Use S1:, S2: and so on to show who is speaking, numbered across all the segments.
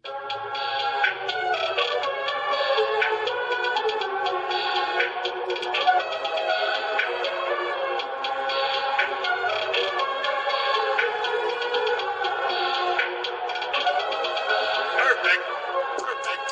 S1: Perfect. Perfect. Perfect.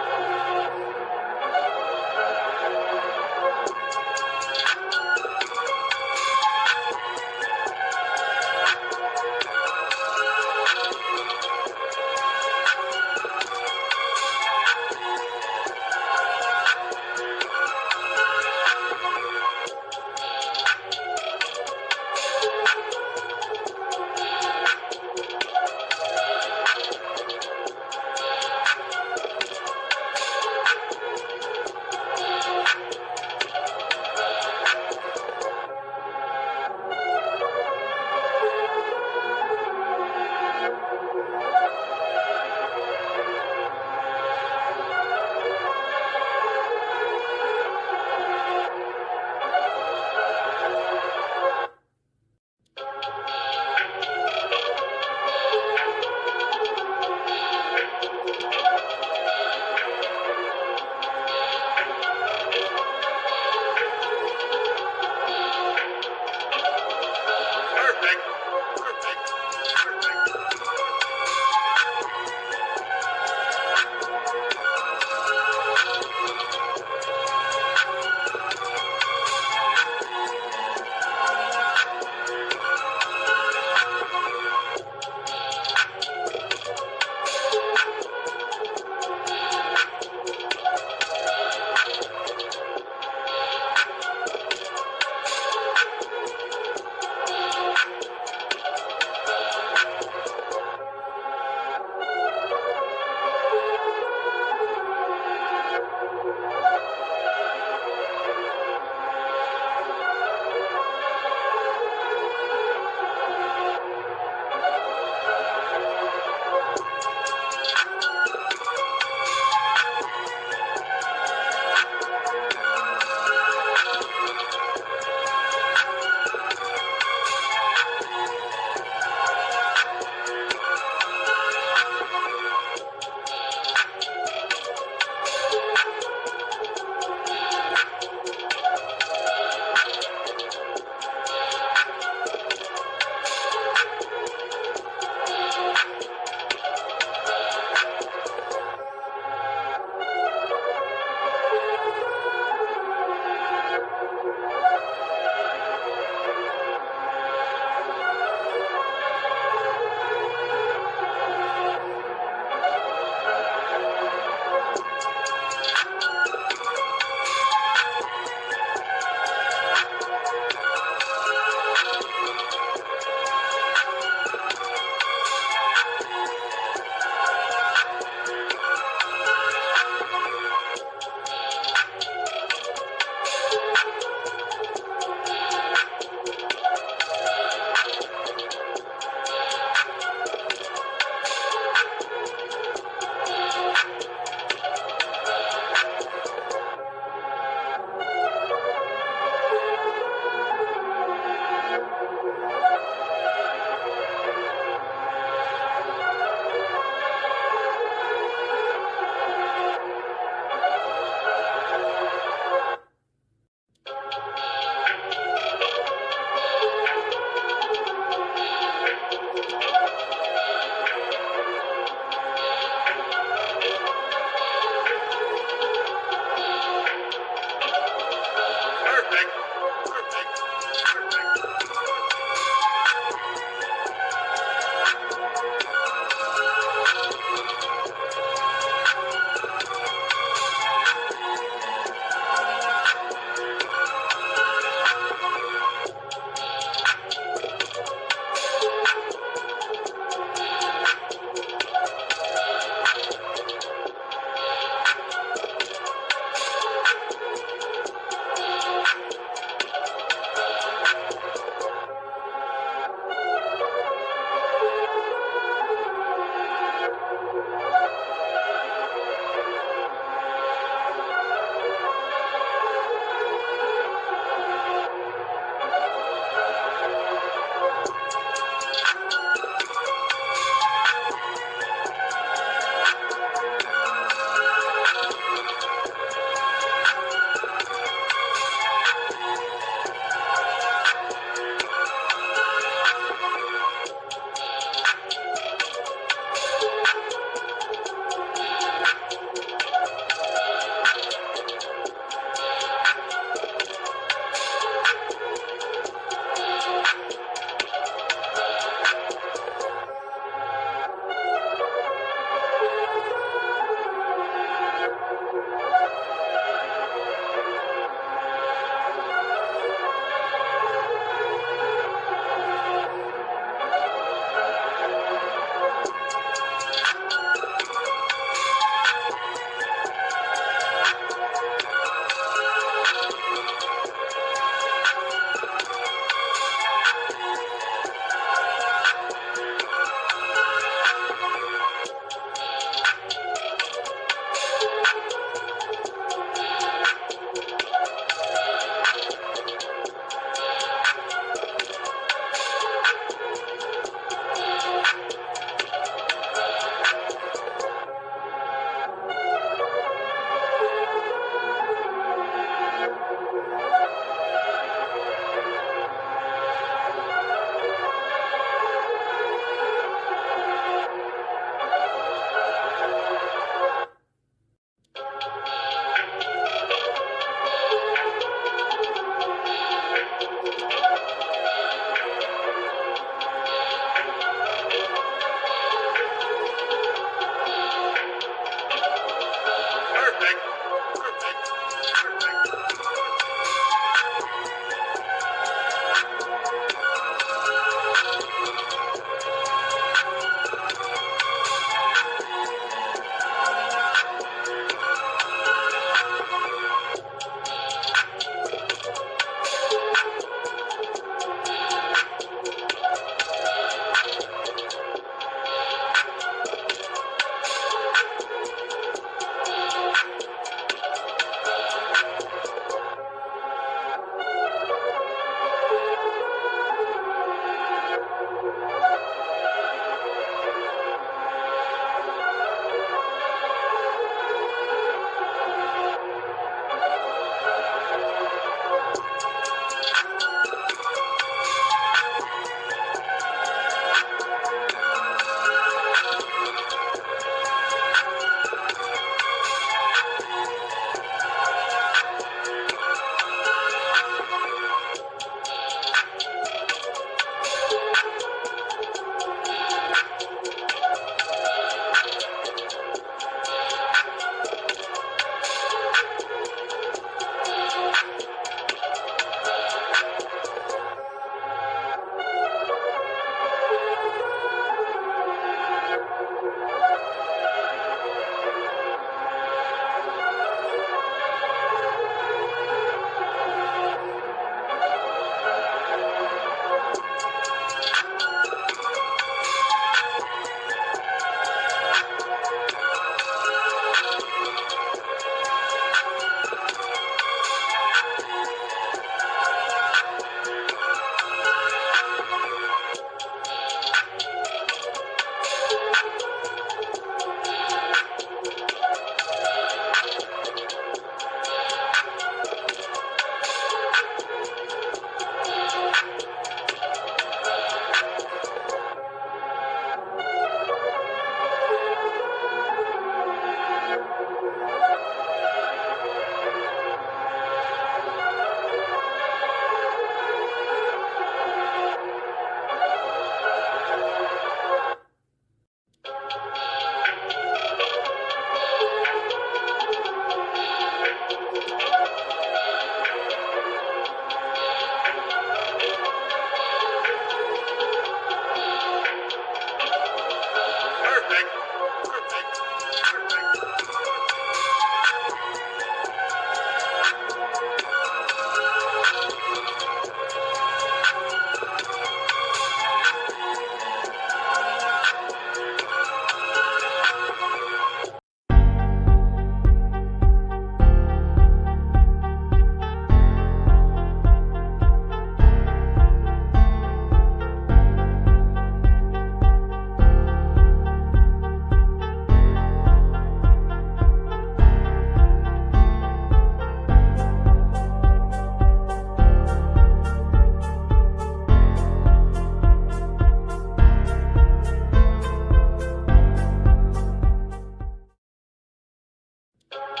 S1: Perfect.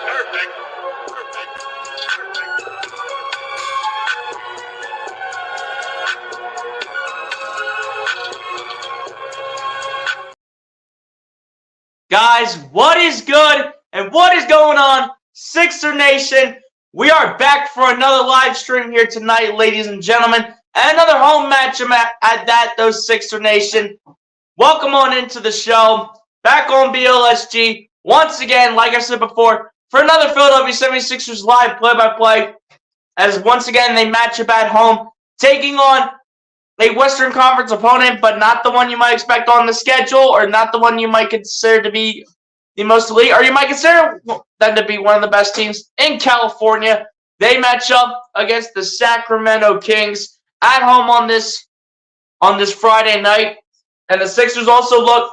S1: Perfect. Perfect.
S2: Guys, what is good and what is going on, Sixer Nation? We are back for another live stream here tonight, ladies and gentlemen, and another home matchup at that, though, Sixer Nation. Welcome on into the show, back on BLSG, once again, like I said before, for another Philadelphia 76ers live play-by-play, as once again they match up at home, taking on a Western Conference opponent, but not the one you might expect on the schedule, or not the one you might consider to be the most elite, or you might consider them to be one of the best teams in California. They match up against the Sacramento Kings at home on this Friday night, and the Sixers also look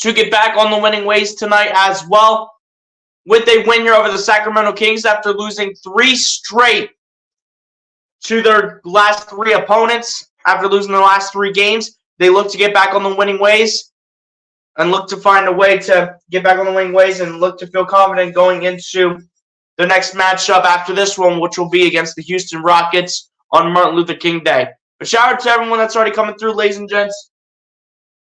S2: to get back on the winning ways tonight as well, with a win here over the Sacramento Kings after losing 3 straight to their last 3 opponents. After losing the last 3 games, they look to get back on the winning ways and look to find a way to get back on the winning ways and look to feel confident going into the next matchup after this one, which will be against the Houston Rockets on Martin Luther King Day. But shout out to everyone that's already coming through, ladies and gents.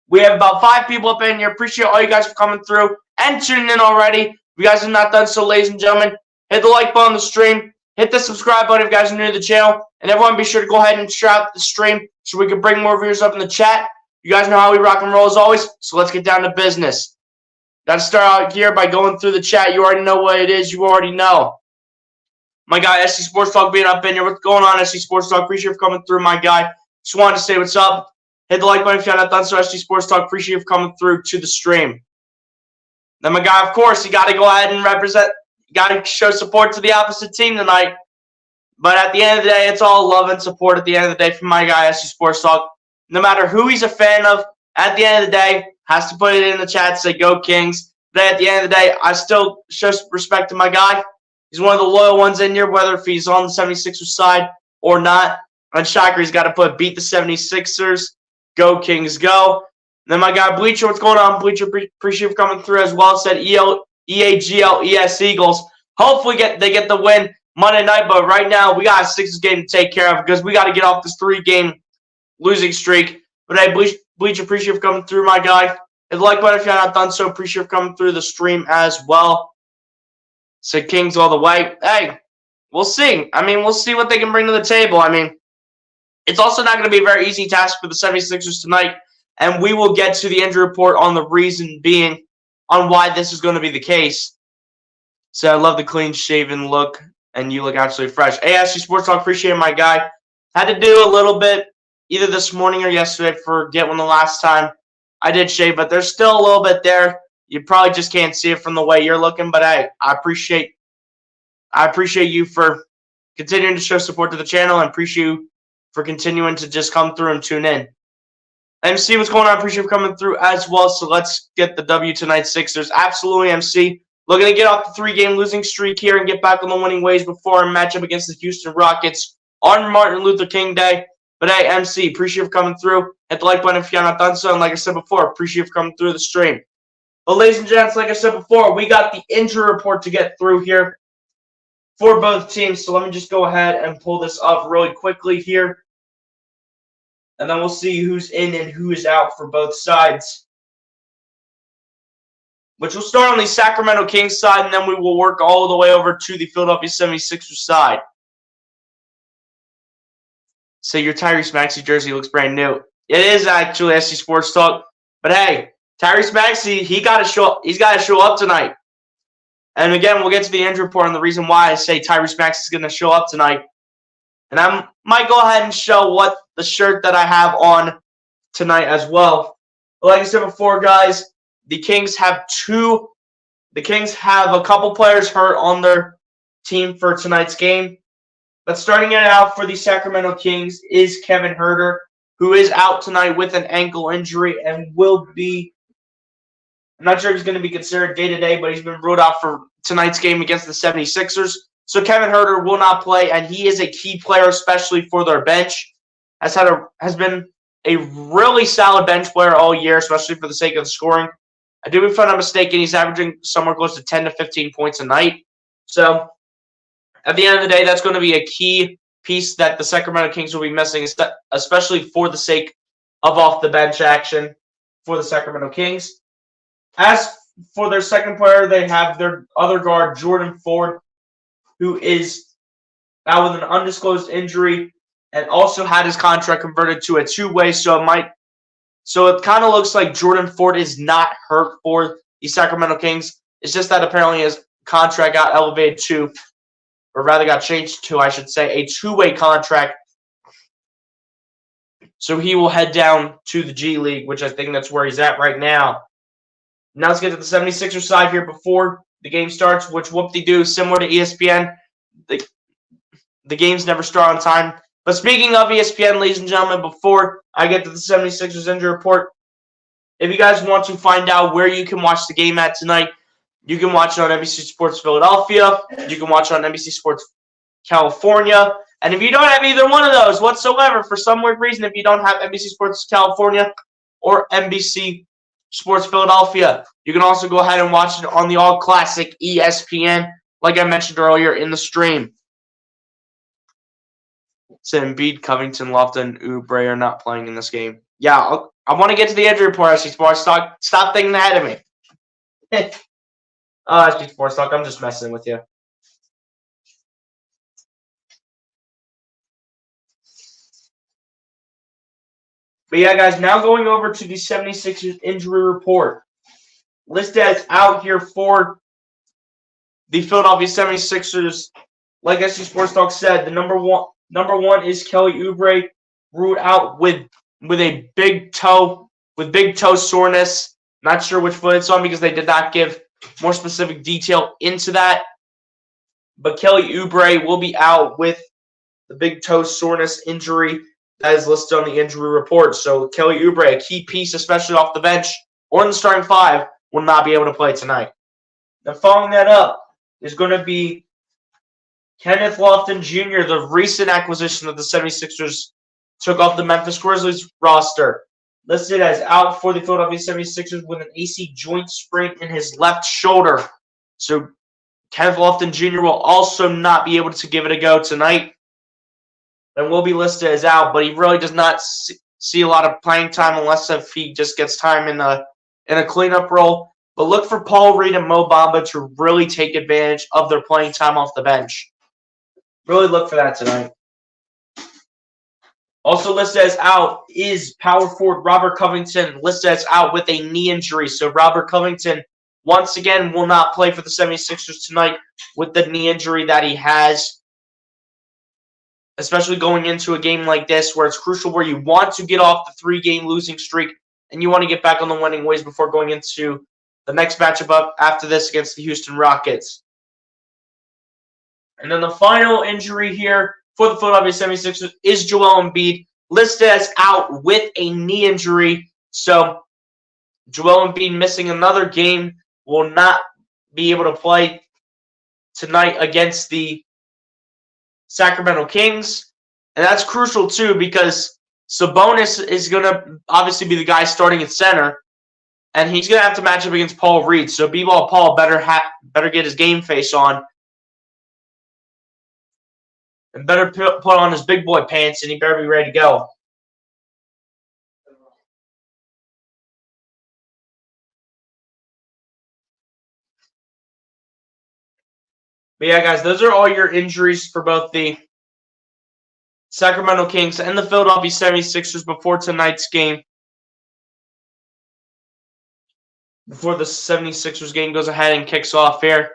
S2: We have about 5 people up in here. Appreciate all you guys for coming through and tuning in already. If you guys have not done so, ladies and gentlemen, hit the like button on the stream. Hit the subscribe button if you guys are new to the channel. And everyone be sure to go ahead and share out the stream so we can bring more viewers up in the chat. You guys know how we rock and roll as always, so let's get down to business. Got to start out here by going through the chat. You already know what it is. You already know. My guy, SC Sports Talk, being up in here. What's going on, SC Sports Talk? Appreciate you for coming through, my guy. Just wanted to say what's up. Hit the like button if you're not done so, SC Sports Talk. Appreciate you for coming through to the stream. Then, my guy, of course, you got to go ahead and represent. Got to show support to the opposite team tonight. But at the end of the day, it's all love and support at the end of the day from my guy, SC Sports Talk. No matter who he's a fan of, at the end of the day, has to put it in the chat, say, go Kings. But at the end of the day, I still show respect to my guy. He's one of the loyal ones in here, whether if he's on the 76ers side or not. On Shocker, he's got to put beat the 76ers. Go Kings, go. And then my guy, Bleacher, what's going on, Bleacher? Appreciate you for coming through as well. Said EAGLES Eagles. Hopefully they get the win Monday night, but right now we got a Sixers game to take care of because we got to get off this 3-game losing streak. But hey, Bleacher, appreciate you for coming through, my guy. Hit the like button if you're not done so. Appreciate you for coming through the stream as well. Said Kings all the way. Hey, we'll see. I mean, we'll see what they can bring to the table. I mean, it's also not going to be a very easy task for the 76ers tonight, and we will get to the injury report on the reason being on why this is going to be the case. So I love the clean-shaven look, and you look absolutely fresh. Hey, SC Sports Talk, appreciate it, my guy. Had to do a little bit either this morning or yesterday, forget when the last time I did shave, but there's still a little bit there. You probably just can't see it from the way you're looking, but hey, I appreciate you for continuing to show support to the channel and appreciate you for continuing to just come through and tune in. MC, what's going on? Appreciate you for coming through as well. So let's get the W tonight, Sixers. Absolutely, MC. Looking to get off the 3-game losing streak here and get back on the winning ways before our matchup against the Houston Rockets on Martin Luther King Day. But hey, MC, appreciate you for coming through. Hit the like button if you're not done so. And like I said before, appreciate you for coming through the stream. But ladies and gents, like I said before, we got the injury report to get through here for both teams. So let me just go ahead and pull this up really quickly here. And then we'll see who's in and who is out for both sides. Which will start on the Sacramento Kings side, and then we will work all the way over to the Philadelphia 76ers side. So your Tyrese Maxey jersey looks brand new. It is actually SC Sports Talk. But hey, Tyrese Maxey, he's got to show up tonight. And again, we'll get to the injury report and the reason why I say Tyrese Maxey is going to show up tonight. And I might go ahead and show what the shirt that I have on tonight as well. But like I said before, guys, the Kings have a couple players hurt on their team for tonight's game. But starting it out for the Sacramento Kings is Kevin Huerter, who is out tonight with an ankle injury and will be, I'm not sure if he's going to be considered day-to-day, but he's been ruled out for tonight's game against the 76ers. So Kevin Huerter will not play, and he is a key player, especially for their bench. Has been a really solid bench player all year, especially for the sake of the scoring. I do, if I'm not mistaken, he's averaging somewhere close to 10 to 15 points a night. So at the end of the day, that's going to be a key piece that the Sacramento Kings will be missing, especially for the sake of off-the-bench action for the Sacramento Kings. As for their second player, they have their other guard, Jordan Ford, who is out with an undisclosed injury and also had his contract converted to a two-way, so it kind of looks like Jordan Ford is not hurt for the Sacramento Kings. It's just that apparently his contract got elevated to, or rather got changed to, I should say, a two-way contract. So he will head down to the G League, which I think that's where he's at right now. Now let's get to the 76ers side here before the game starts, which whoop-de-doo, similar to ESPN. The games never start on time. But speaking of ESPN, ladies and gentlemen, before I get to the 76ers injury report, if you guys want to find out where you can watch the game at tonight, you can watch it on NBC Sports Philadelphia. You can watch it on NBC Sports California. And if you don't have either one of those whatsoever, for some weird reason, if you don't have NBC Sports California or NBC Sports Philadelphia, you can also go ahead and watch it on the all-classic ESPN, like I mentioned earlier in the stream. So Embiid, Covington, Lofton, Oubre are not playing in this game. Yeah, I want to get to the injury report, SG Sports Talk. Stop thinking ahead of me. SG Sports Talk, I'm just messing with you. But yeah, guys, now going over to the 76ers injury report. Listed as out here for the Philadelphia 76ers. Like SG Sports Talk said, the number one is Kelly Oubre, ruled out with a big toe soreness. Not sure which foot it's on because they did not give more specific detail into that. But Kelly Oubre will be out with the big toe soreness injury that is listed on the injury report. So Kelly Oubre, a key piece, especially off the bench or in the starting five, will not be able to play tonight. Now following that up is going to be Kenneth Lofton Jr., the recent acquisition that the 76ers took off the Memphis Grizzlies roster. Listed as out for the Philadelphia 76ers with an AC joint sprain in his left shoulder. So Kenneth Lofton Jr. will also not be able to give it a go tonight and will be listed as out, but he really does not see a lot of playing time unless if he just gets time in a cleanup role. But look for Paul Reed and Mo Bamba to really take advantage of their playing time off the bench. Really look for that tonight. Also listed as out is power forward Robert Covington, listed as out with a knee injury. So Robert Covington, once again, will not play for the 76ers tonight with the knee injury that he has, especially going into a game like this where it's crucial, where you want to get off the 3-game losing streak and you want to get back on the winning ways before going into the next matchup up after this against the Houston Rockets. And then the final injury here for the Philadelphia 76ers is Joel Embiid, listed as out with a knee injury. So Joel Embiid missing another game, will not be able to play tonight against the Sacramento Kings. And that's crucial too because Sabonis is going to obviously be the guy starting at center, and he's going to have to match up against Paul Reed. So B-Ball Paul better get his game face on and better put on his big boy pants, and he better be ready to go. But yeah, guys, those are all your injuries for both the Sacramento Kings and the Philadelphia 76ers before tonight's game. Before the 76ers game goes ahead and kicks off here.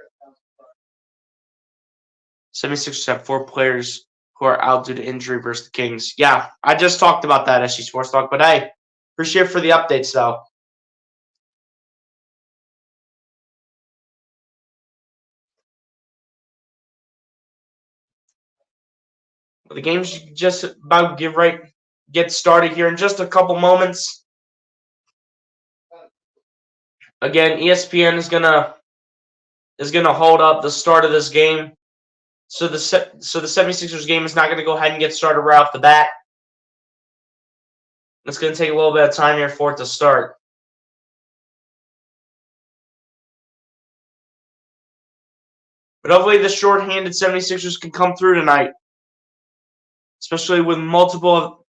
S2: 76ers have 4 players who are out due to injury versus the Kings. Yeah, I just talked about that, SG Sports Talk. But hey, appreciate it for the updates, though. Well, the game's just about to get started here in just a couple moments. Again, ESPN is going to is going to hold up the start of this game. So the 76ers game is not going to go ahead and get started right off the bat. It's going to take a little bit of time here for it to start. But hopefully the short-handed 76ers can come through tonight, especially with multiple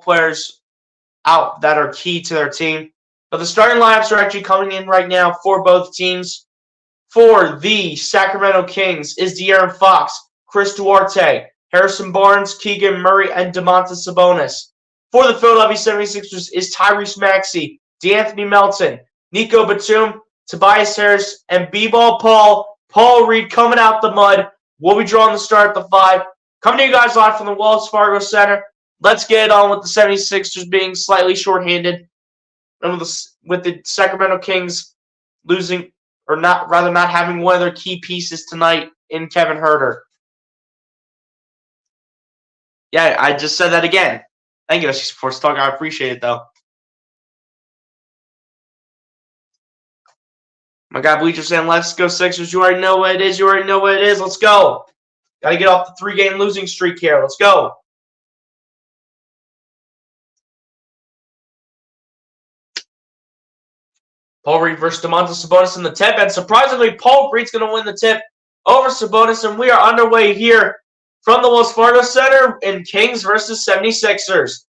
S2: players out that are key to their team. But the starting lineups are actually coming in right now for both teams. For the Sacramento Kings is De'Aaron Fox, Chris Duarte, Harrison Barnes, Keegan Murray, and Domantas Sabonis. For the Philadelphia 76ers is Tyrese Maxey, DeAnthony Melton, Nico Batum, Tobias Harris, and B-Ball Paul Reed coming out the mud. We'll be drawing the start at the 5. Coming to you guys live from the Wells Fargo Center. Let's get on with the 76ers being slightly shorthanded, and with the Sacramento Kings losing, or not having one of their key pieces tonight in Kevin Huerter. Yeah, I just said that again. Thank you, SC Sports Talk. I appreciate it, though. My guy Bleacher saying, let's go Sixers. You already know what it is. Let's go. Got to get off the 3-game losing streak here. Let's go. Paul Reed versus Domantas Sabonis in the tip. And surprisingly, Paul Reed's going to win the tip over Sabonis. And we are underway here from the Wells Fargo Center in Kings versus 76ers.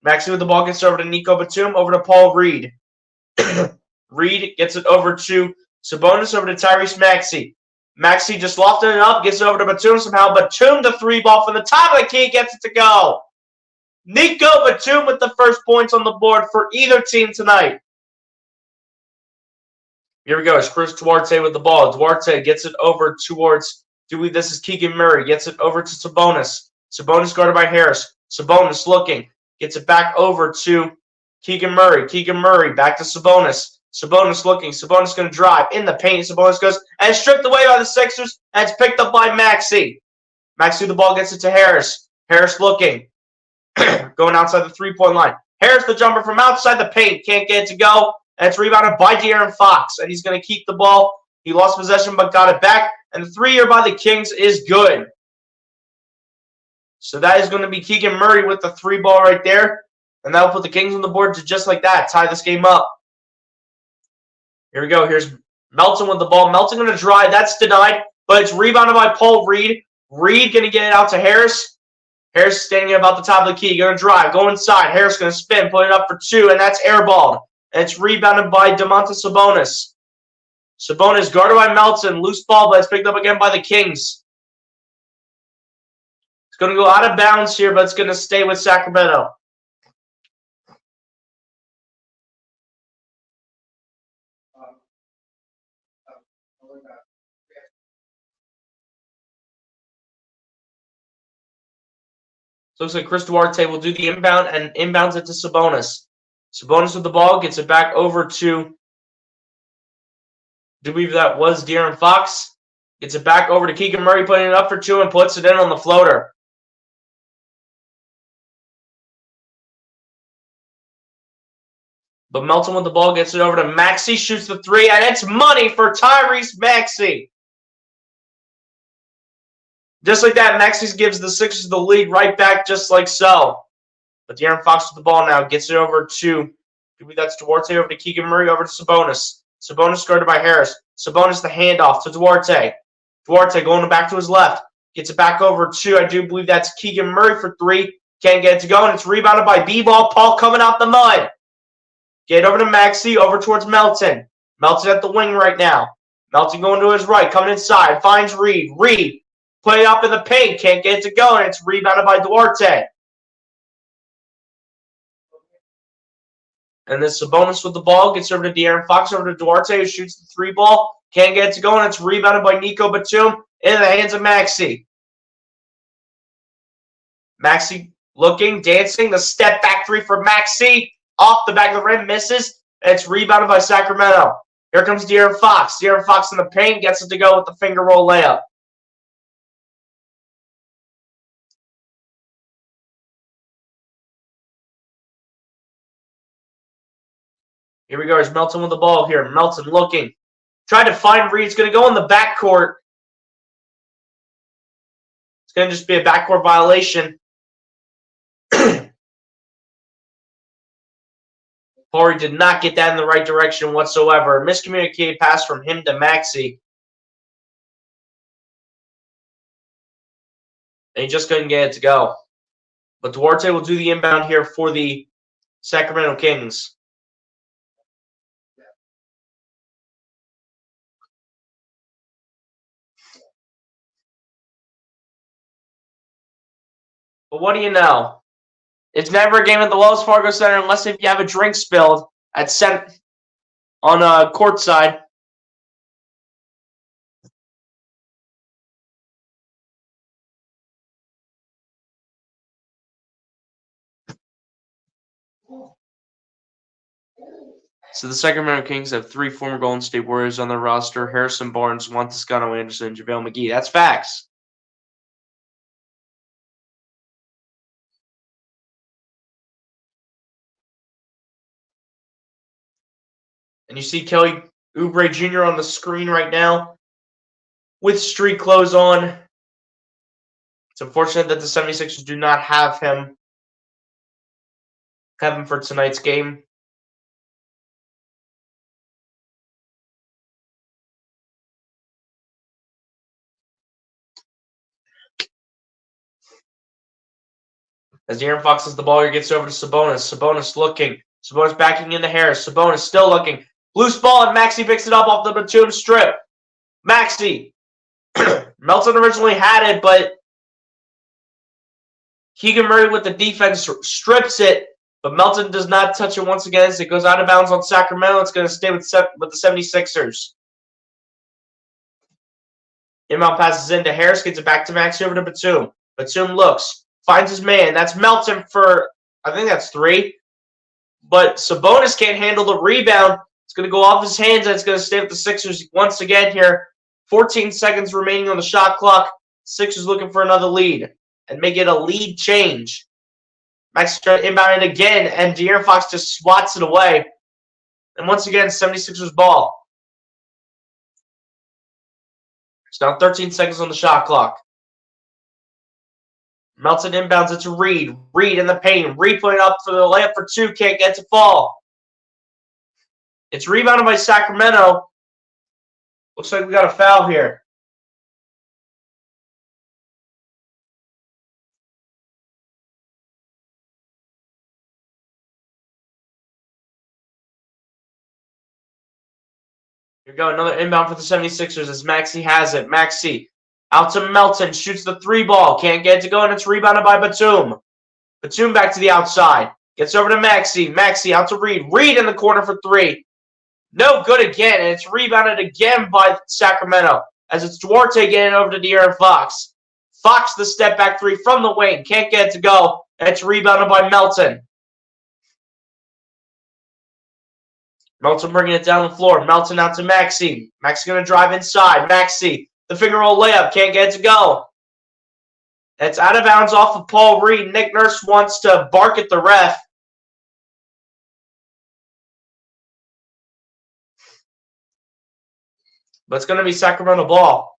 S2: Maxey with the ball gets over to Nico Batum, over to Paul Reed. Reed gets it over to Sabonis, over to Tyrese Maxey. Maxey just lofted it up, gets it over to Batum somehow. Batum, the 3-ball from the top of the key, gets it to go. Nico Batum with the first points on the board for either team tonight. Here we go. It's Chris Duarte with the ball. Duarte gets it over towards, this is Keegan Murray. Gets it over to Sabonis. Sabonis guarded by Harris. Sabonis looking. Gets it back over to Keegan Murray. Keegan Murray back to Sabonis. Sabonis looking. Sabonis going to drive in the paint. Sabonis goes and stripped away by the Sixers. And it's picked up by Maxey. Maxey with the ball gets it to Harris. Harris looking. Going outside the 3-point line. Harris the jumper from outside the paint. Can't get it to go. And it's rebounded by De'Aaron Fox. And he's going to keep the ball. He lost possession but got it back. And the 3-year by the Kings is good. So that is going to be Keegan Murray with the 3-ball right there. And that will put the Kings on the board to just like that. Tie this game up. Here we go. Here's Melton with the ball. Melton going to drive. That's denied. But it's rebounded by Paul Reed. Reed going to get it out to Harris. Harris standing at about the top of the key. Going to drive. Go inside. Harris going to spin. Put it up for 2. And that's airballed. And it's rebounded by Domantas Sabonis. Sabonis guarded by Melton. Loose ball, but it's picked up again by the Kings. It's going to go out of bounds here, but it's going to stay with Sacramento. So it looks like Chris Duarte will do the inbound and inbounds it to Sabonis. Sabonis with the ball, gets it back over to, I believe that was De'Aaron Fox. Gets it back over to Keegan Murray, putting it up for 2 and puts it in on the floater. But Melton with the ball gets it over to Maxey, shoots the 3, and it's money for Tyrese Maxey. Just like that, Maxey gives the Sixers the lead right back just like so. But De'Aaron Fox with the ball now gets it over to, that's Duarte over to Keegan Murray, over to Sabonis. Sabonis guarded by Harris. Sabonis the handoff to Duarte. Duarte going back to his left. Gets it back over to, I do believe that's Keegan Murray for 3. Can't get it to go, and it's rebounded by B-Ball. Paul coming out the mud. Get over to Maxey, over towards Melton. Melton at the wing right now. Melton going to his right, coming inside. Finds Reed. Reed, put it up in the paint. Can't get it to go, and it's rebounded by Duarte. And then Sabonis with the ball. Gets over to De'Aaron Fox, over to Duarte, who shoots the 3-ball. Can't get it to go, and it's rebounded by Nico Batum in the hands of Maxey. Maxey looking, dancing. The step back 3 for Maxey. Off the back of the rim, misses. And it's rebounded by Sacramento. Here comes De'Aaron Fox. De'Aaron Fox in the paint, gets it to go with the finger roll layup. Here we go. Here's Melton with the ball here. Melton looking. Tried to find Reed. It's going to go in the backcourt. It's going to just be a backcourt violation. Paul Reed did not get that in the right direction whatsoever. Miscommunicated pass from him to Maxey. And he just couldn't get it to go. But Duarte will do the inbound here for the Sacramento Kings. But what do you know? It's never a game at the Wells Fargo Center unless if you have a drink spilled at on courtside. So the Sacramento Kings have 3 former Golden State Warriors on their roster: Harrison Barnes, Juan Toscano Anderson, and JaVale McGee. That's facts. And you see Kelly Oubre Jr. on the screen right now with street clothes on. It's unfortunate that the 76ers do not have him for tonight's game. As De'Aaron Fox has the ball here, gets over to Sabonis. Sabonis looking. Sabonis backing into Harris. Sabonis still looking. Loose ball, and Maxey picks it up off the Batum strip. Maxey. Melton originally had it, but Keegan Murray with the defense strips it, but Melton does not touch it once again as it goes out of bounds on Sacramento. It's going to stay with the 76ers. Inbound passes into Harris, gets it back to Maxey over to Batum. Batum looks, finds his man. That's Melton for, I think that's 3. But Sabonis can't handle the rebound. It's going to go off his hands, and it's going to stay with the Sixers once again here. 14 seconds remaining on the shot clock. Sixers looking for another lead and make it a lead change. Max trying to inbound it again, and De'Aaron Fox just swats it away. And once again, 76ers ball. It's now 13 seconds on the shot clock. Melton inbounds it to Reed. Reed in the paint. Reed putting up for the layup for 2. Can't get to fall. It's rebounded by Sacramento. Looks like we got a foul here. Here we go. Another inbound for the 76ers as Maxey has it. Maxey out to Melton. Shoots the 3 ball. Can't get it to go, and it's rebounded by Batum. Batum back to the outside. Gets over to Maxey. Maxey out to Reed. Reed in the corner for 3. No good again, and it's rebounded again by Sacramento as it's Duarte getting over to De'Aaron Fox. Fox the step back 3 from the wing. Can't get it to go, and it's rebounded by Melton. Melton bringing it down the floor. Melton out to Maxey. Maxey going to drive inside. Maxey, the finger roll layup. Can't get it to go. It's out of bounds off of Paul Reed. Nick Nurse wants to bark at the ref. But it's going to be Sacramento ball.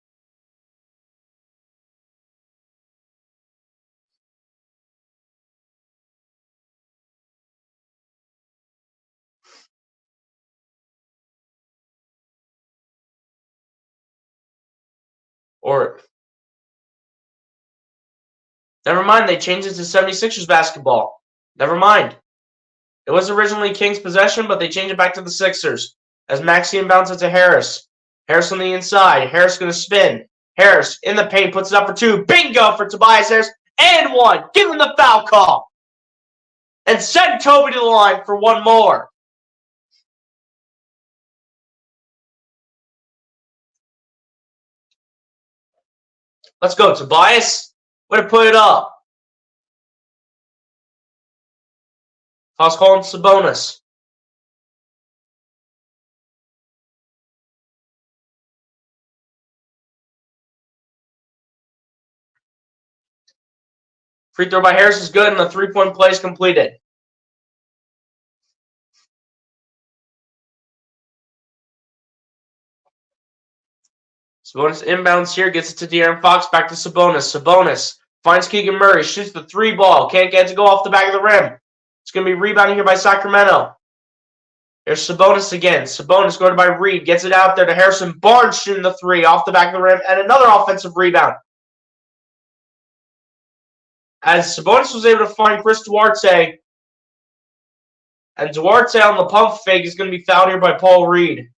S2: Or, never mind, they changed it to 76ers basketball. Never mind. It was originally Kings' possession, but they changed it back to the Sixers. As Maxey inbounds it to Harris. Harris on the inside. Harris going to spin. Harris in the paint, puts it up for 2. Bingo for Tobias Harris. And 1. Give him the foul call. And send Toby to the line for 1 more. Let's go, Tobias. Way to put it up. Foul's calling Sabonis. Free throw by Harris is good, and the 3-point play is completed. Sabonis inbounds here, gets it to De'Aaron Fox, back to Sabonis. Sabonis finds Keegan Murray, shoots the three ball, can't get it to go off the back of the rim. It's going to be rebounded here by Sacramento. There's Sabonis again. Sabonis going by Reed, gets it out there to Harrison Barnes, shooting the three off the back of the rim, and another offensive rebound. As Sabonis was able to find Chris Duarte, and Duarte on the pump fake is going to be fouled here by Paul Reed.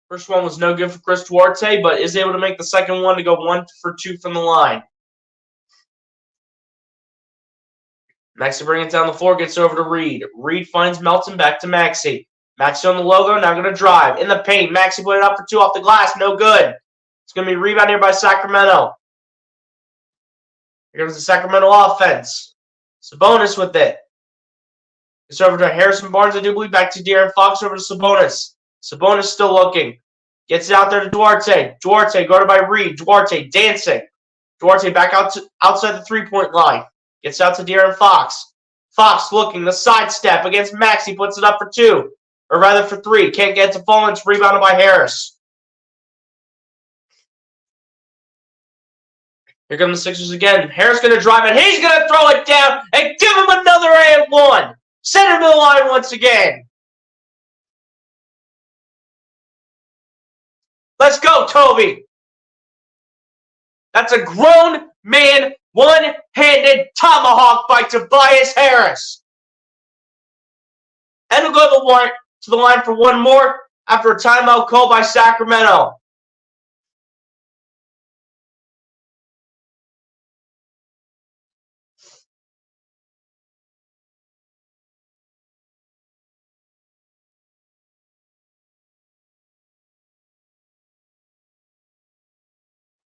S2: First one was no good for Chris Duarte, but is able to make the second one to go 1 for 2 from the line. Next to bring it down the floor, gets over to Reed. Reed finds Melton, back to Maxey. Maxey on the logo, now going to drive. In the paint, Maxey put it up for 2 off the glass, no good. It's going to be rebound here by Sacramento. Here comes the Sacramento offense. Sabonis with it. It's over to Harrison Barnes, I do believe, back to De'Aaron Fox, over to Sabonis. Sabonis still looking. Gets it out there to Duarte. Duarte guarded by Reed. Duarte dancing. Duarte back outside the three-point line. Gets out to De'Aaron Fox. Fox looking, the sidestep against Max. He puts it up for 2. Or rather for 3. Can't get to fall. It's rebounded by Harris. Here come the Sixers again. Harris going to drive it. He's going to throw it down and give him another and one. Center to the line once again. Let's go, Toby. That's a grown man, one-handed tomahawk by Tobias Harris. And we'll go to the line for one more after a timeout call by Sacramento.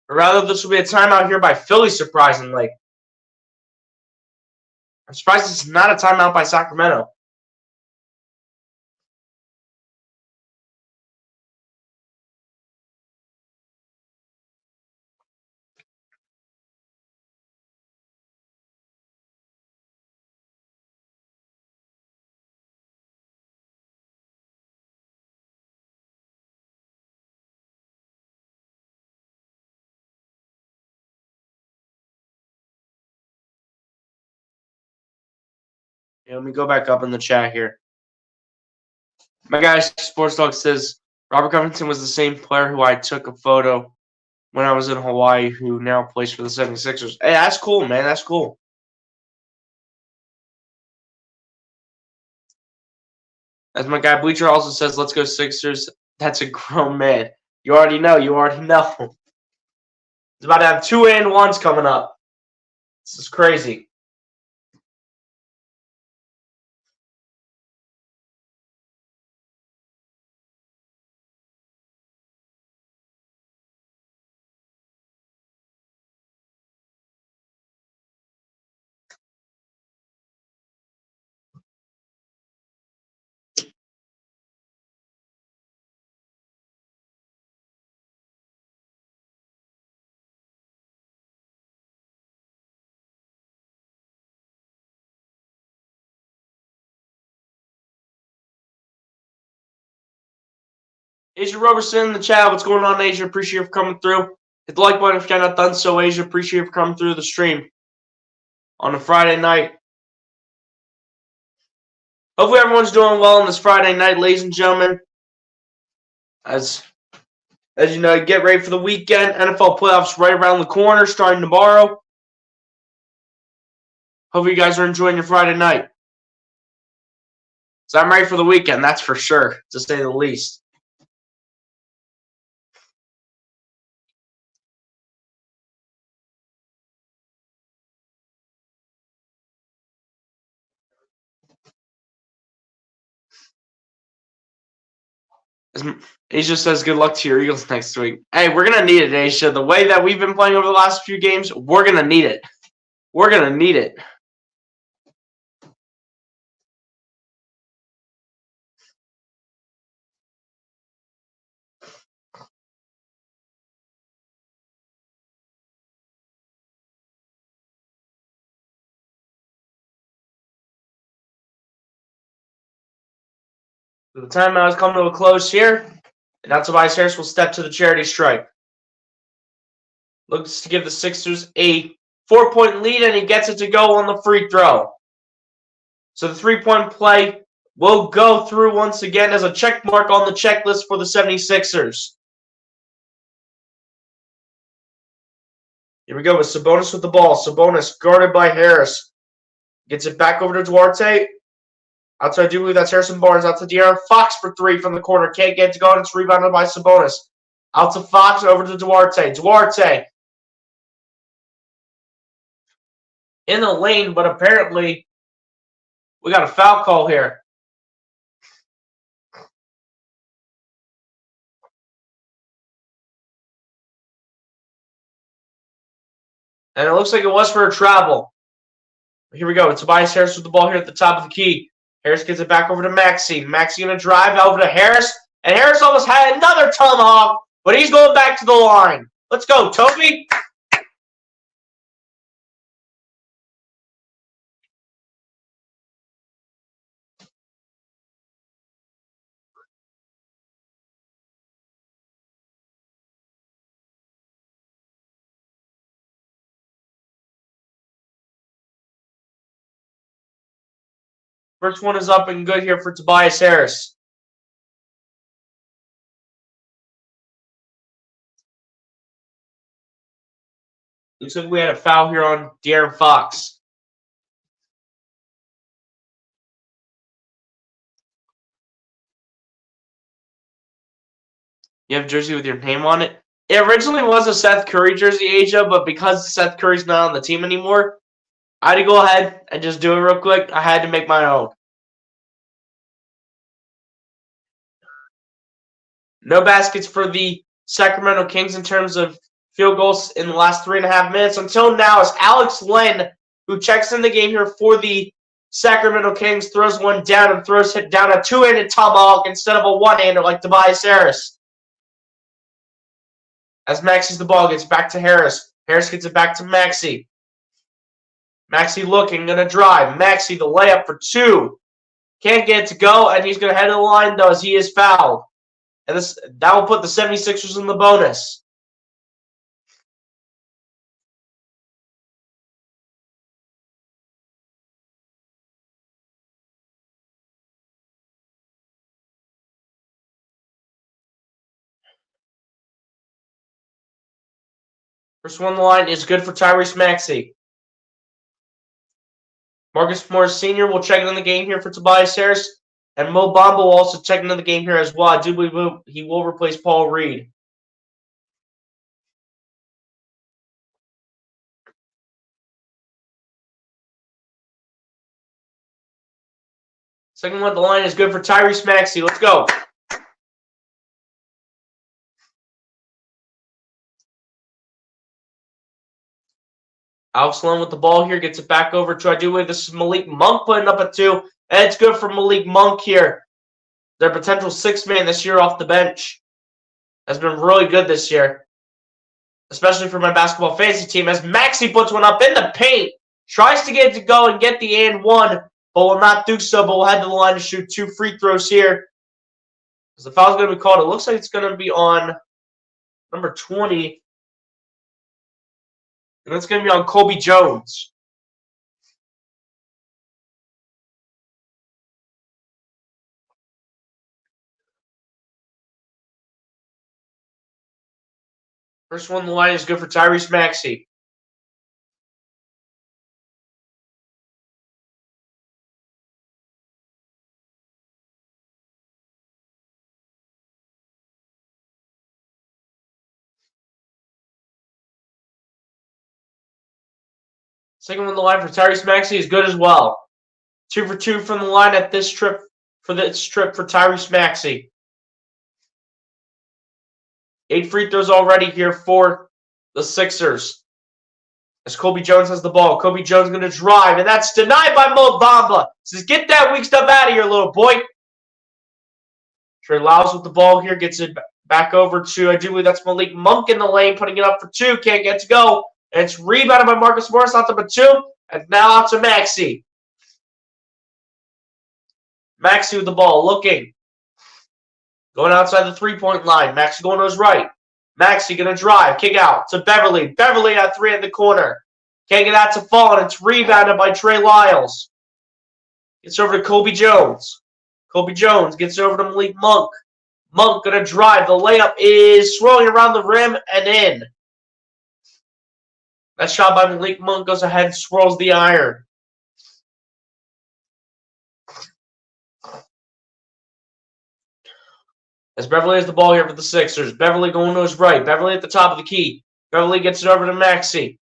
S2: Or rather, this will be a timeout here by Philly, surprisingly. I'm surprised it's not a timeout by Sacramento. Yeah, let me go back up in the chat here. My guy, Sports Dog, says Robert Covington was the same player who I took a photo when I was in Hawaii, who now plays for the 76ers. Hey, that's cool, man. That's cool. As my guy Bleacher also says, let's go Sixers. That's a grown man. You already know. You already know. It's about to have 2 and 1s coming up. This is crazy. Asia Roberson in the chat. What's going on, Asia? Appreciate you for coming through. Hit the like button if you're not done so, Asia. Appreciate you for coming through the stream on a Friday night. Hopefully everyone's doing well on this Friday night, ladies and gentlemen. As you know, get ready for the weekend. NFL playoffs right around the corner, starting tomorrow. Hopefully you guys are enjoying your Friday night. So I'm ready for the weekend, that's for sure, to say the least. He just says good luck to your Eagles next week. Hey, we're going to need it, Aisha. The way that we've been playing over the last few games, we're going to need it. We're going to need it. The timeout has come to a close here. And now Tobias Harris will step to the charity stripe. Looks to give the Sixers a 4-point lead, and he gets it to go on the free throw. So the three-point play will go through once again as a check mark on the checklist for the 76ers. Here we go with Sabonis with the ball. Sabonis guarded by Harris. Gets it back over to Duarte. Outside, I do believe that's Harrison Barnes. Out to De'Aaron Fox for three from the corner. Can't get it to go, and it's rebounded by Sabonis. Out to Fox, over to Duarte. Duarte in the lane, but apparently we got a foul call here. And it looks like it was for a travel. Here we go. Tobias Harris with the ball here at the top of the key. Harris gets it back over to Maxey. Maxey going to drive over to Harris. And Harris almost had another tomahawk, but he's going back to the line. Let's go, Toby. First one is up and good here for Tobias Harris. Looks like we had a foul here on De'Aaron Fox. You have a jersey with your name on it? It originally was a Seth Curry jersey, Asia, but because Seth Curry's not on the team anymore, I had to go ahead and just do it real quick. I had to make my own. No baskets for the Sacramento Kings in terms of field goals in the last 3.5 minutes. Until now, it's Alex Len who checks in the game here for the Sacramento Kings, throws one down and throws it down a two-handed tomahawk instead of a one-hander like Tobias Harris. As Maxey's the ball, gets back to Harris. Harris gets it back to Maxey. Maxey looking, going to drive. Maxey, the layup for two. Can't get it to go, and he's going to head to the line, though, as he is fouled. And that will put the 76ers in the bonus. First one on the line is good for Tyrese Maxey. Marcus Morris Sr. will check in the game here for Tobias Harris. And Mo Bamba will also check into the game here as well. I do believe he will replace Paul Reed. Second one at the line is good for Tyrese Maxey. Let's go. Alex Len with the ball here. Gets it back over to, I do believe this is Malik Monk putting up a two. And it's good for Malik Monk here. Their potential sixth man this year off the bench has been really good this year, especially for my basketball fantasy team, as Maxey puts one up in the paint, tries to get it to go and get the and one, but will not do so, but will head to the line to shoot two free throws here. As the foul's going to be called, it looks like it's going to be on number 20, and it's going to be on Colby Jones. First one on the line is good for Tyrese Maxey. Second one on the line for Tyrese Maxey is good as well. 2 for 2 from the line at this trip for Tyrese Maxey. 8 free throws already here for the Sixers. As Kobe Jones has the ball. Kobe Jones going to drive, and that's denied by Mo Bamba. Says, get that weak stuff out of here, little boy. Trey Lyles with the ball here. Gets it back over to, I do believe that's Malik Monk in the lane, putting it up for 2. Can't get to go. And it's rebounded by Marcus Morris out to Batum. And now out to Maxey. Maxey with the ball, looking. Going outside the three-point line. Maxey going to his right. Maxey going to drive. Kick out to Beverly. Beverly at 3 in the corner. Can't get that to fall, and it's rebounded by Trey Lyles. Gets over to Kobe Jones. Kobe Jones gets over to Malik Monk. Monk going to drive. The layup is swirling around the rim and in. That shot by Malik Monk goes ahead and swirls the iron. As Beverly has the ball here for the Sixers. Beverly going to his right. Beverly at the top of the key. Beverly gets it over to Maxey.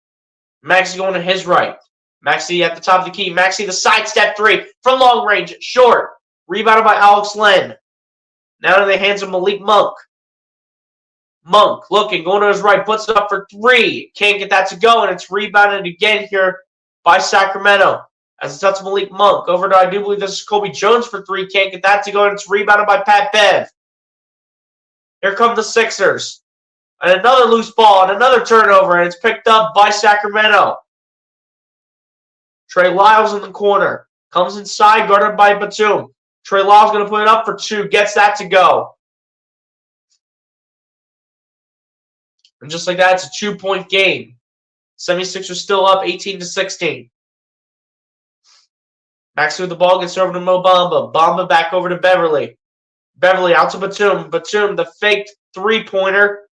S2: Maxey going to his right. Maxey at the top of the key. Maxey the sidestep 3 from long range. Short. Rebounded by Alex Len. Now to the hands of Malik Monk. Monk looking, going to his right, puts it up for 3. Can't get that to go, and it's rebounded again here by Sacramento. As it's up to Malik Monk. Over to, I do believe this is Kobe Jones for 3. Can't get that to go, and it's rebounded by Pat Bev. Here come the Sixers. And another loose ball, and another turnover, and it's picked up by Sacramento. Trey Lyles in the corner. Comes inside, guarded by Batum. Trey Lyles going to put it up for 2. Gets that to go. And just like that, it's a 2-point game. 76ers still up 18-16. Maxey with the ball gets over to Mo Bamba. Bamba back over to Beverly. Beverly out to Batum. Batum, the faked three-pointer.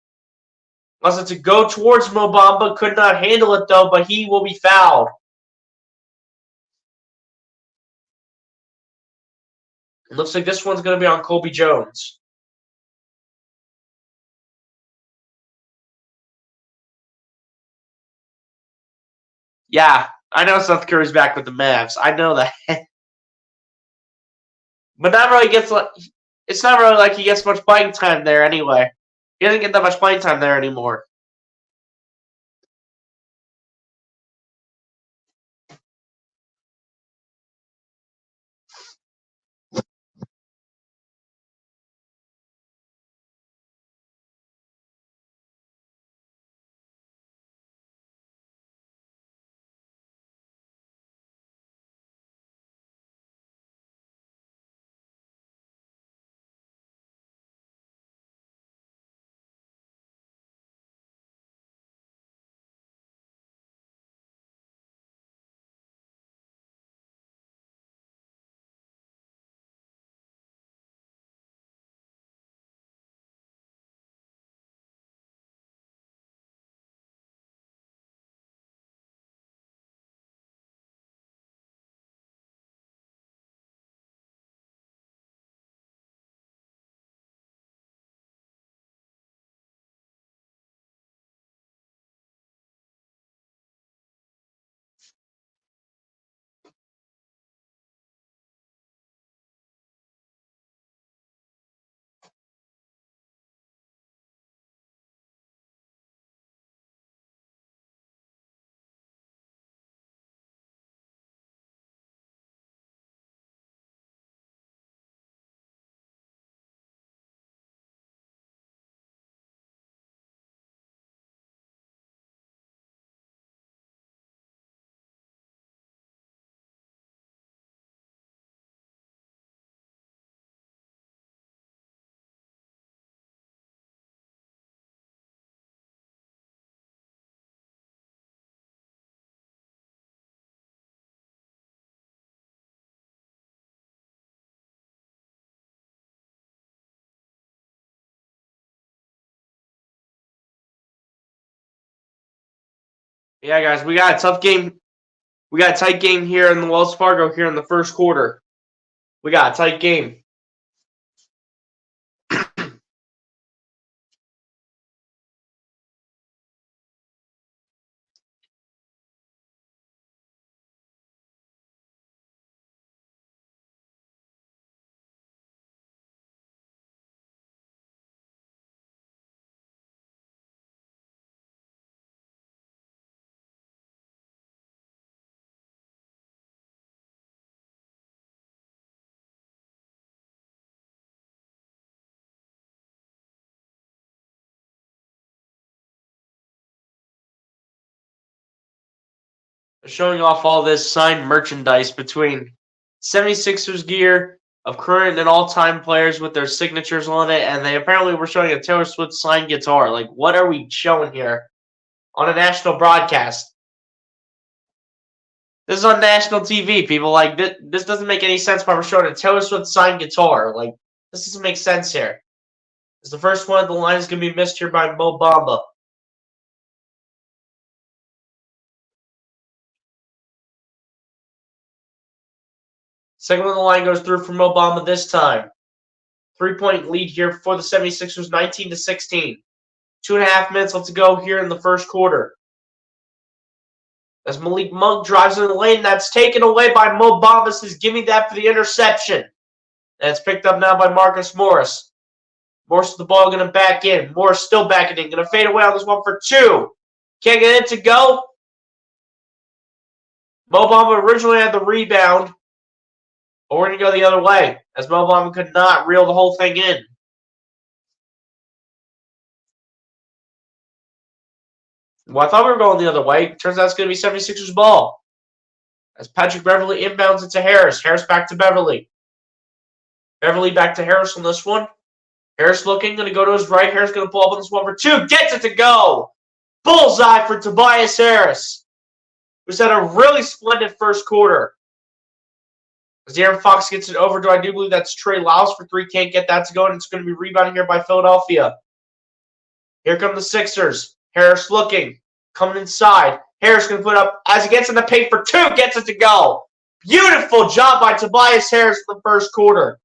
S2: Wants it to go towards Mo Bamba. Could not handle it, though, but he will be fouled. It looks like this one's going to be on Kobe Jones. Yeah, I know Seth Curry's back with the Mavs. I know that. But not really gets like, it's not really like he gets much playing time there anyway. He doesn't get that much playing time there anymore. Yeah, guys, we got a tough game. We got a tight game here in the Wells Fargo here in the first quarter. We got a tight game. showing off all this signed merchandise between 76ers gear of current and all-time players with their signatures on it, and they apparently were showing a Taylor Swift signed guitar. Like, what are we showing here on a national broadcast? This is on national TV, people. Like, this doesn't make any sense why we're showing a Taylor Swift signed guitar. Like, this doesn't make sense here. It's the first one. The line is going to be missed here by Mo Bamba. Second one on the line goes through for Mo Bamba this time. 3-point lead here for the 76ers, 19-16. 2.5 minutes left to go here in the first quarter. As Malik Monk drives in the lane, that's taken away by Mo Bamba. Says, give me that for the interception. And it's picked up now by Marcus Morris. Morris with the ball going to back in. Morris still backing in. Going to fade away on this one for 2. Can't get it to go. Mo Bamba originally had the rebound. But we're going to go the other way, as Mo Bamba could not reel the whole thing in. Well, I thought we were going the other way. Turns out it's going to be 76ers ball. As Patrick Beverley inbounds it to Harris. Harris back to Beverley. Beverley back to Harris on this one. Harris looking, going to go to his right. Harris going to pull up on this one for 2. Gets it to go. Bullseye for Tobias Harris, who's had a really splendid first quarter. As De'Aaron Fox gets it over to, I do believe that's Trey Lyles for 3. Can't get that to go, and it's going to be rebounding here by Philadelphia. Here come the Sixers. Harris looking, coming inside. Harris going to put up, as he gets in the paint for 2, gets it to go. Beautiful job by Tobias Harris in the first quarter.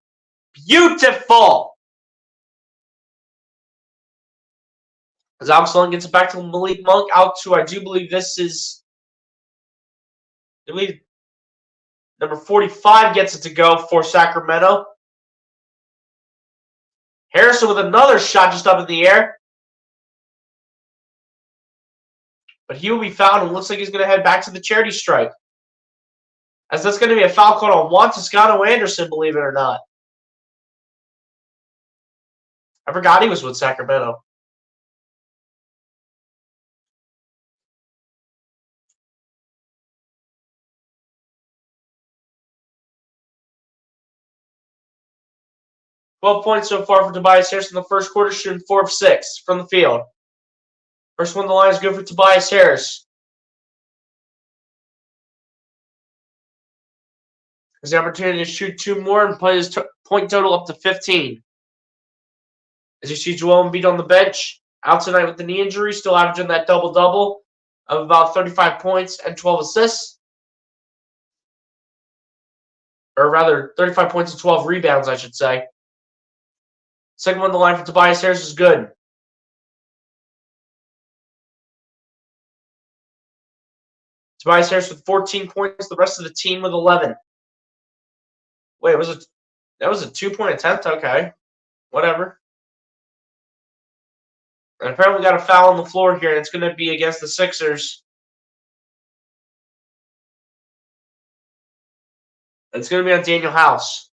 S2: Beautiful. As Alex Len gets it back to Malik Monk, out to, I do believe this is, I believe number 45 gets it to go for Sacramento. Harrison with another shot just up in the air. But he will be fouled, and looks like he's going to head back to the charity stripe. As that's going to be a foul called on Juan Toscano Anderson, believe it or not. I forgot he was with Sacramento. "12 points so far for Tobias Harris in the first quarter, shooting 4 of 6 from the field. First one on the line is good for Tobias Harris. Has the opportunity to shoot 2 more and put his point total up to 15. As you see Joel Embiid on the bench, out tonight with the knee injury, still averaging that double-double of about 35 points and 12 assists. Or rather, 35 points and 12 rebounds, I should say. Second one on the line for Tobias Harris is good. Tobias Harris with 14 points, the rest of the team with 11. Wait, that was a 2-point attempt? Okay. Whatever. And apparently we got a foul on the floor here, and it's going to be against the Sixers. It's going to be on Daniel House.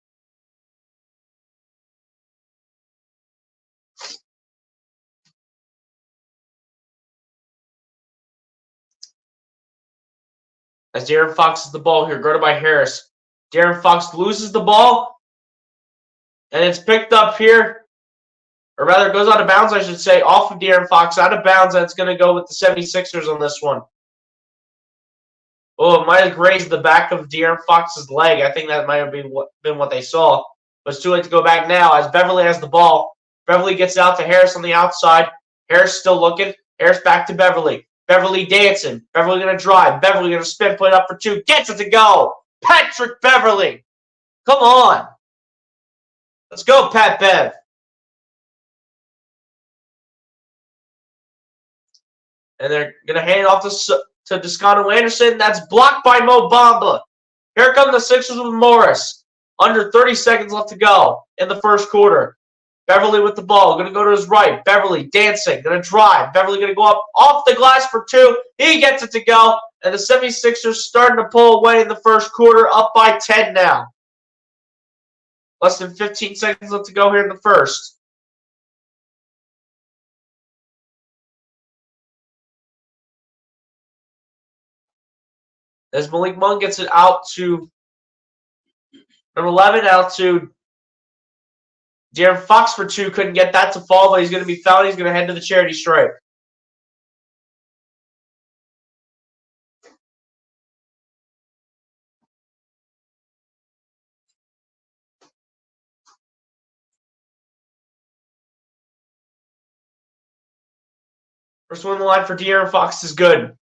S2: As De'Aaron Fox has the ball here, guarded by Harris. De'Aaron Fox loses the ball, and it's picked up here. Or rather, it goes out of bounds, I should say, off of De'Aaron Fox, out of bounds, and it's going to go with the 76ers on this one. Oh, it might have grazed the back of De'Aaron Fox's leg. I think that might have been what they saw. But it's too late to go back now as Beverley has the ball. Beverley gets out to Harris on the outside. Harris still looking. Harris back to Beverley. Beverley dancing. Beverley going to drive. Beverley going to spin, put it up for 2. Gets it to go. Patrick Beverley. Come on. Let's go, Pat Bev. And they're going to hand it off to Toscano Anderson. That's blocked by Mo Bamba. Here come the Sixers with Morris. Under 30 seconds left to go in the first quarter. Beverley with the ball. Going to go to his right. Beverley dancing. Going to drive. Beverley going to go up off the glass for 2. He gets it to go. And the 76ers starting to pull away in the first quarter, up by 10 now. Less than 15 seconds left to go here in the first. As Malik Monk gets it out to number 11, out to De'Aaron Fox for 2. Couldn't get that to fall, but he's going to be fouled. He's going to head to the charity stripe. First one on the line for De'Aaron Fox is good.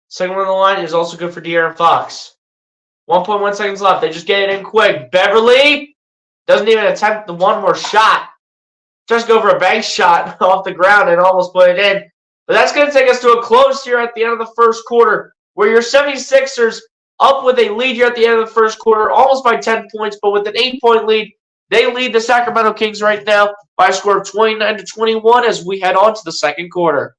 S2: Second one on the line is also good for De'Aaron Fox. 1.1 seconds left. They just get it in quick. Beverly doesn't even attempt the one more shot. Just go for a bank shot off the ground and almost put it in. But that's going to take us to a close here at the end of the first quarter, where your 76ers up with a lead here at the end of the first quarter, almost by 10 points, but with an 8-point lead. They lead the Sacramento Kings right now by a score of 29-21 as we head on to the second quarter.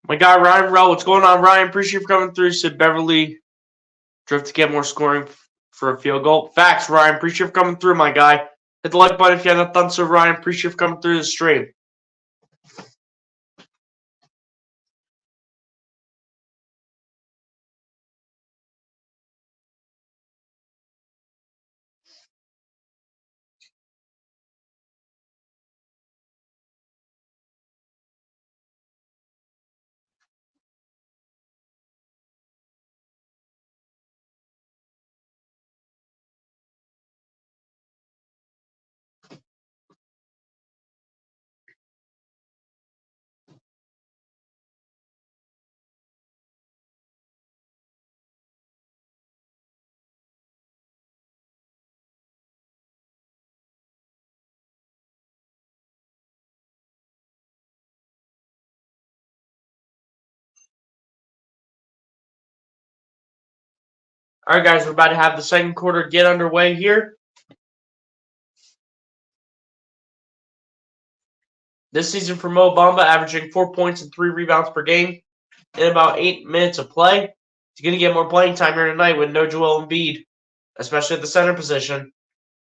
S2: My guy, Ryan Rowe. What's going on, Ryan? Appreciate you for coming through. Said Beverly drift to get more scoring for a field goal. Facts, Ryan. Appreciate you for coming through, my guy. Hit the like button if you haven't done so, Ryan. Appreciate you for coming through the stream. All right, guys, we're about to have the second quarter get underway here. This season for Mo Bamba, averaging 4 points and 3 rebounds per game in about 8 minutes of play. He's going to get more playing time here tonight with no Joel Embiid, especially at the center position.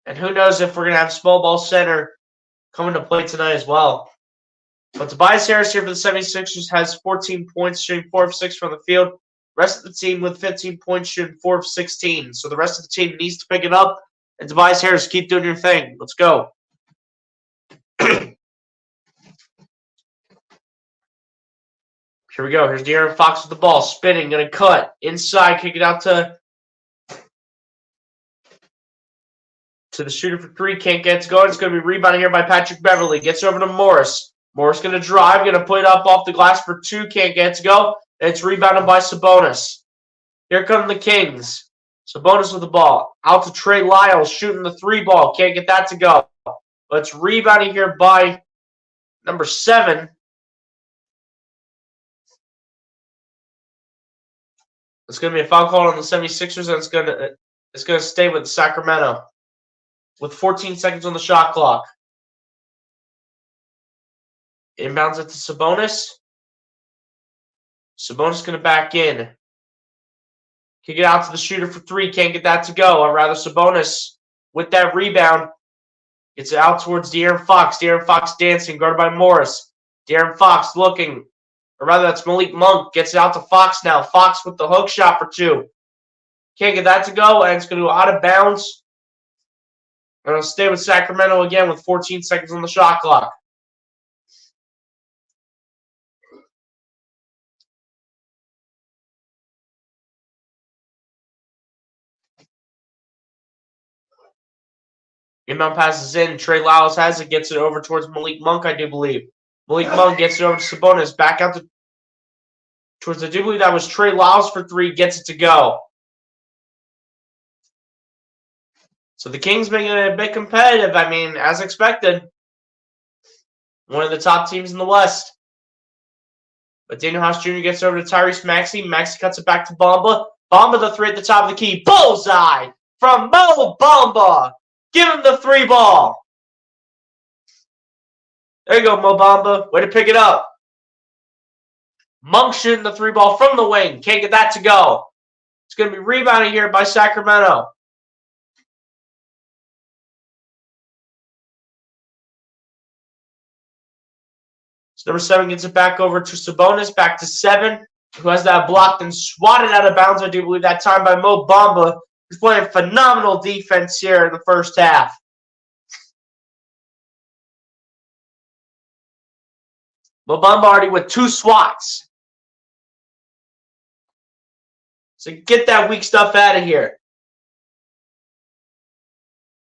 S2: And who knows if we're going to have small ball center coming to play tonight as well. But Tobias Harris here for the 76ers has 14 points, shooting 4 of 6 from the field. Rest of the team with 15 points, shooting 4 of 16. So the rest of the team needs to pick it up. And Tobias Harris, keep doing your thing. Let's go. Here we go. Here's De'Aaron Fox with the ball. Spinning, going to cut. Inside, kick it out to the shooter for 3. Can't get it going. It's going to be rebounded here by Patrick Beverly. Gets over to Morris. Morris going to drive. Going to put it up off the glass for 2. Can't get it to go. And it's rebounded by Sabonis. Here come the Kings. Sabonis with the ball. Out to Trey Lyles. Shooting the 3 ball. Can't get that to go. But it's rebounded here by Number 7. It's going to be a foul call on the 76ers, and it's going to stay with Sacramento with 14 seconds on the shot clock. Inbounds it to Sabonis. Sabonis going to back in. Kick it out to the shooter for 3. Can't get that to go. I'd rather Sabonis with that rebound. Gets it out towards De'Aaron Fox. De'Aaron Fox dancing, guarded by Morris. De'Aaron Fox looking. Or rather, that's Malik Monk. Gets it out to Fox now. Fox with the hook shot for 2. Can't get that to go, and it's going to go out of bounds. And it'll stay with Sacramento again with 14 seconds on the shot clock. Inbound passes in. Trey Lyles has it. Gets it over towards Malik Monk, I do believe. Malik Monk gets it over to Sabonis. Back out towards, I do believe that was Trey Lyles for 3. Gets it to go. So the Kings making it a bit competitive. I mean, as expected. One of the top teams in the West. But Daniel House Jr. gets over to Tyrese Maxey. Maxey cuts it back to Bamba. Bamba the 3 at the top of the key. Bullseye from Mo Bamba. Give him the 3 ball. There you go, Mo Bamba. Way to pick it up. Monk shooting the 3 ball from the wing. Can't get that to go. It's going to be rebounded here by Sacramento. So number 7 gets it back over to Sabonis. Back to 7, who has that blocked and swatted out of bounds, I do believe, that time by Mo Bamba, who's playing phenomenal defense here in the first half. Mo Bamba already with 2 swats. So get that weak stuff out of here.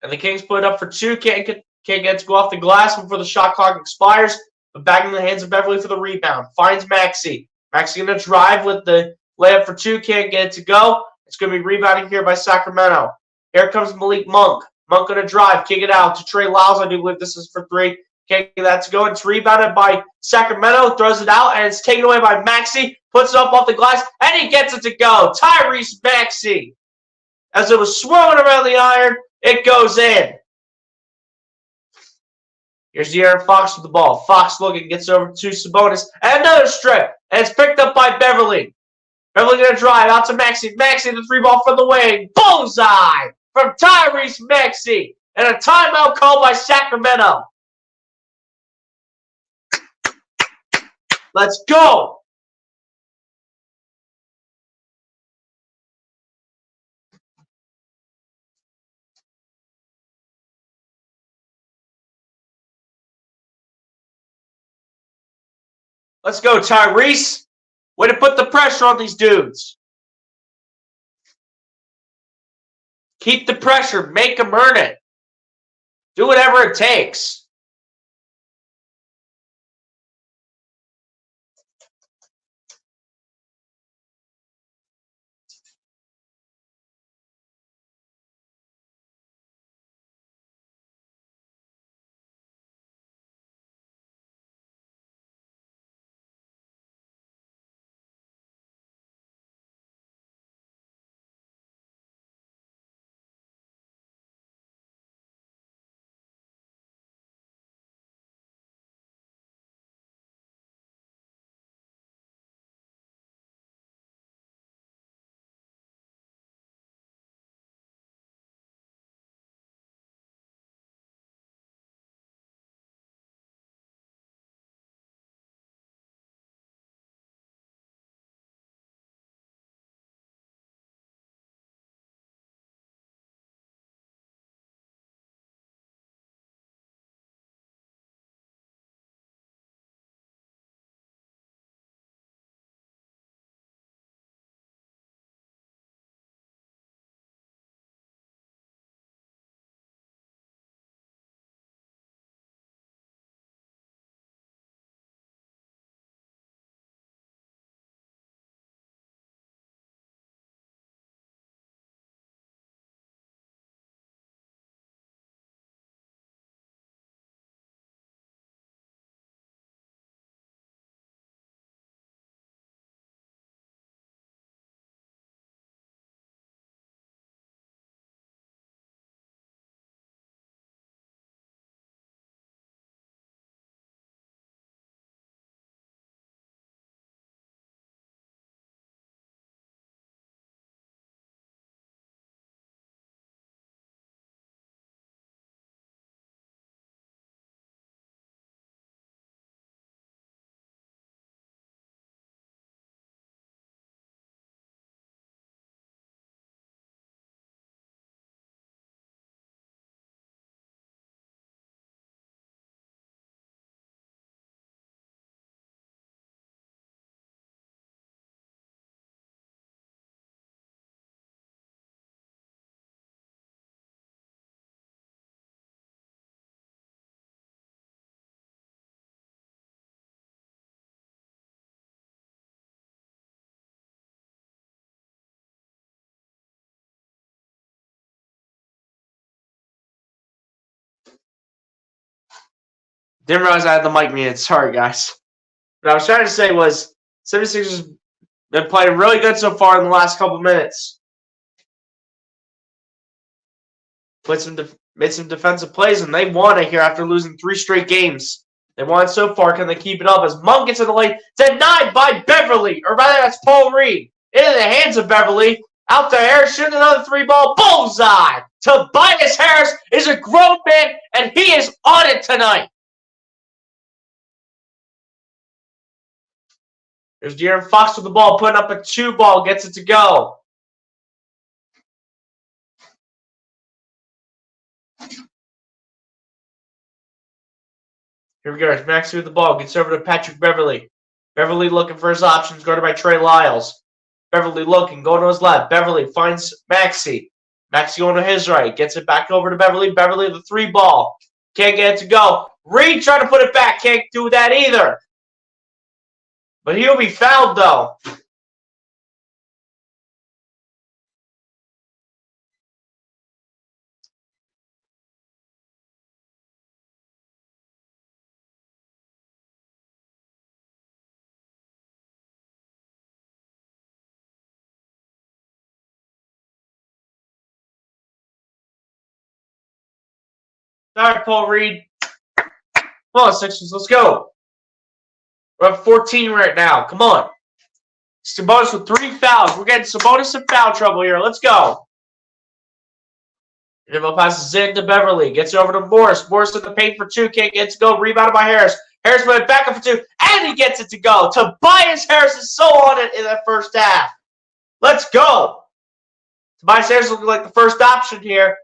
S2: And the Kings put it up for 2. Can't get to go off the glass before the shot clock expires. But back in the hands of Beverly for the rebound. Finds Maxey. Maxey going to drive with the layup for 2. Can't get it to go. It's going to be rebounding here by Sacramento. Here comes Malik Monk. Monk going to drive. Kick it out to Trey Lyles. I do believe this is for 3. Can't get that to go. It's rebounded by Sacramento. Throws it out, and it's taken away by Maxey. Puts it up off the glass, and he gets it to go. Tyrese Maxey. As it was swirling around the iron, it goes in. Here's De'Aaron Fox with the ball. Fox looking, gets over to Sabonis. And another strip. And it's picked up by Beverly. Beverly going to drive out to Maxey. Maxey, the 3 ball from the wing. Bullseye from Tyrese Maxey. And a timeout called by Sacramento. Let's go. Let's go, Tyrese. Way to put the pressure on these dudes. Keep the pressure. Make them earn it. Do whatever it takes. Didn't realize I had the mic muted. Sorry, guys. What I was trying to say was 76ers been playing really good so far in the last couple minutes. Made some defensive plays, and they won it here after losing 3 straight games. They won it so far. Can they keep it up? As Monk gets in the lane, denied by Beverly, or rather, that's Paul Reed. Into the hands of Beverly. Out to Harris, shooting another 3-ball. Bullseye! Tobias Harris is a grown man, and he is on it tonight. There's De'Aaron Fox with the ball, putting up a 2-ball, gets it to go. Here we go. It's Maxey with the ball. Gets over to Patrick Beverly. Beverly looking for his options, guarded by Trey Lyles. Beverly looking, going to his left. Beverly finds Maxey. Maxey going to his right. Gets it back over to Beverly. Beverly the 3-ball. Can't get it to go. Reed trying to put it back. Can't do that either. But he'll be fouled, though. All right, Paul Reed. Come on, Sixers, let's go. We're up 14 right now. Come on. Sabonis with 3 fouls. We're getting Sabonis in foul trouble here. Let's go. Dribble passes in to Beverly. Gets it over to Morris. Morris in the paint for 2. Can't get it to go. Rebounded by Harris. Harris went back up for 2. And he gets it to go. Tobias Harris is so on it in that first half. Let's go. Tobias Harris looking like the first option here.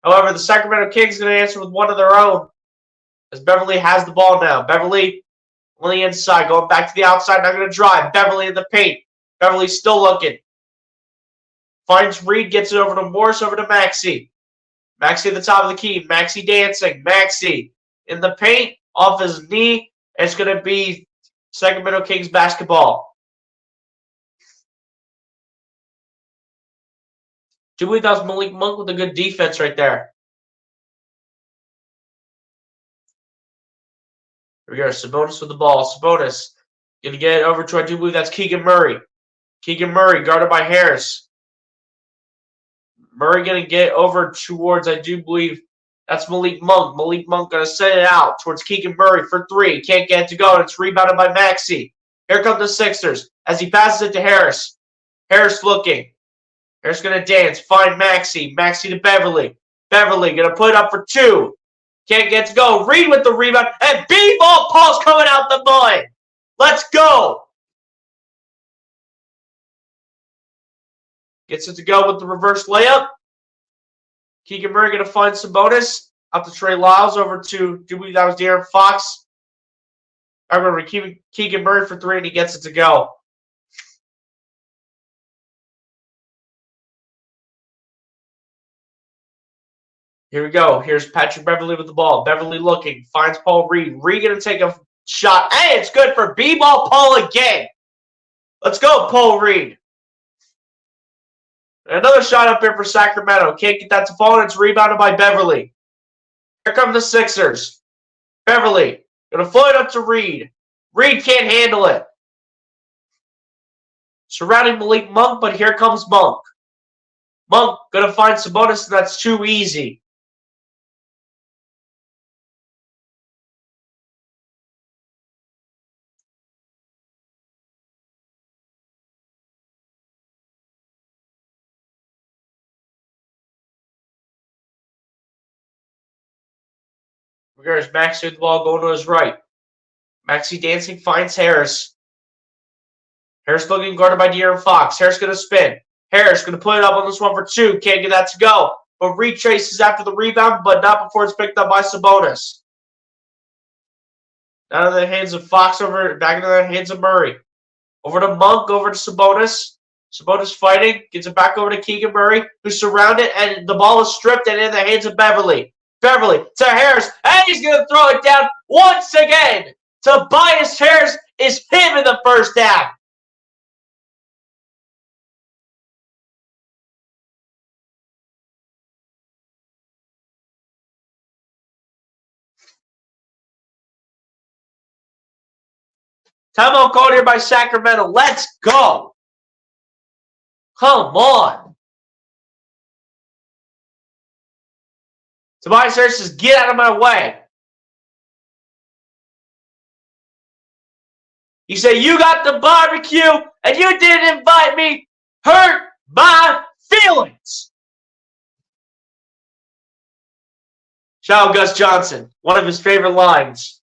S2: However, the Sacramento Kings are going to answer with one of their own. As Beverly has the ball now. Beverly on the inside. Going back to the outside. Not going to drive. Beverly in the paint. Beverly still looking. Finds Reed. Gets it over to Morris. Over to Maxey. Maxey at the top of the key. Maxey dancing. Maxey in the paint. Off his knee. It's going to be Sacramento Kings basketball. Do you believe that was Malik Monk with a good defense right there? Here we go. Sabonis with the ball. Sabonis going to get it over to, I do believe that's Keegan Murray. Keegan Murray guarded by Harris. Murray going to get over towards, I do believe that's Malik Monk. Malik Monk going to send it out towards Keegan Murray for 3. Can't get it to go. And it's rebounded by Maxey. Here come the Sixers as he passes it to Harris. Harris looking. Harris going to dance. Find Maxey. Maxey to Beverly. Beverly going to put it up for 2. Can't get to go. Reed with the rebound. And B-ball Paul's coming out the mud. Let's go. Gets it to go with the reverse layup. Keegan Murray going to find Sabonis. Out to Trey Lyles. Over to, do we, that was De'Aaron Fox. I remember Keegan Murray for 3, and he gets it to go. Here we go. Here's Patrick Beverly with the ball. Beverly looking. Finds Paul Reed. Reed going to take a shot. Hey, it's good for B-ball Paul again. Let's go, Paul Reed. Another shot up here for Sacramento. Can't get that to fall, and it's rebounded by Beverly. Here come the Sixers. Beverly going to float up to Reed. Reed can't handle it. Surrounding Malik Monk, but here comes Monk. Monk going to find Sabonis, and that's too easy. Here's Maxey with the ball going to his right. Maxey dancing, finds Harris. Harris looking guarded by De'Aaron Fox. Harris going to spin. Harris going to put it up on this one for 2. Can't get that to go. But Reed chases after the rebound, but not before it's picked up by Sabonis. Out of the hands of Fox, back into the hands of Murray. Over to Monk, over to Sabonis. Sabonis fighting, gets it back over to Keegan Murray, who's surrounded, and the ball is stripped and in the hands of Beverly. Beverly to Harris, and he's going to throw it down once again. Tobias Harris is him in the first half. Timeout called here by Sacramento. Let's go. Come on. Tobias Harris says, get out of my way. You say, you got the barbecue and you didn't invite me. Hurt my feelings. Shout out Gus Johnson. One of his favorite lines.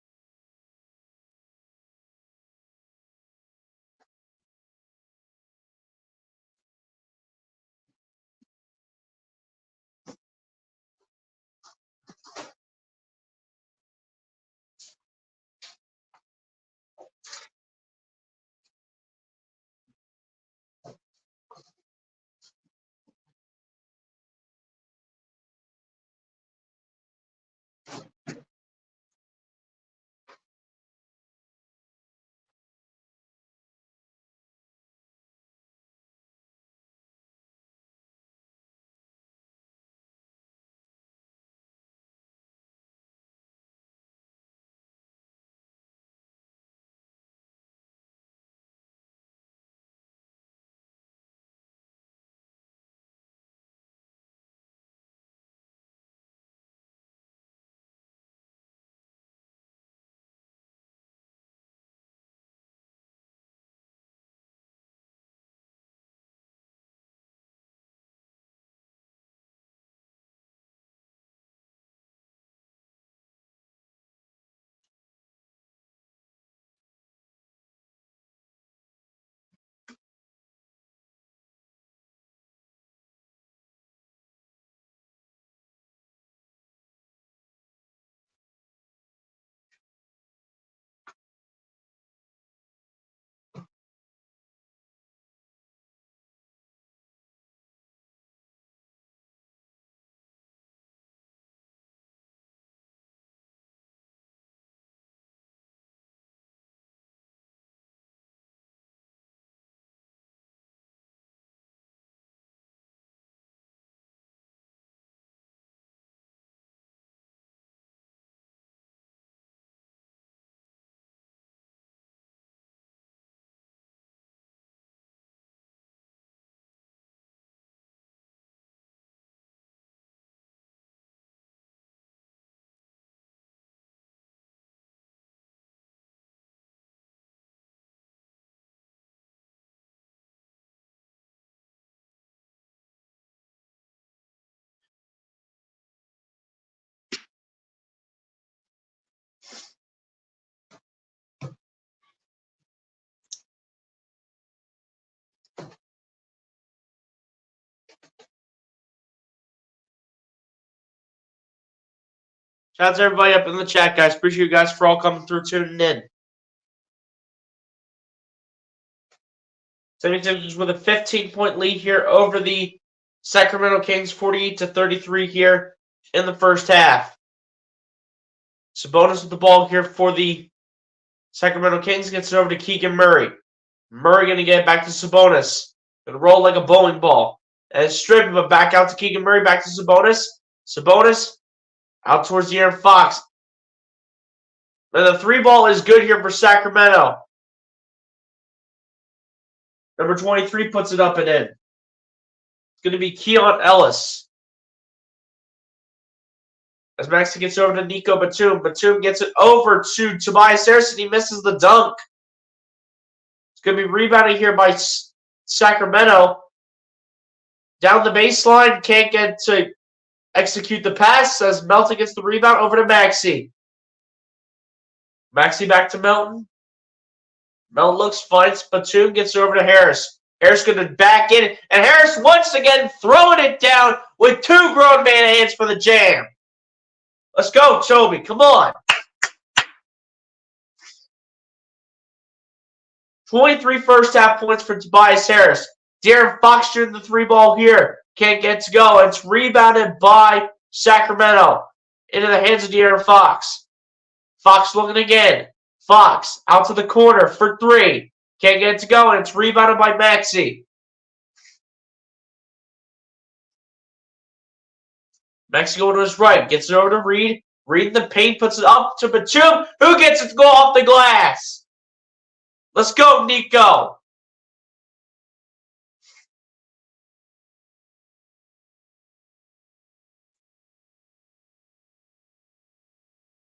S2: Shout out to everybody up in the chat, guys. Appreciate you guys for all coming through, tuning in. 76ers with a 15-point lead here over the Sacramento Kings, 48-33 here in the first half. Sabonis with the ball here for the Sacramento Kings. Gets it over to Keegan Murray. Murray going to get it back to Sabonis. Going to roll like a bowling ball. And strip, but back out to Keegan Murray. Back to Sabonis. Sabonis out towards De'Aaron Fox. And the three ball is good here for Sacramento. Number 23 puts it up and in. It's going to be Keon Ellis. As Maxey gets over to Nico Batum. Batum gets it over to Tobias Harris, and he misses the dunk. It's going to be rebounded here by Sacramento. Down the baseline, can't get to execute the pass as Melton gets the rebound over to Maxey. Maxey back to Melton. Melton looks fine. Batum gets over to Harris. Harris going to back in. And Harris once again throwing it down with two grown man hands for the jam. Let's go, Toby. Come on. 23 first half points for Tobias Harris. De'Aaron Fox shooting the three ball here. Can't get to go. It's rebounded by Sacramento. Into the hands of De'Aaron Fox. Fox looking again. Fox out to the corner for three. Can't get it to go, and it's rebounded by Maxey. Maxey going to his right. Gets it over to Reed. Reed in the paint puts it up to Batum. Who gets it to go off the glass? Let's go, Nico.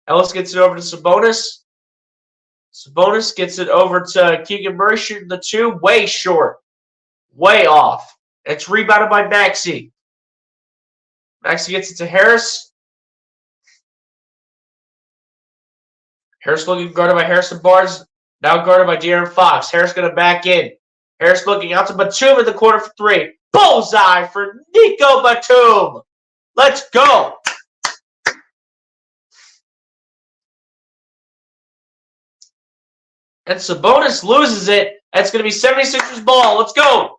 S2: Ellis gets it over to Sabonis. Sabonis gets it over to Keegan Murray, shooting the 2. Way short. Way off. It's rebounded by Maxey. Maxey gets it to Harris. Harris looking guarded by Harrison Barnes. Now guarded by De'Aaron Fox. Harris going to back in. Harris looking out to Batum in the corner for 3. Bullseye for Nico Batum. Let's go. And Sabonis loses it. That's going to be 76ers ball. Let's go.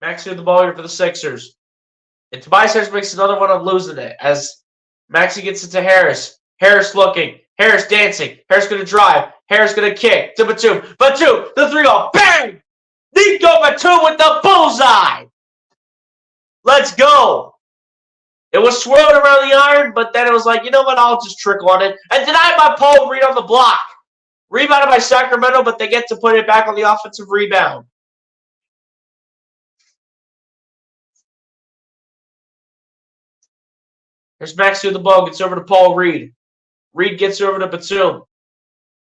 S2: Maxey with the ball here for the Sixers. And Tobias Harris makes another one of losing it as Maxey gets it to Harris. Harris looking. Harris dancing. Harris going to drive. Harris going to kick to Batum. Batum, the 3-ball. Bang! Nico Batum with the bullseye. Let's go. It was swirling around the iron, but then it was like, you know what? I'll just trickle on it. And denied by Paul Reed on the block. Rebounded by Sacramento, but they get to put it back on the offensive rebound. Here's Maxey with the ball. Gets over to Paul Reed. Reed gets over to Batum.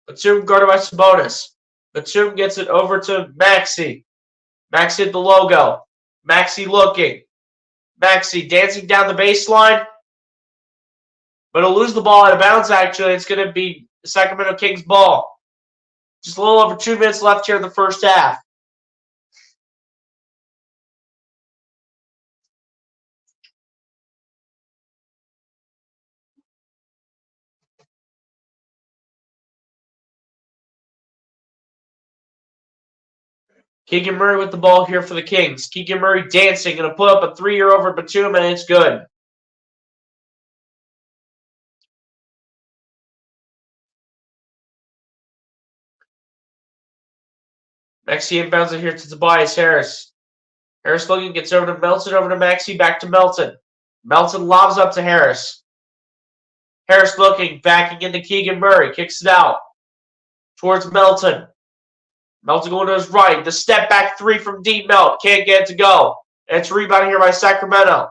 S2: Batum guarded by Sabonis. Batum gets it over to Maxey. Maxey at the logo. Maxey looking. Maxey dancing down the baseline. But he'll lose the ball out of bounds, actually. It's going to be the Sacramento Kings ball. Just a little over 2 minutes left here in the first half. Keegan Murray with the ball here for the Kings. Keegan Murray dancing. Going to put up a 3-year over Batum, and it's good. Maxey inbounds it here to Tobias Harris. Harris looking, gets over to Melton, over to Maxey, back to Melton. Melton lobs up to Harris. Harris looking, backing into Keegan Murray, kicks it out towards Melton. Melton going to his right. The step back 3 from deep Melt. Can't get it to go. And it's rebounded here by Sacramento.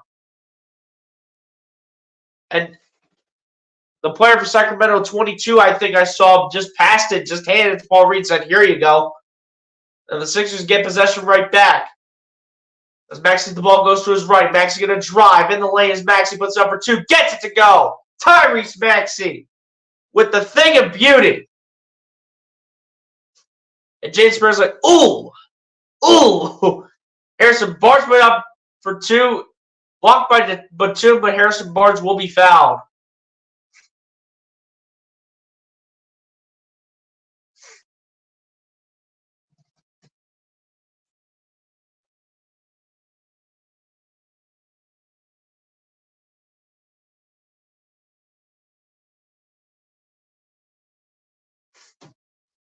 S2: And the player for Sacramento, 22, I think I saw, just passed it, just handed it to Paul Reed, said, here you go. And the Sixers get possession right back. As Maxey, the ball goes to his right. Maxey going to drive in the lane as Maxey puts up for 2. Gets it to go. Tyrese Maxey with the thing of beauty. And James Spurs like, ooh, ooh. Harrison Barnes went up for 2. Blocked by Batum, but Harrison Barnes will be fouled.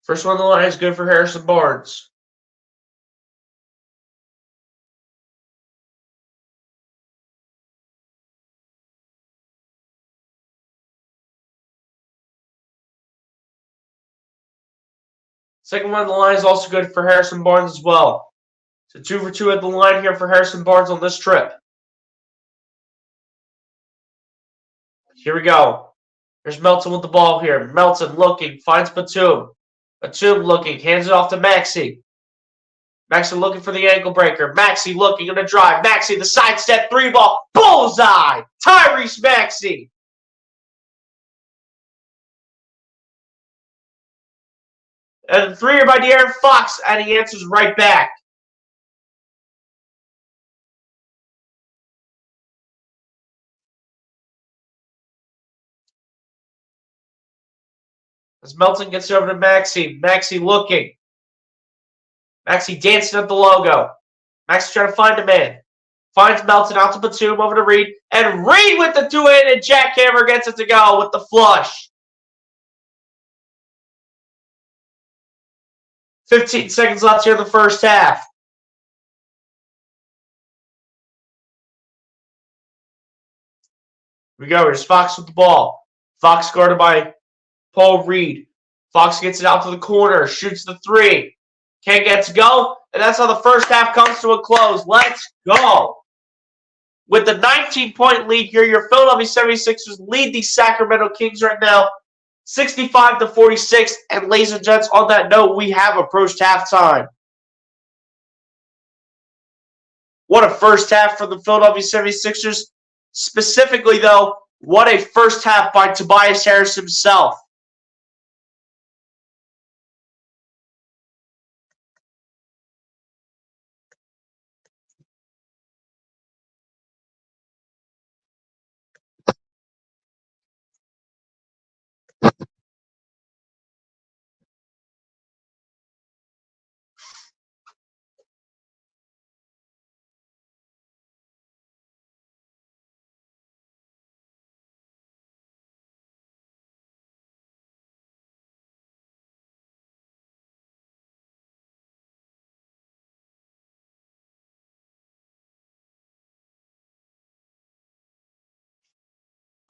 S2: First one on the line is good for Harrison Barnes. Second one on the line is also good for Harrison Barnes as well. So 2 for 2 at the line here for Harrison Barnes on this trip. Here we go. Here's Melton with the ball here. Melton looking, finds Batum. Batum looking, hands it off to Maxey. Maxey looking for the ankle breaker. Maxey looking, going to drive. Maxey, the sidestep 3-ball. Bullseye! Tyrese Maxey. And the 3-er by De'Aaron Fox, and he answers right back. As Melton gets over to Maxey. Maxey looking. Maxey dancing at the logo. Maxey trying to find a man. Finds Melton out to Batum, over to Reed. And Reed with the 2-handed jackhammer gets it to go with the flush. 15 seconds left here in the first half. Here we go. Here's Fox with the ball. Fox guarded by Paul Reed. Fox gets it out to the corner. Shoots the three. Can't get to go. And that's how the first half comes to a close. Let's go. With the 19-point lead here, your Philadelphia 76ers lead the Sacramento Kings right now, 65-46. And ladies and gents, on that note, we have approached halftime. What a first half for the Philadelphia 76ers. Specifically, though, what a first half by Tobias Harris himself.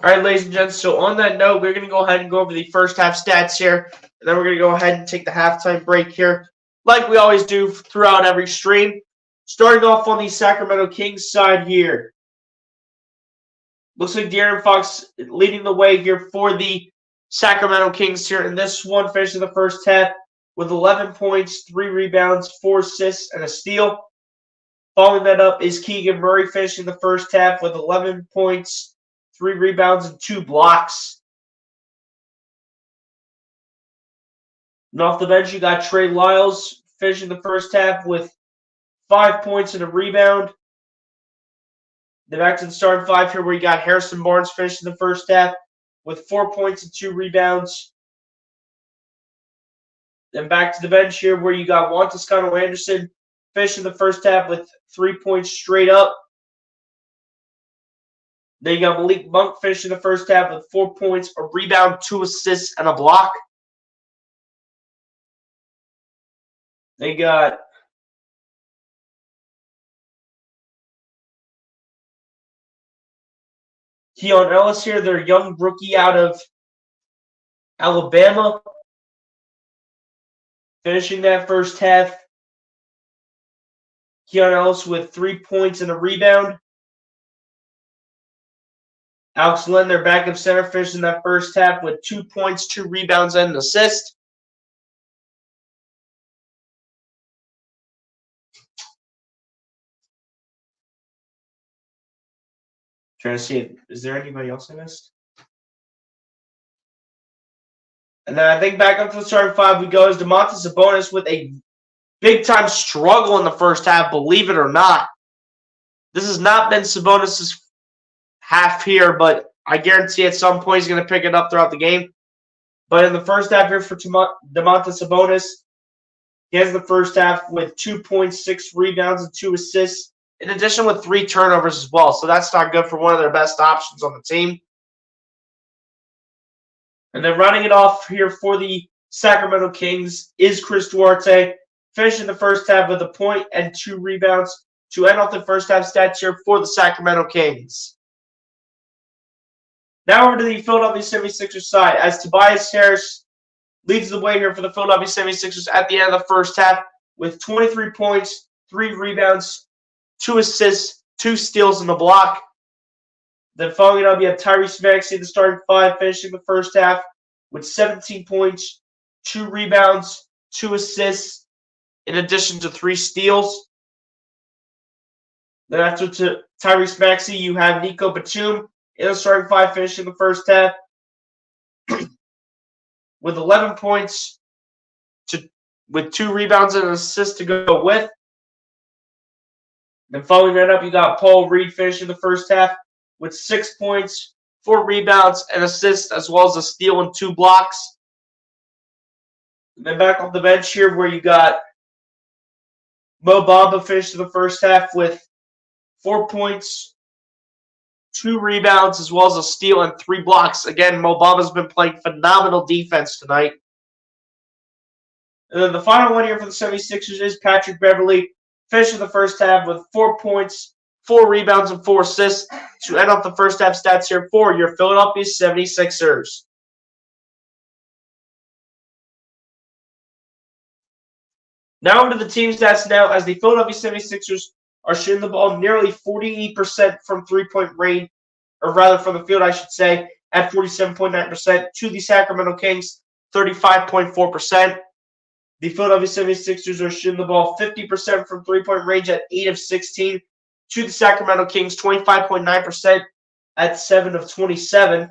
S2: All right, ladies and gents, so on that note, we're going to go ahead and go over the first half stats here, and then we're going to go ahead and take the halftime break here, like we always do throughout every stream. Starting off on the Sacramento Kings side here. Looks like De'Aaron Fox leading the way here for the Sacramento Kings here in this one, finishing the first half with 11 points, 3 rebounds, 4 assists, and a steal. Following that up is Keegan Murray, finishing the first half with 11 points, 3 rebounds, and 2 blocks. And off the bench, you got Trey Lyles finishing the first half with 5 points and a rebound. Then back to the starting five here, where you got Harrison Barnes finishing the first half with 4 points and 2 rebounds. Then back to the bench here, where you got Juan Toscano Anderson finishing the first half with 3 points straight up. Then you got Malik Monk finishing the first half with 4 points, a rebound, 2 assists, and a block. They got Keon Ellis here, their young rookie out of Alabama, finishing that first half. Keon Ellis with 3 points and a rebound. Alex Len, their backup center, finishing that first half with 2 points, 2 rebounds, and an assist. Trying to see, is there anybody else I missed? And then I think back up to the starting five we go as Domantas Sabonis with a big-time struggle in the first half, believe it or not. This has not been Sabonis' half here, but I guarantee at some point he's going to pick it up throughout the game. But in the first half here for Domantas Sabonis, he has the first half with 2 points, 6 rebounds, and 2 assists, in addition with 3 turnovers as well. So that's not good for one of their best options on the team. And then running it off here for the Sacramento Kings is Chris Duarte, finishing the first half with 1 point and 2 rebounds to end off the first half stats here for the Sacramento Kings. Now over to the Philadelphia 76ers side, as Tobias Harris leads the way here for the Philadelphia 76ers at the end of the first half with 23 points, 3 rebounds, 2 assists, 2 steals, and a block. Then following it up, you have Tyrese Maxey, the starting five, finishing the first half with 17 points, 2 rebounds, 2 assists, in addition to 3 steals. Then after Tyrese Maxey, you have Nico Batum in the starting five, finishing the first half with 11 points, with 2 rebounds and an assist to go with. Then following that up, you got Paul Reed finishing the first half with 6 points, 4 rebounds, and assists, as well as a steal and 2 blocks. And then back off the bench here, where you got Mo Bamba finishing the first half with 4 points, 2 rebounds, as well as a steal and 3 blocks. Again, Mo Bamba's been playing phenomenal defense tonight. And then the final one here for the 76ers is Patrick Beverley. Finished the first half with 4 points, 4 rebounds, and 4 assists to end off the first half stats here for your Philadelphia 76ers. Now over to the team stats now, as the Philadelphia 76ers are shooting the ball nearly 48% from three-point range, or rather from the field, I should say, at 47.9%, to the Sacramento Kings, 35.4%. The Philadelphia 76ers are shooting the ball 50% from three-point range at 8 of 16, to the Sacramento Kings, 25.9% at 7 of 27.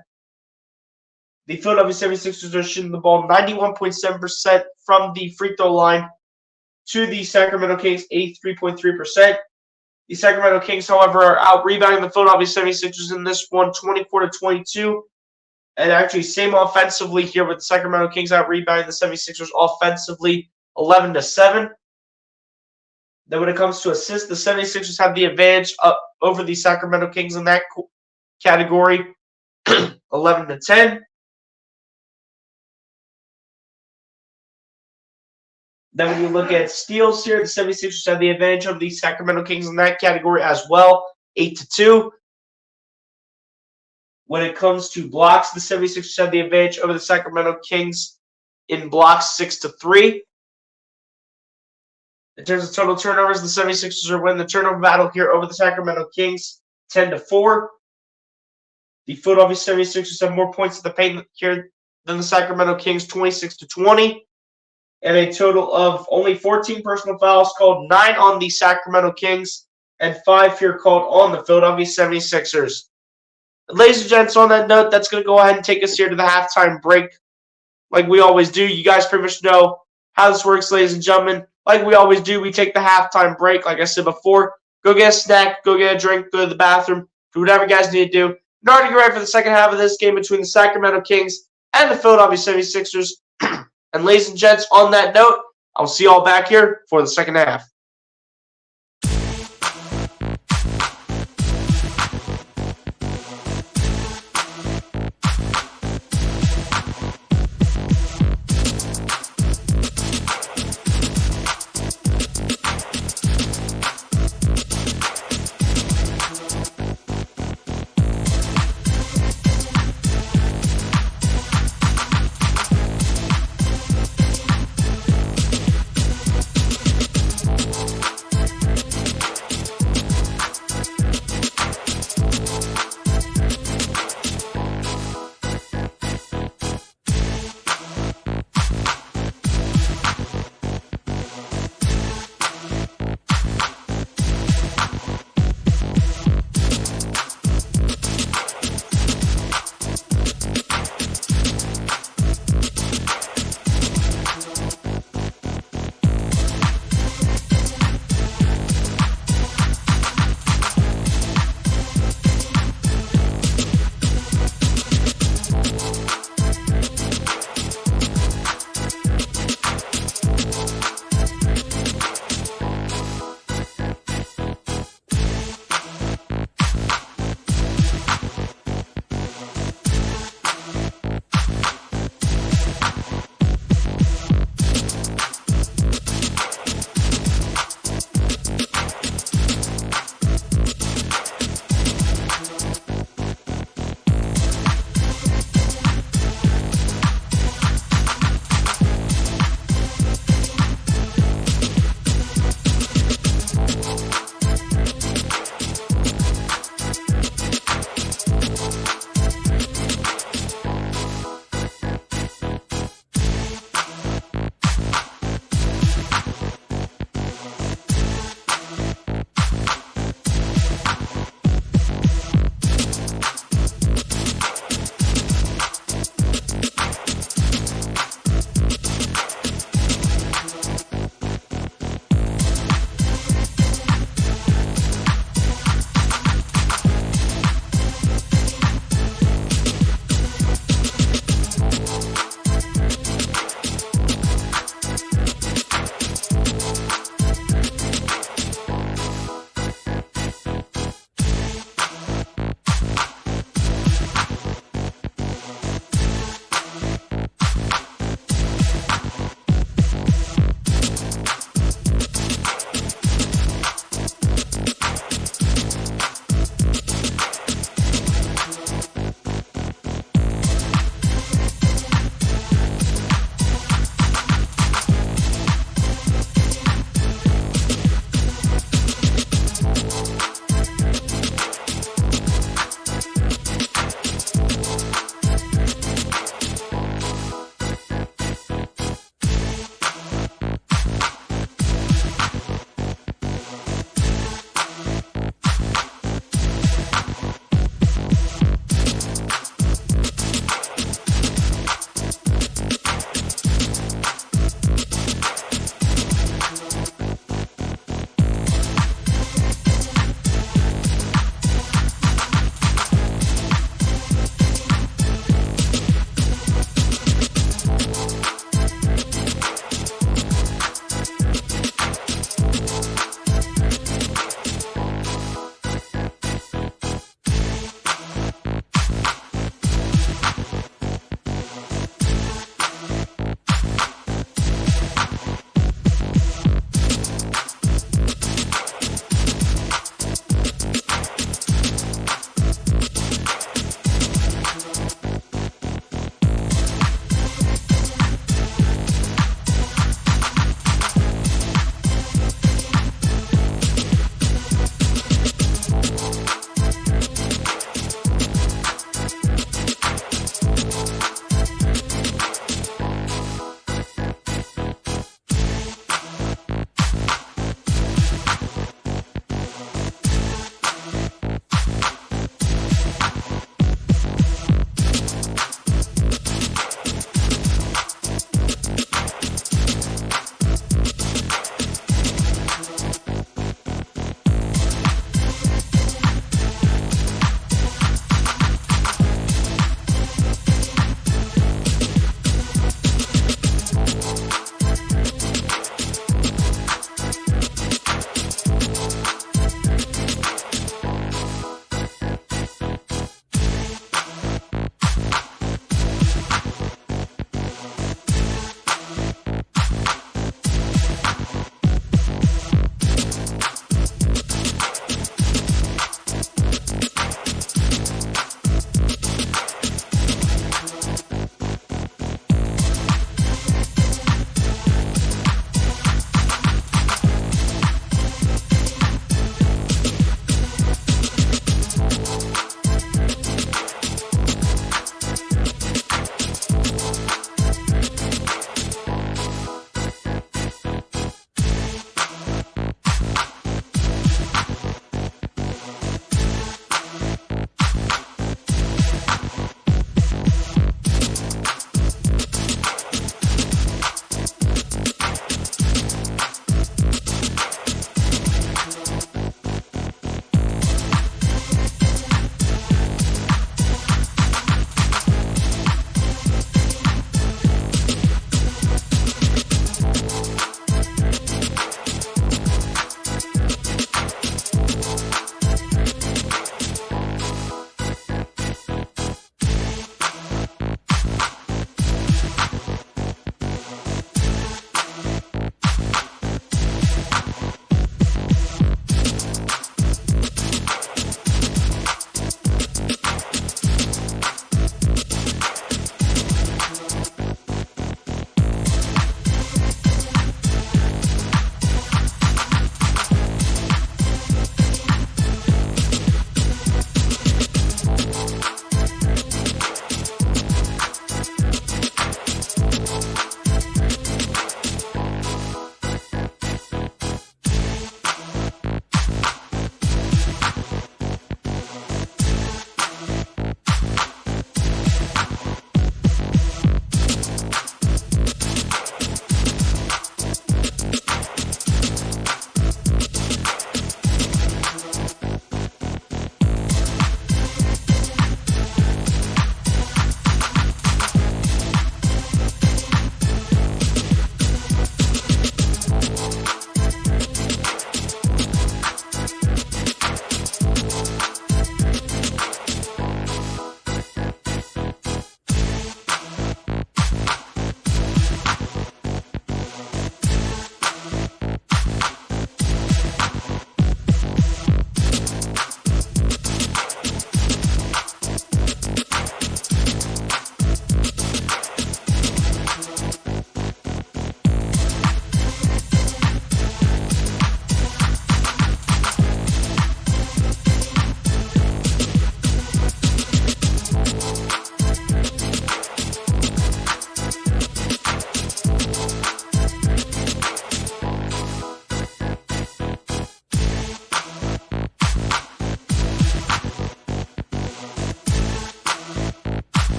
S2: The Philadelphia 76ers are shooting the ball 91.7% from the free throw line, to the Sacramento Kings, 83.3%. The Sacramento Kings, however, are out-rebounding the Philadelphia 76ers in this one, 24-22. And actually, same offensively here with the Sacramento Kings out-rebounding the 76ers offensively, 11-7. Then when it comes to assists, the 76ers have the advantage over the Sacramento Kings in that category, 11-10. Then when you look at steals here, the 76ers have the advantage of the Sacramento Kings in that category as well, 8-2. When it comes to blocks, the 76ers have the advantage over the Sacramento Kings in blocks, 6-3. In terms of total turnovers, the 76ers are winning the turnover battle here over the Sacramento Kings, 10-4. The Philadelphia 76ers have more points at the paint here than the Sacramento Kings, 26-20. And a total of only 14 personal fouls called, 9 on the Sacramento Kings, and 5 here called on the Philadelphia 76ers. Ladies and gents, on that note, that's going to go ahead and take us here to the halftime break. Like we always do, you guys pretty much know how this works, ladies and gentlemen. Like we always do, we take the halftime break. Like I said before, go get a snack, go get a drink, go to the bathroom, do whatever you guys need to do in order to get ready for the second half of this game between the Sacramento Kings and the Philadelphia 76ers. And ladies and gents, on that note, I'll see you all back here for the second half.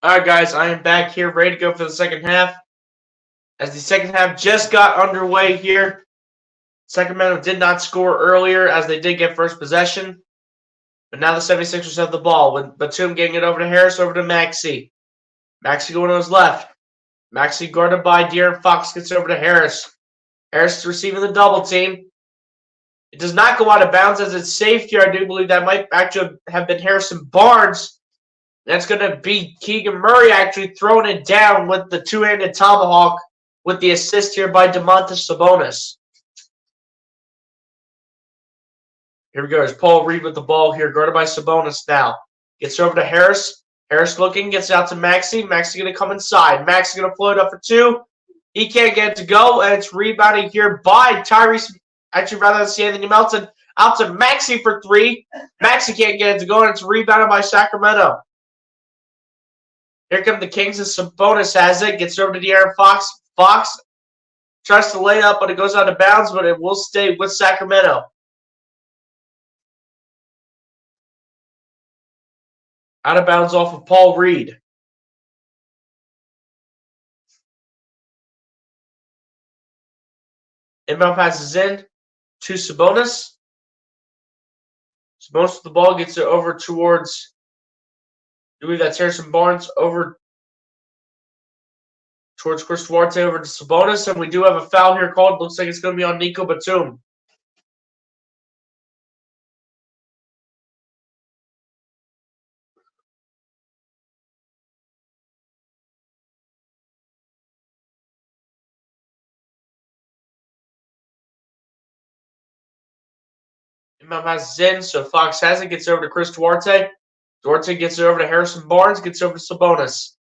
S2: Alright, guys, I am back here ready to go for the second half. As the second half just got underway here, Sacramento did not score earlier as they did get first possession. But now the 76ers have the ball with Batum getting it over to Harris, over to Maxey. Maxey going on his left. Maxey guarded by De'Aaron Fox, gets over to Harris. Harris is receiving the double team. It does not go out of bounds as it's safe here. I do believe that might actually have been Harrison Barnes. That's going to be Keegan Murray actually throwing it down with the two-handed tomahawk with the assist here by Domantas Sabonis. Here we go. There's Paul Reed with the ball here, guarded by Sabonis now. Gets over to Harris. Harris looking, gets out to Maxey. Maxey going to come inside. Maxey going to float up for two. He can't get it to go, and it's rebounded here by Tyrese. Actually, rather than see Anthony Melton, out to Maxey for three. Maxey can't get it to go, and it's rebounded by Sacramento. Here come the Kings as Sabonis has it. Gets over to De'Aaron Fox. Fox tries to lay it up, but it goes out of bounds, but it will stay with Sacramento. Out of bounds off of Paul Reed. Inbound passes in to Sabonis. Sabonis with the ball gets it over towards, I believe that's Harrison Barnes, over towards Chris Duarte, over to Sabonis, and we do have a foul here called. Looks like it's going to be on Nico Batum. Inbound passes in, so Fox has it, gets over to Chris Duarte. Duarte gets it over to Harrison Barnes, gets over to Sabonis.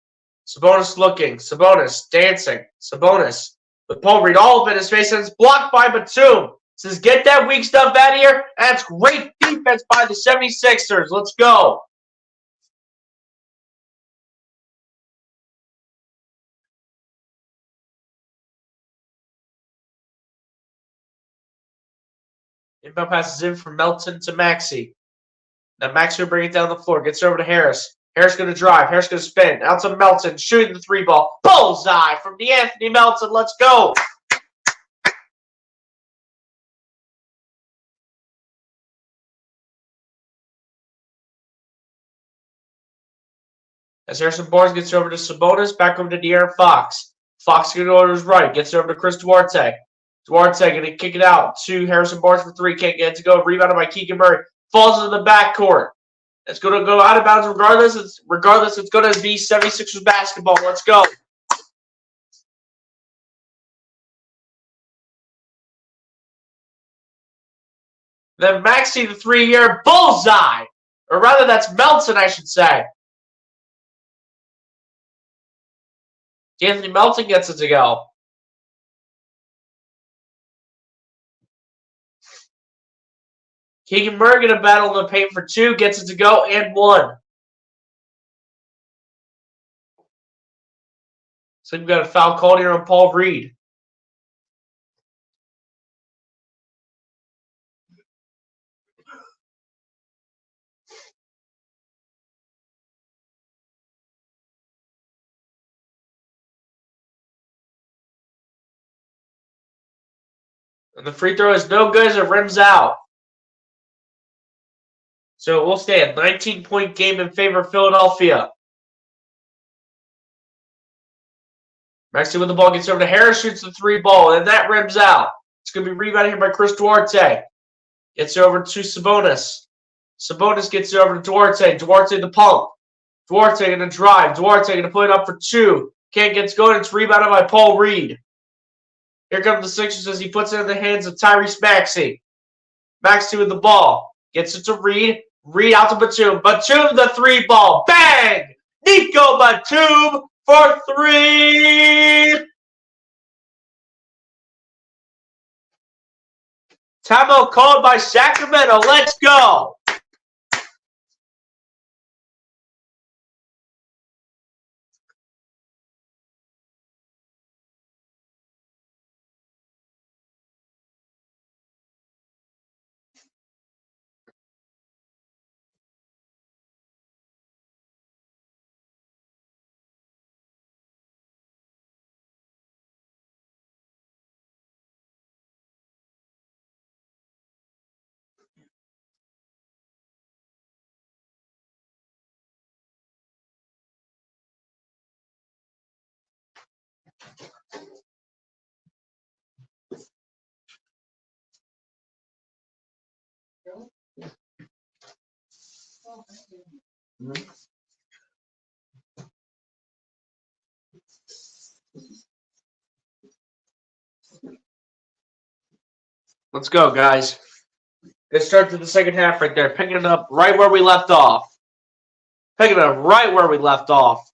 S2: Sabonis looking, Sabonis dancing, Sabonis with Paul Reed all up in his face, and it's blocked by Batum. Says, get that weak stuff out of here. That's great defense by the 76ers. Let's go. Inbound passes in from Melton to Maxey. Now Maxey will bring it down the floor. Gets over to Harris. Harris going to drive. Harris going to spin. Out to Melton. Shooting the three ball. Bullseye from DeAnthony Melton. Let's go. As Harrison Barnes gets over to Sabonis. Back over to De'Aaron Fox. Fox going to go to his right. Gets over to Chris Duarte. Duarte going to kick it out to Harrison Barnes for three. Can't get it to go. Rebounded by Keegan Murray. Falls into the backcourt. It's going to go out of bounds regardless. It's going to be 76ers basketball. Let's go. Then Maxey the three here. Bullseye. Or rather, that's Melton, I should say. Anthony Melton gets it to go. Keegan Murray going to battle in the paint for two. Gets it to go and one. So we've got a foul called here on Paul Reed. And the free throw is no good as it rims out. So we'll stay a 19-point game in favor of Philadelphia. Maxey with the ball gets over to Harris, shoots the three ball, and that rims out. It's going to be rebounded here by Chris Duarte. Gets over to Sabonis. Sabonis gets it over to Duarte. Duarte the pump. Duarte going to drive. Duarte going to put it up for two. Can't get it going. It's rebounded by Paul Reed. Here comes the Sixers as he puts it in the hands of Tyrese Maxey. Maxey with the ball. Gets it to Reed. Reed out to Batum. Batum the three ball. Bang! Nico Batum for three. Timeout called by Sacramento. Let's go. Let's go, guys. Good start to the second half right there. Picking it up right where we left off. Picking it up right where we left off.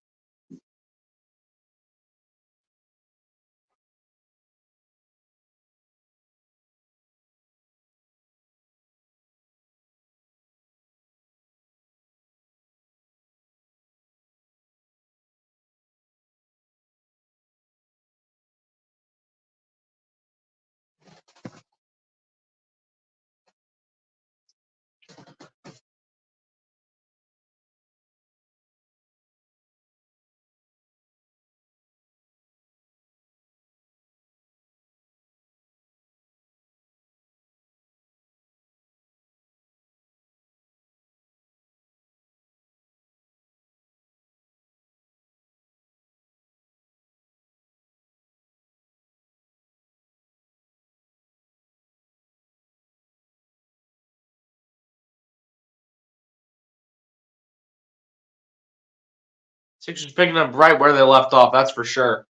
S2: Sixers picking up right where they left off, that's for sure.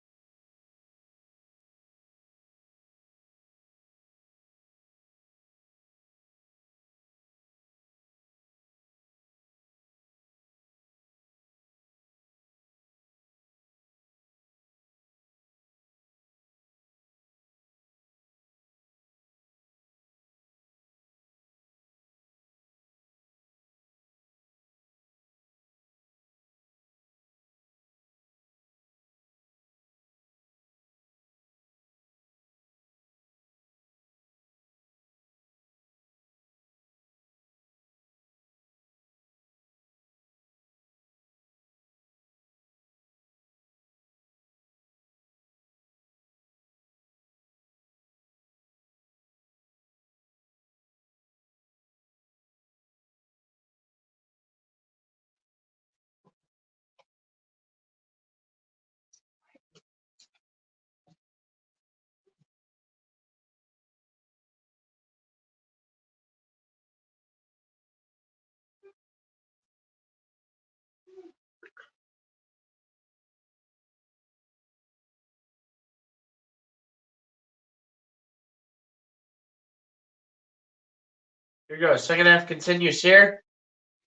S2: Here we go. Second half continues here.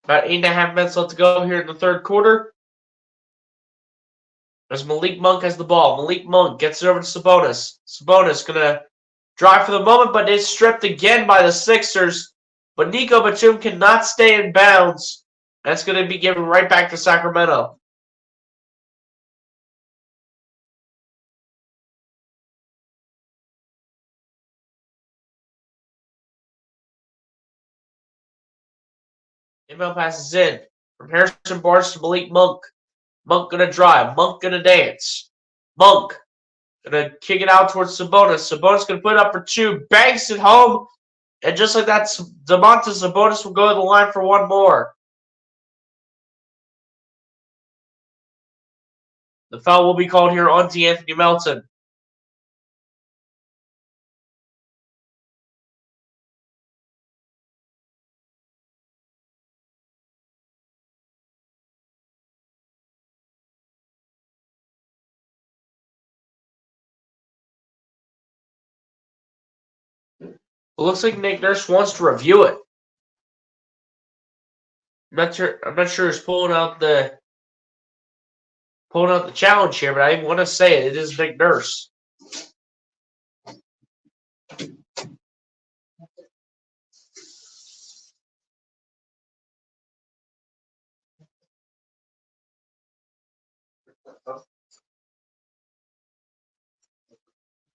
S2: About 8.5 minutes left to go here in the third quarter. As Malik Monk has the ball. Malik Monk gets it over to Sabonis. Sabonis going to drive for the moment, but is stripped again by the Sixers. But Nico Batum cannot stay in bounds. That's going to be given right back to Sacramento. Inbound passes in. From Harrison Barnes to Malik Monk. Monk going to drive. Monk going to dance. Monk going to kick it out towards Sabonis. Sabonis going to put it up for two. Banks it home. And just like that, Domantas Sabonis will go to the line for one more. The foul will be called here on D'Anthony Melton. It looks like Nick Nurse wants to review it. I'm not sure who's pulling out the challenge here, but I want to say it. It is Nick Nurse.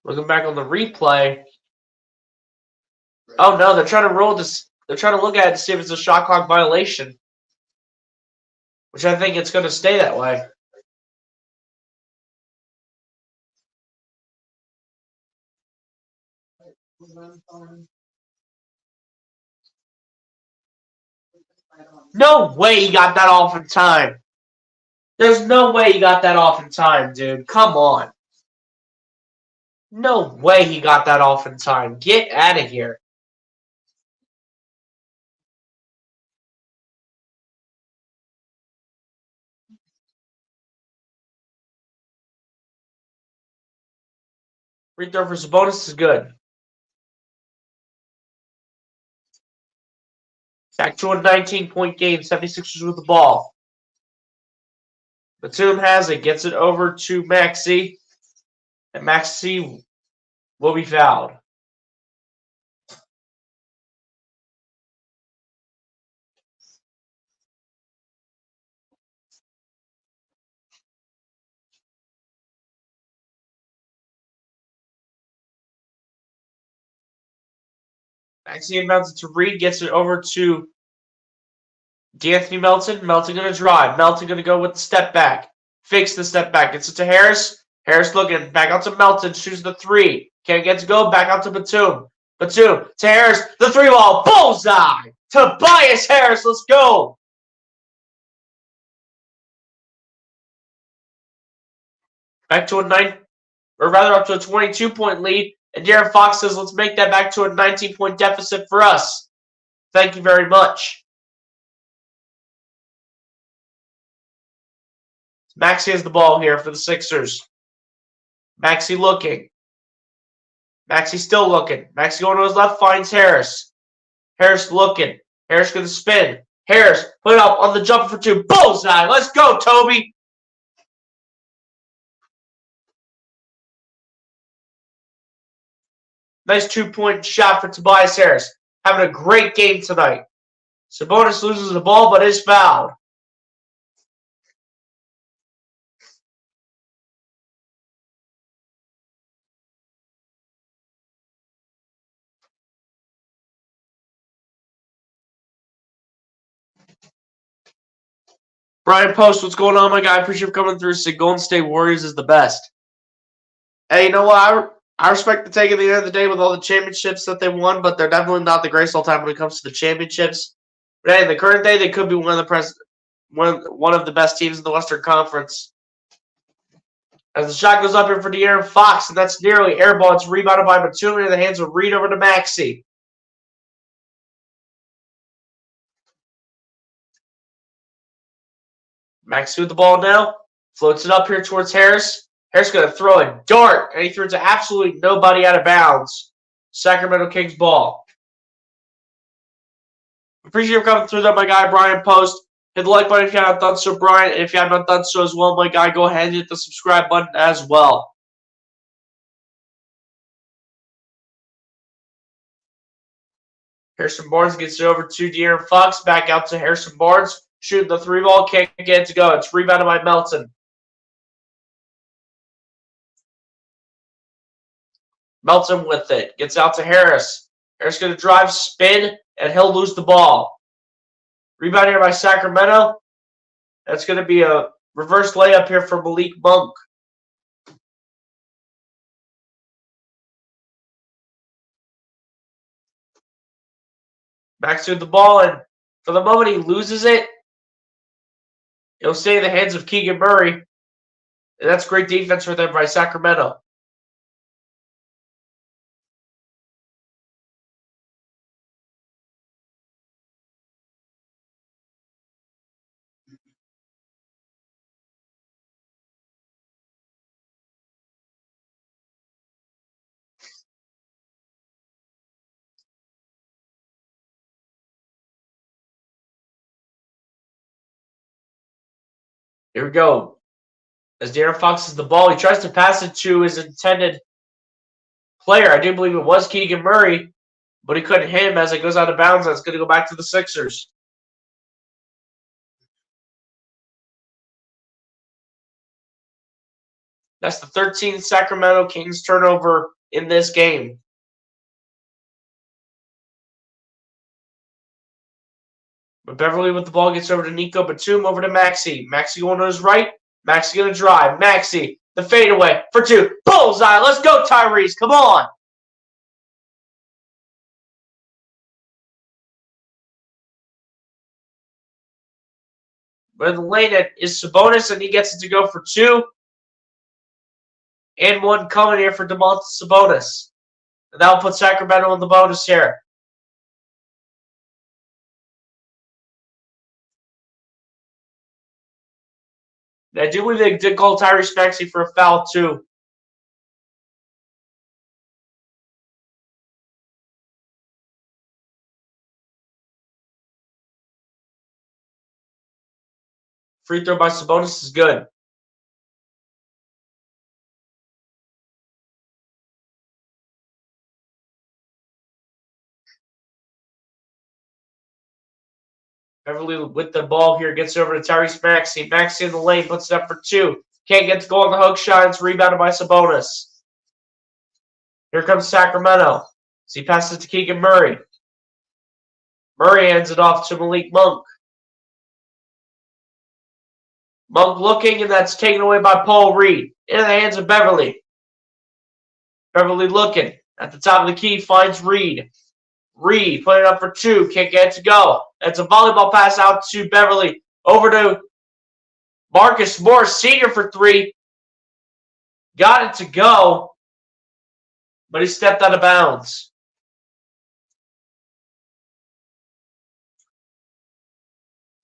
S2: Looking back on the replay. Oh no, they're trying to roll this. They're trying to look at it to see if it's a shot clock violation, which I think it's going to stay that way. No way he got that off in time. There's no way he got that off in time, dude. Come on. No way he got that off in time. Get out of here. Free throw for Sabonis is good. Back to a 19-point game. 76ers with the ball. Batum has it. Gets it over to Maxey. And Maxey will be fouled. Maxey inbounds it to Reed. Gets it over to D'Anthony Melton. Melton going to drive. Melton going to go with the step back. Fakes the step back. Gets it to Harris. Harris looking. Back out to Melton. Shoots the three. Can't get to go. Back out to Batum. Batum to Harris. The three ball. Bullseye. Tobias Harris. Let's go. Back to up to a 22-point lead. And De'Aaron Fox says, let's make that back to a 19-point deficit for us. Thank you very much. Maxey has the ball here for the Sixers. Maxey looking. Maxey still looking. Maxey going to his left, finds Harris. Harris looking. Harris going to spin. Harris put it up on the jumper for two. Bullseye. Let's go, Toby. Nice 2-point shot for Tobias Harris. Having a great game tonight. Sabonis loses the ball, but is fouled. Brian Post, what's going on, my guy? I appreciate you coming through. Say Golden State Warriors is the best. Hey, you know what? I respect the take at the end of the day with all the championships that they won, but they're definitely not the greatest all time when it comes to the championships. But hey, in the current day, they could be one of the best teams in the Western Conference. As the shot goes up here for De'Aaron Fox, and that's nearly airball. It's rebounded by Batum in the hands of Reed over to Maxey. Maxey with the ball now. Floats it up here towards Harris. Harris going to throw a dart, and he threw it to absolutely nobody out of bounds. Sacramento Kings ball. Appreciate you coming through that, my guy, Brian Post. Hit the like button if you haven't done so, Brian. And if you have not done so as well, my guy, go ahead and hit the subscribe button as well. Harrison Barnes gets it over to De'Aaron Fox. Back out to Harrison Barnes. Shooting the three ball. Can't get it to go. It's rebounded by Melton. Melton with it. Gets out to Harris. Harris going to drive, spin, and he'll lose the ball. Rebound here by Sacramento. That's going to be a reverse layup here for Malik Monk. Back to the ball, and for the moment he loses it. It'll stay in the hands of Keegan Murray. And that's great defense right there by Sacramento. Here we go. As De'Aaron Fox has the ball, he tries to pass it to his intended player. I do believe it was Keegan Murray, but he couldn't hit him as it goes out of bounds. That's going to go back to the Sixers. That's the 13th Sacramento Kings turnover in this game. But Beverly with the ball gets over to Nico Batum, over to Maxey. Maxey going to his right. Maxey going to drive. Maxey, the fadeaway for two. Bullseye. Let's go, Tyrese. Come on. But in the lane is Sabonis, and he gets it to go for two. And one coming here for Domantas Sabonis. And that will put Sacramento in the bonus here. I do believe they did call Tyrese Maxey for a foul, too. Free throw by Sabonis is good. Beverly with the ball here gets over to Tyrese Maxey. Maxey in the lane, puts it up for two. Can't get to go on the hook shot. It's rebounded by Sabonis. Here comes Sacramento. So he passes it to Keegan Murray. Murray hands it off to Malik Monk. Monk looking, and that's taken away by Paul Reed. In the hands of Beverly. Beverly looking. At the top of the key, finds Reed. Reed put it up for two. Can't get it to go. That's a volleyball pass out to Beverly. Over to Marcus Morris, senior for three. Got it to go, but he stepped out of bounds.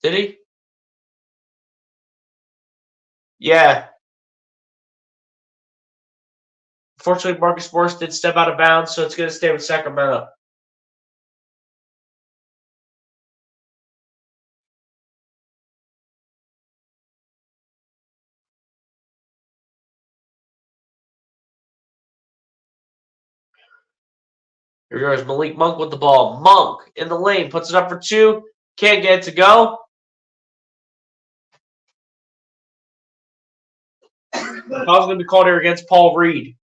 S2: Did he? Yeah. Unfortunately, Marcus Morris did step out of bounds, so it's going to stay with Sacramento. Here goes Malik Monk with the ball. Monk in the lane, puts it up for two. Can't get it to go. The foul's going to be called here against Paul Reed.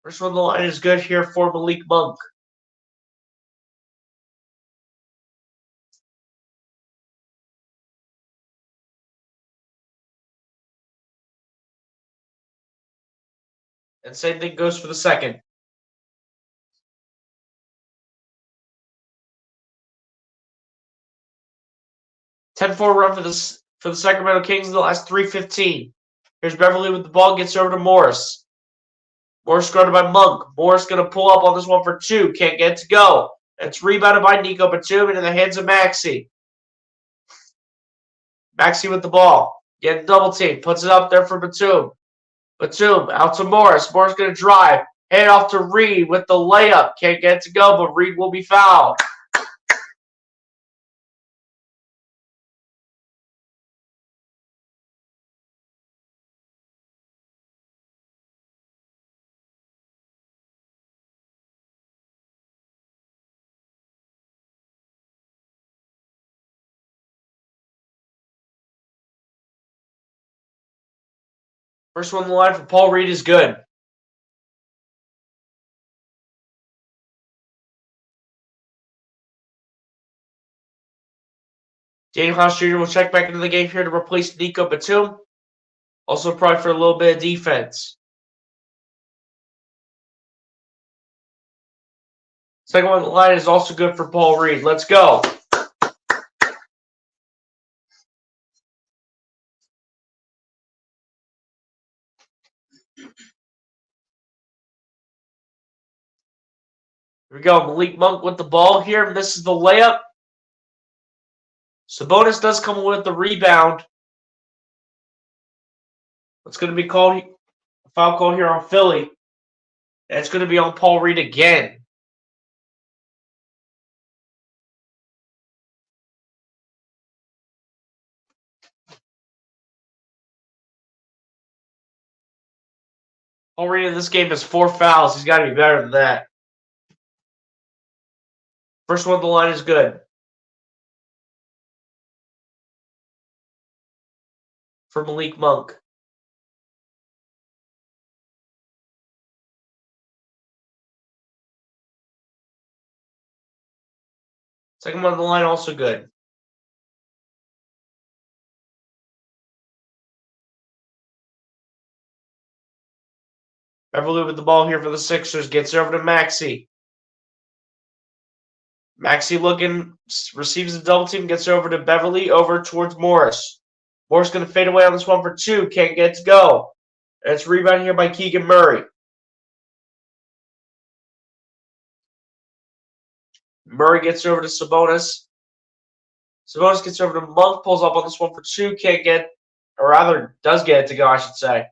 S2: First one on the line is good here for Malik Monk. And same thing goes for the second. (10-4) run for the Sacramento Kings in the last 3:15. Here's Beverly with the ball, gets over to Morris. Morris guarded by Monk. Morris going to pull up on this one for two. Can't get it to go. It's rebounded by Nico Batum and in the hands of Maxey. Maxey with the ball. Getting double team. Puts it up there for Batum. Batum out to Morris. Morris going to drive. Hand off to Reed with the layup. Can't get it to go, but Reed will be fouled. First one on the line for Paul Reed is good. Daniel House Jr. will check back into the game here to replace Nico Batum. Also probably for a little bit of defense. Second one on the line is also good for Paul Reed. Let's go. Here we go. Malik Monk with the ball here. Misses the layup. Sabonis does come with the rebound. It's going to be called a foul call here on Philly. And it's going to be on Paul Reed again. Paul Reed in this game has 4 fouls. He's got to be better than that. First one on the line is good. For Malik Monk. Second one on the line also good. Beverly with the ball here for the Sixers. Gets over to Maxey. Maxey looking, receives the double team, gets over to Beverly, over towards Morris. Morris going to fade away on this one for two. Can't get it to go. And it's rebounded here by Keegan Murray. Murray gets over to Sabonis. Sabonis gets over to Monk, pulls up on this one for two, can't get, or rather, does get it to go, I should say.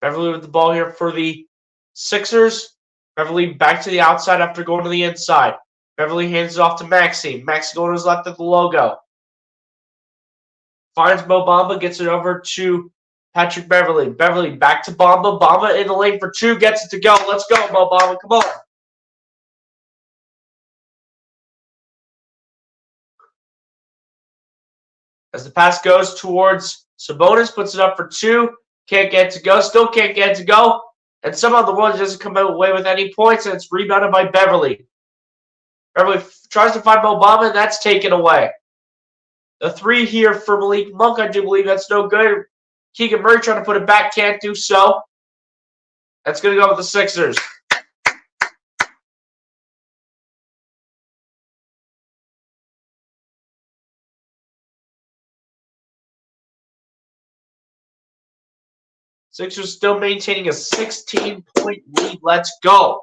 S2: Beverly with the ball here for the Sixers. Beverly back to the outside after going to the inside. Beverly hands it off to Maxey. Maxey going to his left at the logo. Finds Mo Bamba, gets it over to Patrick Beverly. Beverly back to Bamba. Bamba in the lane for two, gets it to go. Let's go, Mo Bamba. Come on. As the pass goes towards Sabonis, puts it up for two. Can't get it to go. Still can't get it to go. And somehow the Warriors doesn't come away with any points, and it's rebounded by Beverly. Beverly tries to find Mo Bamba, and that's taken away. The three here for Malik Monk, I do believe that's no good. Keegan Murray trying to put it back, can't do so. That's going to go with the Sixers. Sixers still maintaining a 16-point lead. Let's go.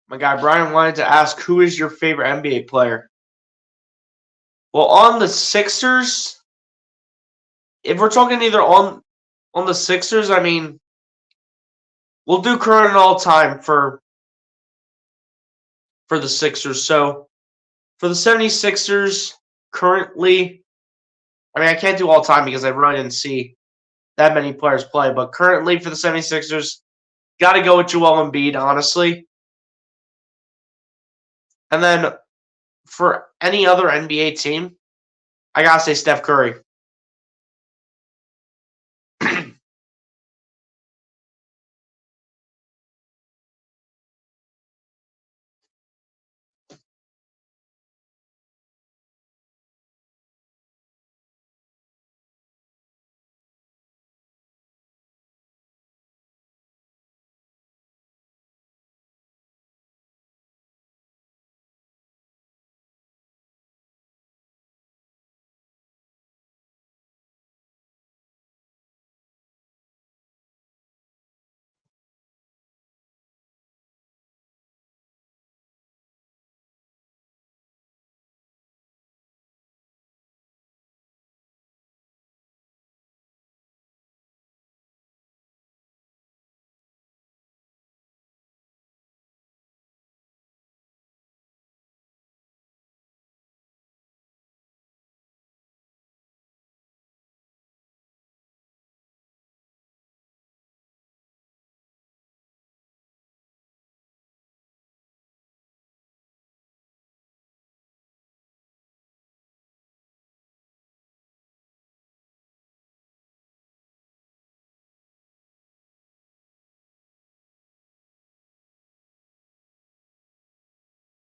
S2: My guy Brian wanted to ask, who is your favorite NBA player? Well, on the Sixers, if we're talking either on the Sixers, I mean, we'll do current and all time for the Sixers. So for the 76ers, currently, I mean, I can't do all time because I really didn't see that many players play, but currently for the 76ers, got to go with Joel Embiid, honestly. And then for any other NBA team, I got to say Steph Curry.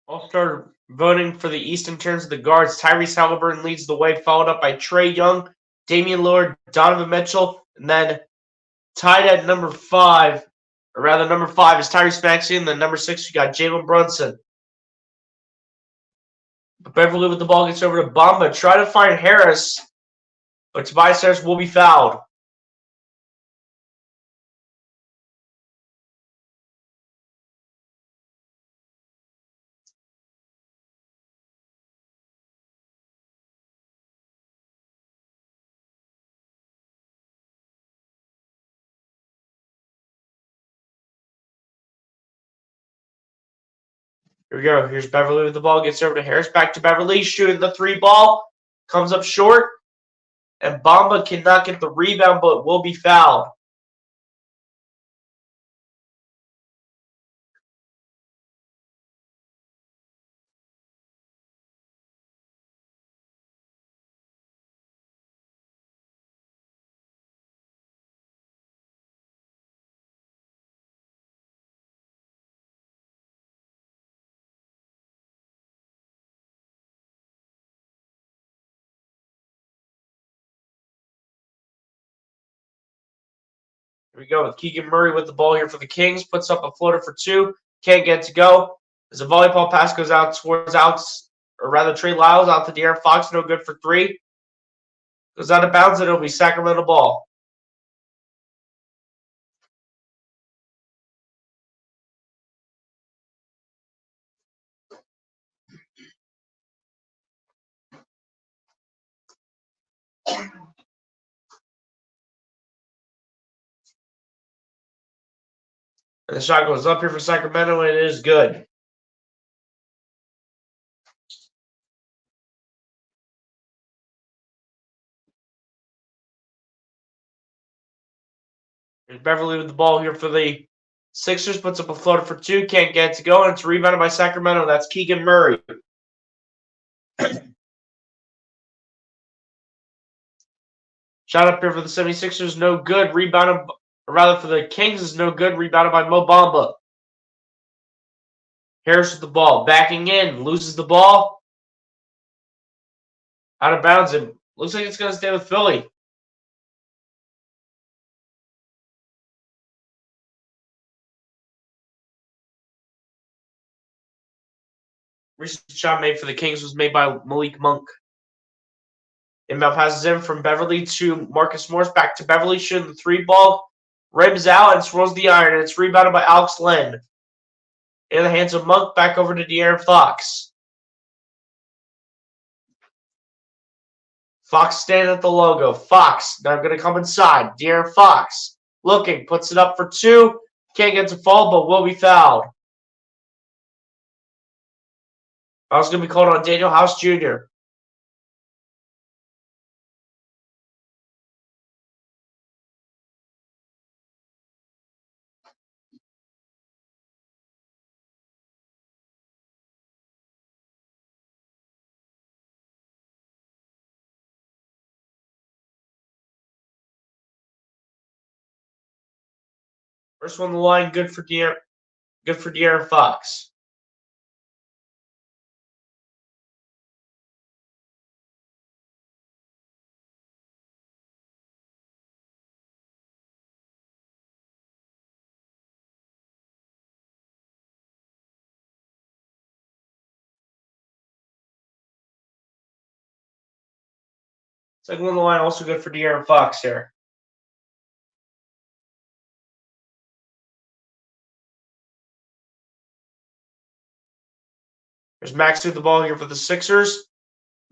S2: All-star voting for the East in terms of the guards. Tyrese Halliburton leads the way, followed up by Trae Young, Damian Lillard, Donovan Mitchell, and then tied at number 5, or rather number 5 is Tyrese Maxey, and then number 6 you got Jalen Brunson. But Beverly with the ball gets over to Bamba. Try to find Harris, but Tobias Harris will be fouled. Here we go. Here's Beverly with the ball. Gets over to Harris. Back to Beverly. Shooting the 3 ball. Comes up short. And Bamba cannot get the rebound, but will be fouled. Here we go with Keegan Murray with the ball here for the Kings. Puts up a floater for 2. Can't get to go. As a volleyball pass goes out towards outs, or rather Trey Lyles out to De'Aaron Fox. No good for 3. Goes out of bounds and it'll be Sacramento ball. And the shot goes up here for Sacramento, and it is good. Here's Beverly with the ball here for the Sixers. Puts up a floater for 2. Can't get to go, and it's rebounded by Sacramento. That's Keegan Murray. Shot up here for the 76ers. No good. Rebounded, or rather for the Kings is no good. Rebounded by Mo Bamba. Harris with the ball. Backing in. Loses the ball. Out of bounds. And looks like it's going to stay with Philly. Recent shot made for the Kings was made by Malik Monk. Inbound passes in from Beverly to Marcus Morris. Back to Beverly, shooting the 3 ball. Rims out and swirls the iron. And it's rebounded by Alex Len. In the hands of Monk, back over to De'Aaron Fox. Fox standing at the logo. Fox now going to come inside. De'Aaron Fox looking, puts it up for 2. Can't get to fall, but will be fouled. Foul's going to be called on Daniel House Jr. First one on the line, good for De'Aaron Fox. Second one on the line, also good for De'Aaron Fox here. There's Maxey with the ball here for the Sixers.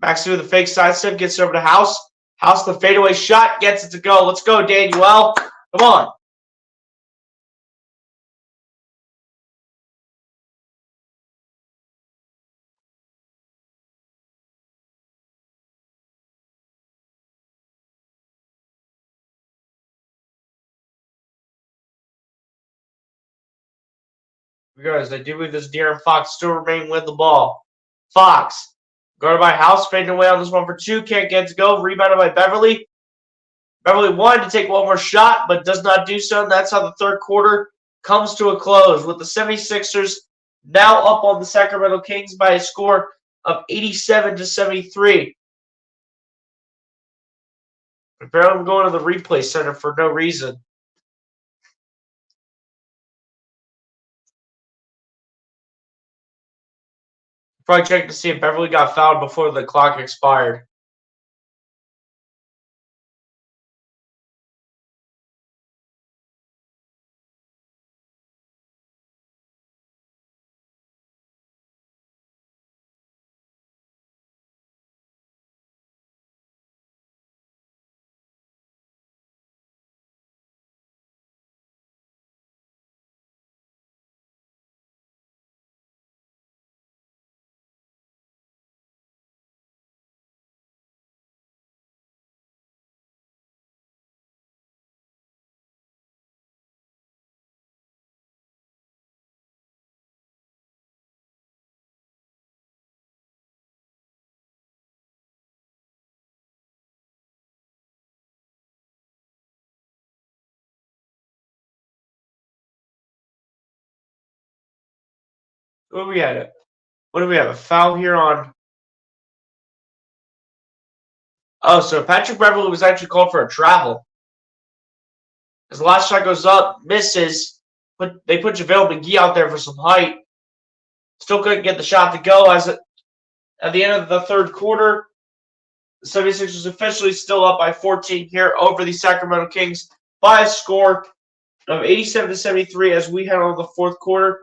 S2: Maxey with a fake sidestep, gets it over to House. House, the fadeaway shot, gets it to go. Let's go, Daniel. Come on. Because I do believe this De'Aaron Fox still remain with the ball. Fox, guarded by House, fading away on this one for 2. Can't get to go. Rebounded by Beverly. Beverly wanted to take one more shot, but does not do so. And that's how the third quarter comes to a close, with the 76ers now up on the Sacramento Kings by a score of 87-73. Apparently, I'm going to the replay center for no reason. Probably checking to see if Beverly got fouled before the clock expired. What do we have? What do we have? A foul here on. Oh, so Patrick Beverly was actually called for a travel. His last shot goes up, misses. But they put JaVale McGee out there for some height. Still couldn't get the shot to go as at the end of the third quarter. The 76ers officially still up by 14 here over the Sacramento Kings by a score of 87-73 as we head on to the fourth quarter,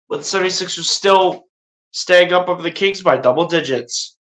S2: with the 76ers still staying up over the Kings by double digits.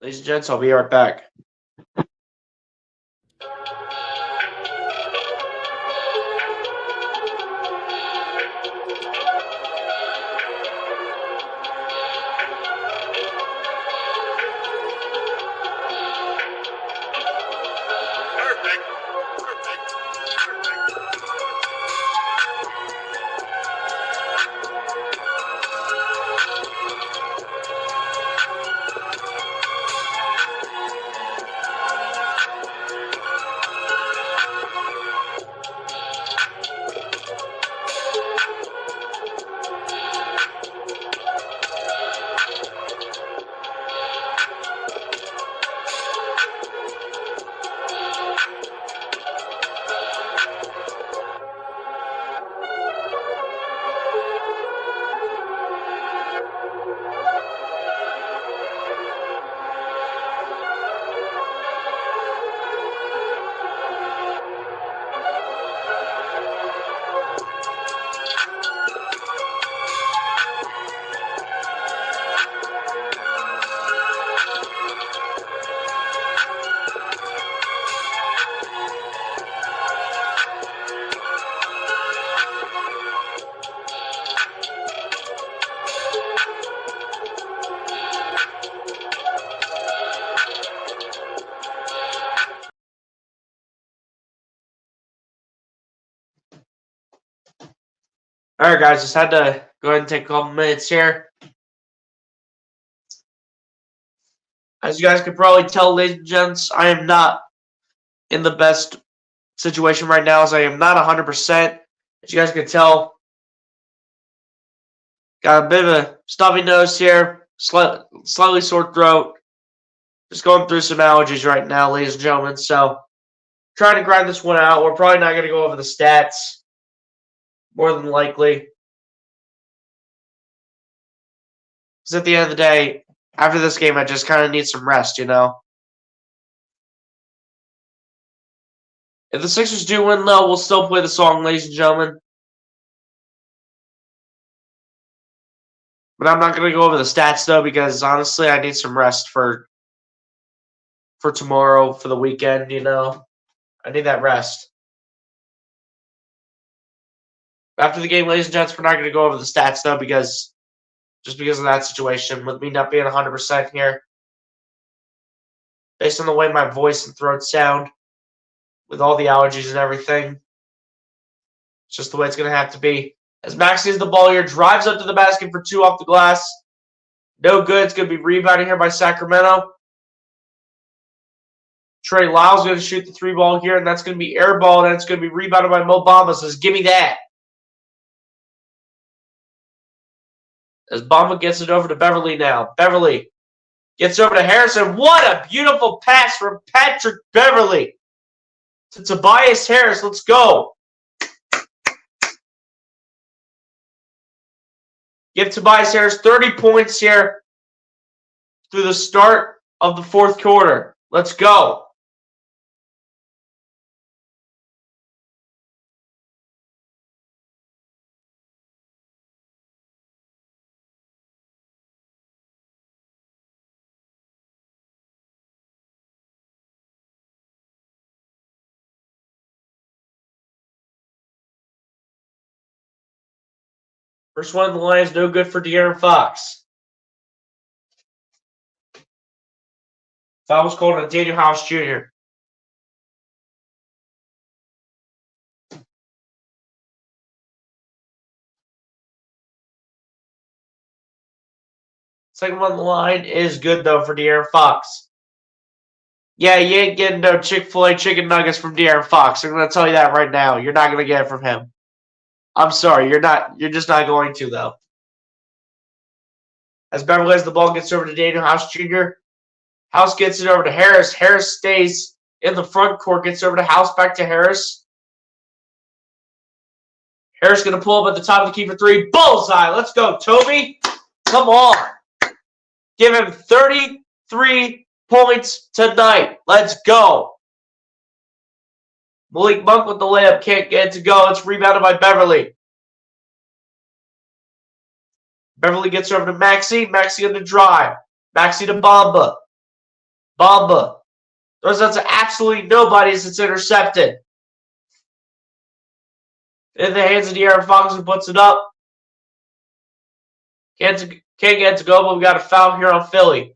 S2: Ladies and gents, I'll be right back.
S1: Perfect. Perfect. Perfect.
S2: All right, guys, just had to go ahead and take a couple minutes here. As you guys can probably tell, ladies and gents, I am not in the best situation right now, as I am not 100%. As you guys can tell, got a bit of a stuffy nose here, slightly sore throat. Just going through some allergies right now, ladies and gentlemen. So, trying to grind this one out. We're probably not going to go over the stats, more than likely. Because at the end of the day, after this game, I just kind of need some rest, you know? If the Sixers do win, though, we'll still play the song, ladies and gentlemen. But I'm not going to go over the stats, though, because honestly, I need some rest for tomorrow, for the weekend, you know? I need that rest. After the game, ladies and gents, we're not going to go over the stats, though, because of that situation, with me not being 100% here. Based on the way my voice and throat sound, with all the allergies and everything. It's just the way it's going to have to be. As Max sees the ball here, drives up to the basket for two off the glass. No good. It's going to be rebounded here by Sacramento. Trey Lyles going to shoot the three ball here, and that's going to be airballed, and it's going to be rebounded by Mo Bamba. Says, give me that. As Bamba gets it over to Beverly now. Beverly gets over to Harrison. What a beautiful pass from Patrick Beverly to Tobias Harris. Let's go. Give Tobias Harris 30 points here through the start of the fourth quarter. Let's go. First one on the line is no good for De'Aaron Fox. Foul was called on Daniel House Jr. Second one on the line is good, though, for De'Aaron Fox. Yeah, you ain't getting no Chick-fil-A chicken nuggets from De'Aaron Fox. I'm going to tell you that right now. You're not going to get it from him. I'm sorry. You're not. You're just not going to, though. As Beverly has the ball, gets over to Daniel House Jr. House gets it over to Harris. Harris stays in the front court, gets over to House, back to Harris. Harris going to pull up at the top of the key for three. Bullseye. Let's go, Toby. Come on. Give him 33 points tonight. Let's go. Malik Monk with the layup. Can't get it to go. It's rebounded by Beverly. Beverly gets over to Maxey. Maxey on the drive. Maxey to Bamba. Bamba throws out to absolutely nobody as it's intercepted. In the hands of De'Aaron Fox, who puts it up. Can't get it to go, but we got a foul here on Philly.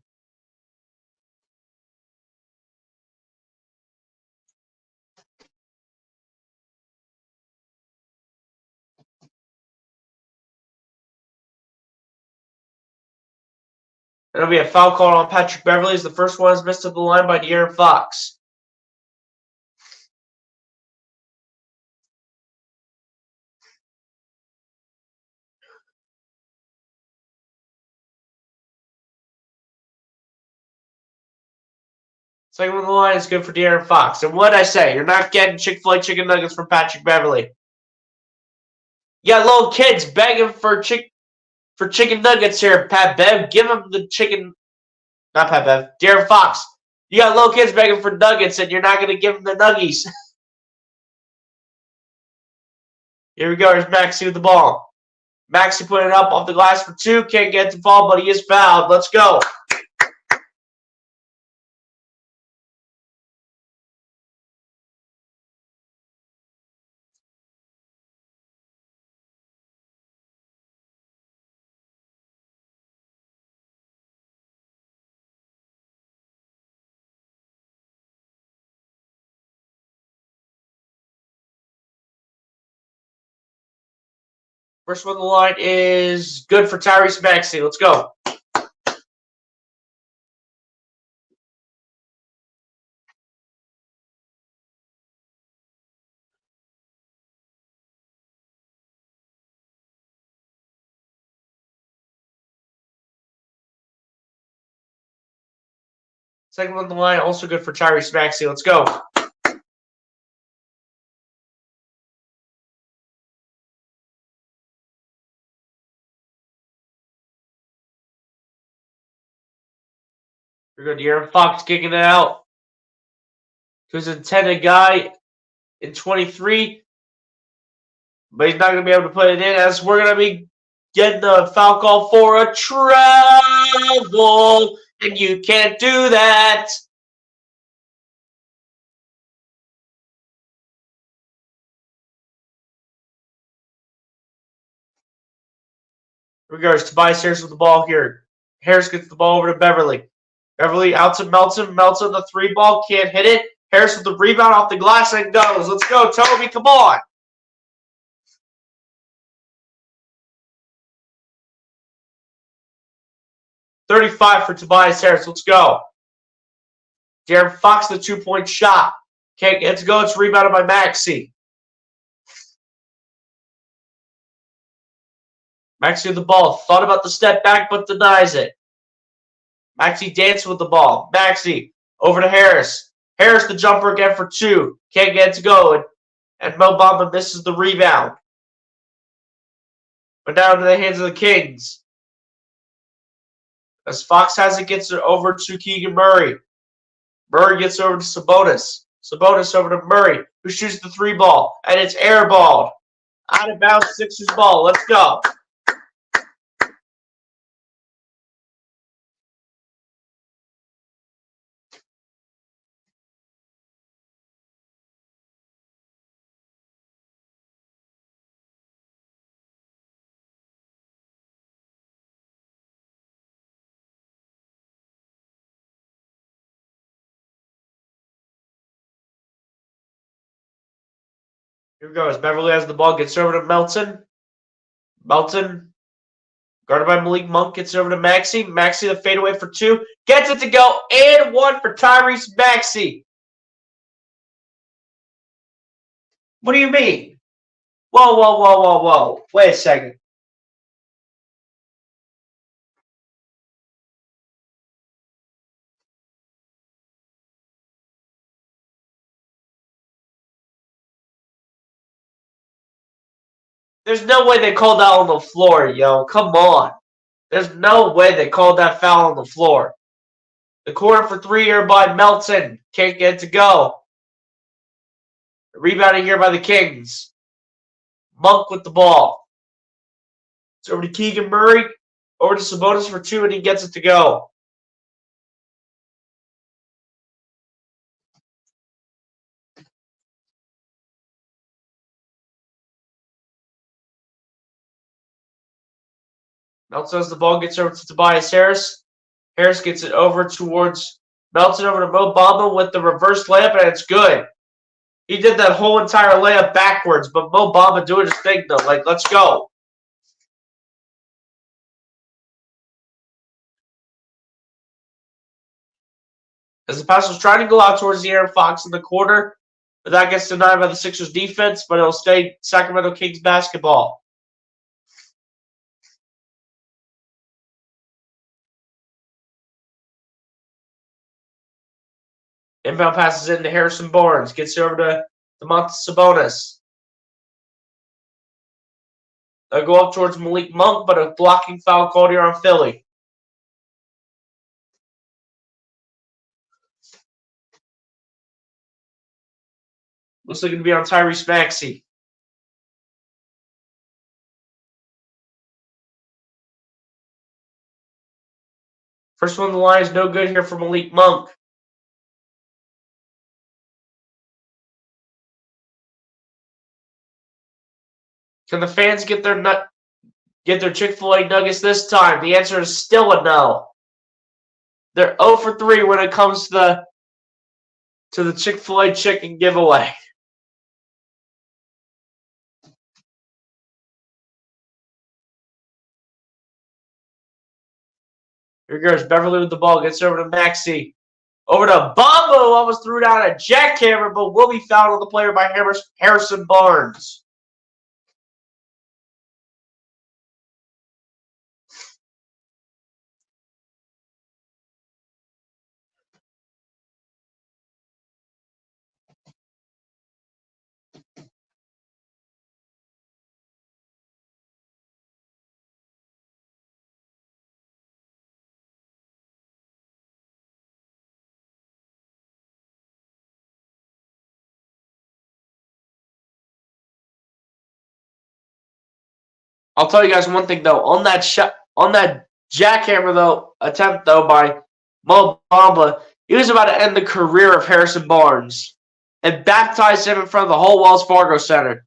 S2: There'll be a foul call on Patrick Beverly as the first one is missed at the line by De'Aaron Fox. Second one on the line is good for De'Aaron Fox. And what did I say? You're not getting Chick-fil-A chicken nuggets from Patrick Beverly. You got little kids begging for chicken nuggets here, Pat Bev. Give them the chicken. Not Pat Bev. De'Aaron Fox. You got little kids begging for nuggets, and you're not going to give them the nuggies. Here we go. Here's Maxey with the ball. Maxey putting it up off the glass for two. Can't get the ball, but he is fouled. Let's go. First one on the line is good for Tyrese Maxey. Let's go. Second one on the line, also good for Tyrese Maxey. Let's go. Here we go. De'Aaron Fox kicking it out to his intended guy in 23. But he's not going to be able to put it in as we're going to be getting the foul call for a travel. And you can't do that. Regards to Tobias Harris with the ball here. Harris gets the ball over to Beverly. Beverly out to Melton. Melton the three ball. Can't hit it. Harris with the rebound off the glass and goes. Let's go, Toby. Come on. .35 for Tobias Harris. Let's go. De'Aaron Fox, the two-point shot. Can't get it to go. It's rebounded by Maxey. Maxey with the ball. Thought about the step back, but denies it. Maxey dancing with the ball. Maxey over to Harris. Harris the jumper again for two. Can't get it to go. And Mo Bamba misses the rebound. But now into the hands of the Kings. As Fox has it, gets it over to Keegan Murray. Murray gets over to Sabonis. Sabonis over to Murray, who shoots the three ball. And it's airballed. Out of bounds, Sixers ball. Let's go. Here we go. As Beverly has the ball, gets over to Melton. Melton, guarded by Malik Monk, gets over to Maxey. Maxey, the fadeaway for two. Gets it to go. And one for Tyrese Maxey. What do you mean? Whoa, whoa, whoa, whoa, whoa. Wait a second. There's no way they called that on the floor, yo. Come on. There's no way they called that foul on the floor. The corner for three here by Melton. Can't get it to go. Rebounded here by the Kings. Monk with the ball. It's over to Keegan Murray. Over to Sabonis for two, and he gets it to go. Melton has the ball, gets over to Tobias Harris. Harris gets it over towards Melton, over to Mo Bamba with the reverse layup, and it's good. He did that whole entire layup backwards, but Mo Bamba doing his thing, though. Like, let's go. As the pass was trying to go out towards the Aaron Fox in the corner, but that gets denied by the Sixers defense, but it'll stay Sacramento Kings basketball. Inbound passes into Harrison Barnes. Gets it over to Domantas Sabonis. They'll go up towards Malik Monk, but a blocking foul called here on Philly. Looks like it'll be on Tyrese Maxey. First one on the line is no good here for Malik Monk. Can the fans get their Chick-fil-A nuggets this time? The answer is still a no. They're 0 for 3 when it comes to the Chick-fil-A chicken giveaway. Here goes Beverly with the ball. Gets over to Maxey. Over to Bamba, who almost threw down a jackhammer, but will be fouled on the player by Harrison Barnes. I'll tell you guys one thing though. On that jackhammer attempt by Mo Bamba, he was about to end the career of Harrison Barnes and baptize him in front of the whole Wells Fargo Center.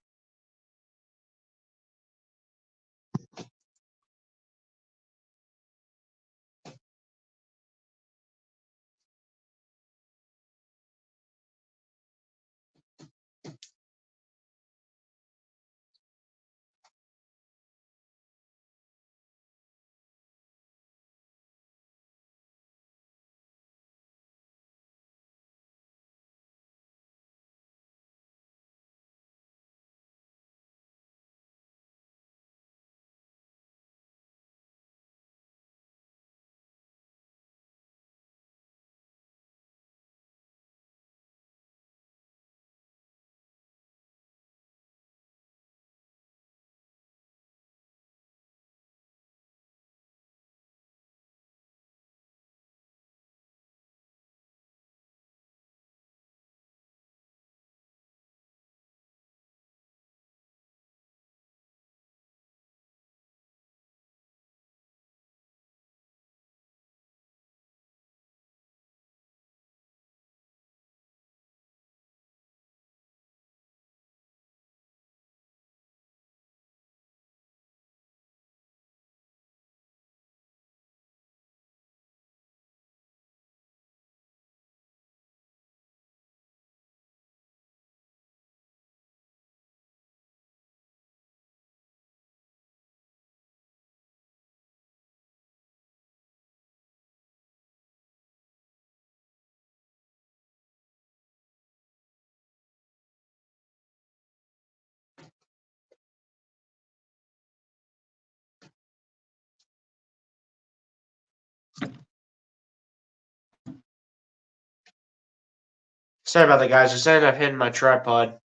S2: Sorry about that, guys. I said I've hidden my tripod.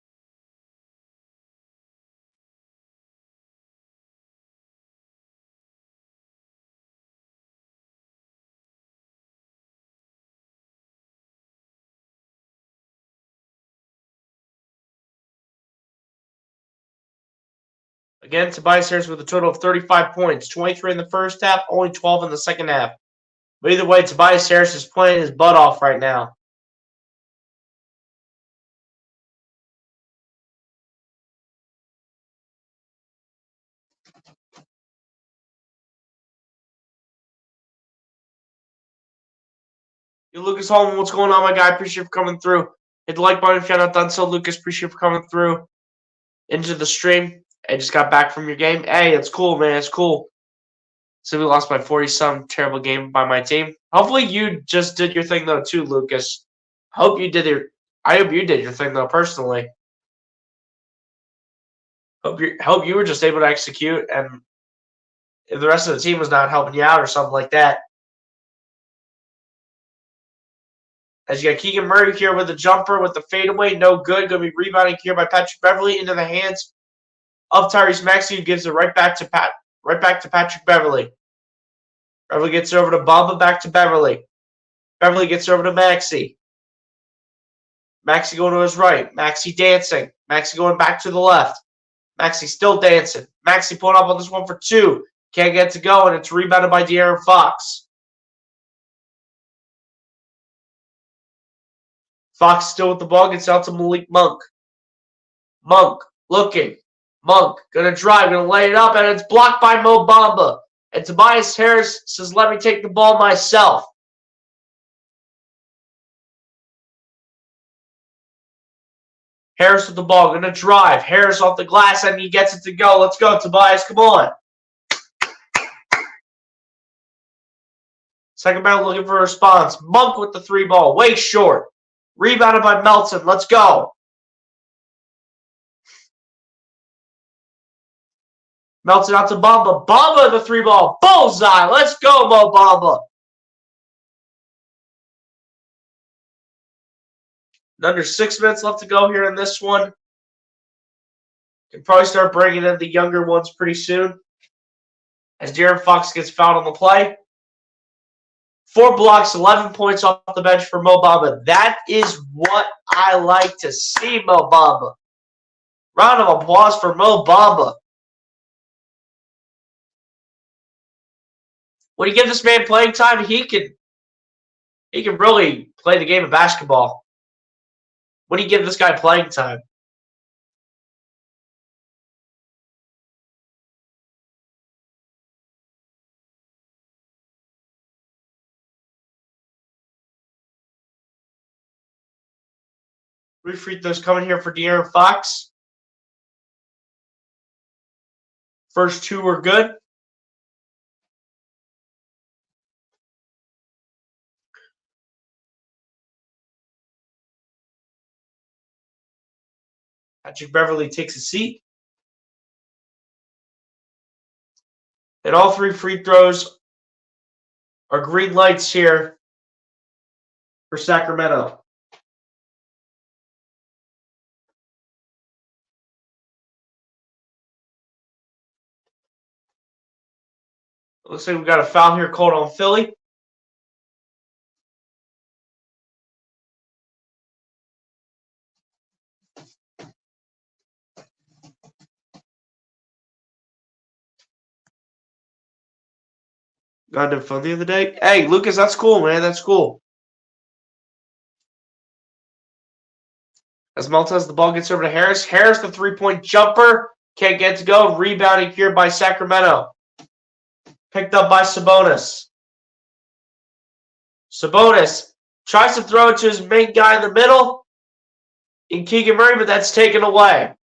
S2: Again, Tobias Harris with a total of 35 points. 23 in the first half, only 12 in the second half. But either way, Tobias Harris is playing his butt off right now. Yo, Lucas Holman, what's going on, my guy? Appreciate you for coming through. Hit the like button if you're not done so. Lucas, appreciate you for coming through into the stream. I just got back from your game. Hey, it's cool, man. It's cool. So we lost by 40-some. Terrible game by my team. Hopefully you just did your thing, though, too, Lucas. I hope you did your thing, though, personally. Hope you were just able to execute, and if the rest of the team was not helping you out or something like that. As you got Keegan Murray here with the jumper with the fadeaway, no good. Going to be rebounding here by Patrick Beverly into the hands of Tyrese Maxey, who gives it right back to Patrick Beverly. Beverly gets it over to Bamba, back to Beverly. Beverly gets it over to Maxey. Maxey going to his right. Maxey dancing. Maxey going back to the left. Maxey still dancing. Maxey pulling up on this one for two. Can't get to go, and it's rebounded by De'Aaron Fox. Fox still with the ball, gets out to Malik Monk. Monk looking. Monk gonna drive, gonna lay it up, and it's blocked by Mo Bamba. And Tobias Harris says, let me take the ball myself. Harris with the ball, gonna drive. Harris off the glass, and he gets it to go. Let's go, Tobias, come on. Sacramento looking for a response. Monk with the three ball, way short. Rebounded by Melton. Let's go. Melton out to Bamba. Bamba the three ball. Bullseye. Let's go, Mo Bamba. Under 6 minutes left to go here in this one. Can probably start bringing in the younger ones pretty soon. As De'Aaron Fox gets fouled on the play. 4 blocks, 11 points off the bench for Mo Bamba. That is what I like to see, Mo Bamba. Round of applause for Mo Bamba. When you give this man playing time, he can really play the game of basketball. When you give this guy playing time. Three free throws coming here for De'Aaron Fox. First 2 were good. Patrick Beverly takes a seat. And all 3 free throws are green lights here for Sacramento. Looks like we got a foul here called on Philly. Got to phone the other day. Hey, Lucas, that's cool, man. That's cool. As Maltez, the ball gets over to Harris. Harris, the three-point jumper. Can't get to go. Rebounding here by Sacramento. Picked up by Sabonis. Sabonis tries to throw it to his main guy in the middle in Keegan Murray, but that's taken away.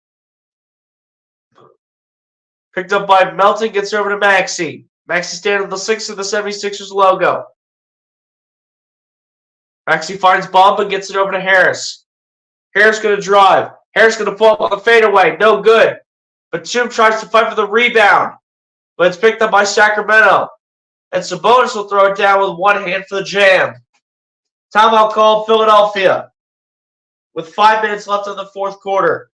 S2: Picked up by Melton, gets over to Maxey. Maxey standing on the 6 of the 76ers logo. Maxey finds Bamba, gets it over to Harris. Harris going to drive. Harris going to pull up on the fadeaway. No good. Batum tries to fight for the rebound, but it's picked up by Sacramento. And Sabonis will throw it down with one hand for the jam. Timeout call, Philadelphia. with 5 minutes left in the fourth quarter.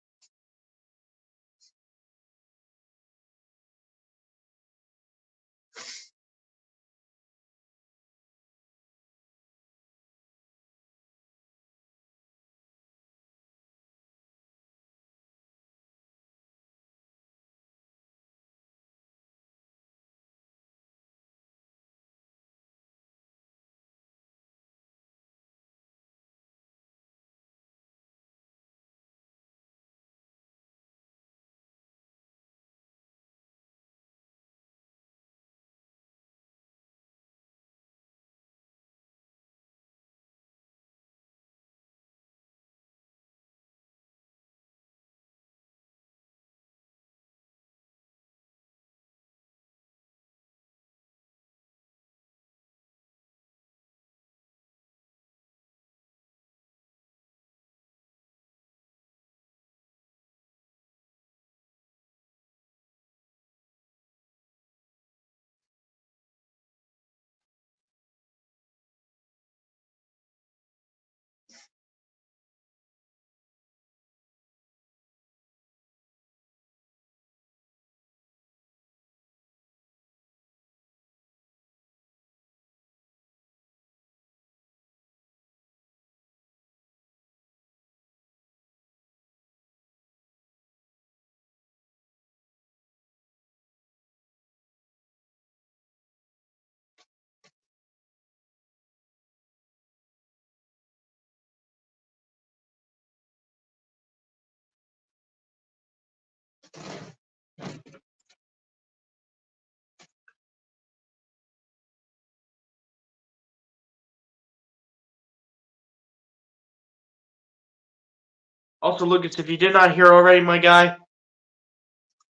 S2: Also, Lucas, if you did not hear already, my guy,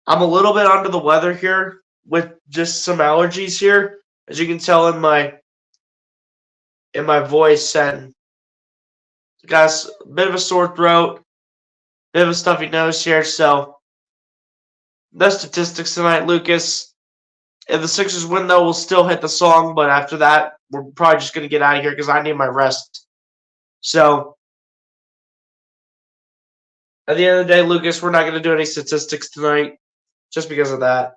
S2: I'm a little bit under the weather here with just some allergies here, as you can tell in my voice, and got a bit of a sore throat, bit of a stuffy nose here. So no statistics tonight, Lucas. If the Sixers win, though, we'll still hit the song, but after that, we're probably just going to get out of here because I need my rest. So at the end of the day, Lucas, we're not going to do any statistics tonight just because of that.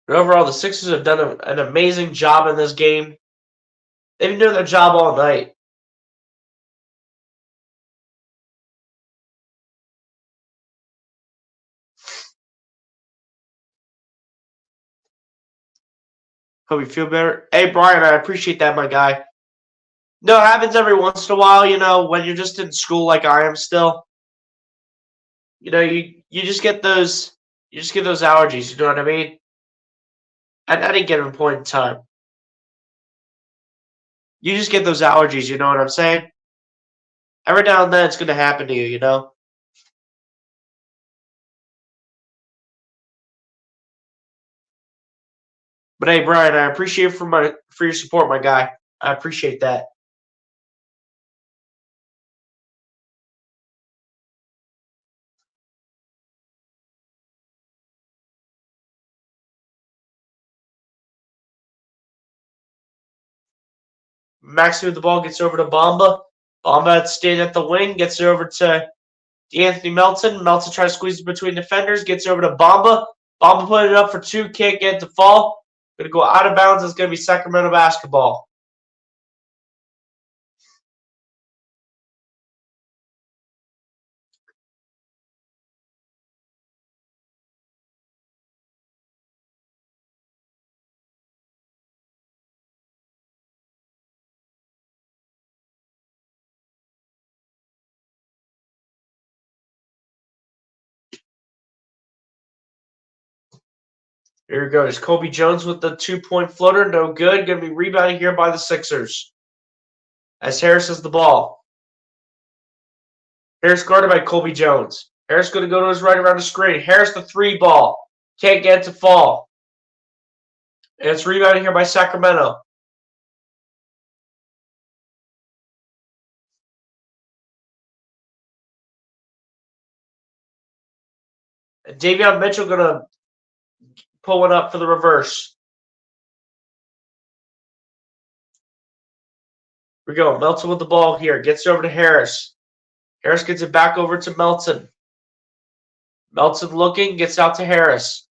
S2: But overall, the Sixers have done an amazing job in this game. They've been doing their job all night. Hope you feel better. Hey, Brian, I appreciate that, my guy. No, it happens every once in a while, when you're just in school like I am still. You just get those allergies, you know what I mean? At any given point in time. You just get those allergies, you know what I'm saying? Every now and then it's gonna happen to you, you know? But hey, Brian, I appreciate for your support, my guy. I appreciate that. Maxi with the ball gets over to Bamba. Bamba staying at the wing, gets it over to Anthony Melton. Melton tries to squeeze between defenders, gets over to Bamba. Bamba put it up for two, can't get it to fall. Going to go out of bounds. It's going to be Sacramento basketball. Here we go. There's Kobe Jones with the 2-point floater. No good. Going to be rebounded here by the Sixers. As Harris has the ball. Harris guarded by Colby Jones. Harris going to go to his right around the screen. Harris the 3-ball. Can't get it to fall. And it's rebounded here by Sacramento. And Davion Mitchell going to pull one up for the reverse. Here we go. Melton with the ball here. Gets it over to Harris. Harris gets it back over to Melton. Melton looking. Gets out to Harris.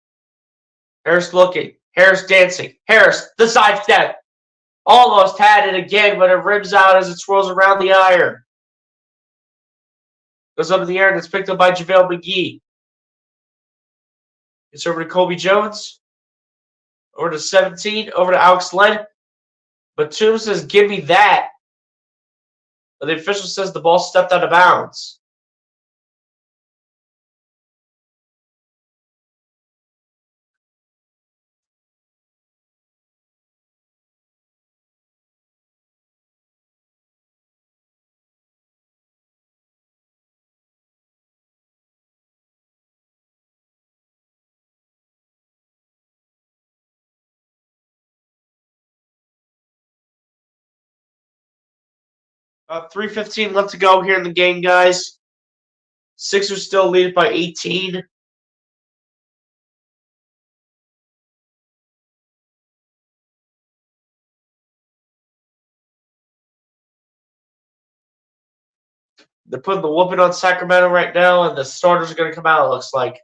S2: Harris looking. Harris dancing. Harris, the sidestep. Almost had it again, but it rims out as it swirls around the iron. Goes up in the air and it's picked up by JaVale McGee. It's over to Colby Jones. Over to 17. Over to Alex Len. Batum says, give me that. But the official says the ball stepped out of bounds. About 3:15 left to go here in the game, guys. Sixers still lead by 18. They're putting the whooping on Sacramento right now, and the starters are going to come out, it looks like.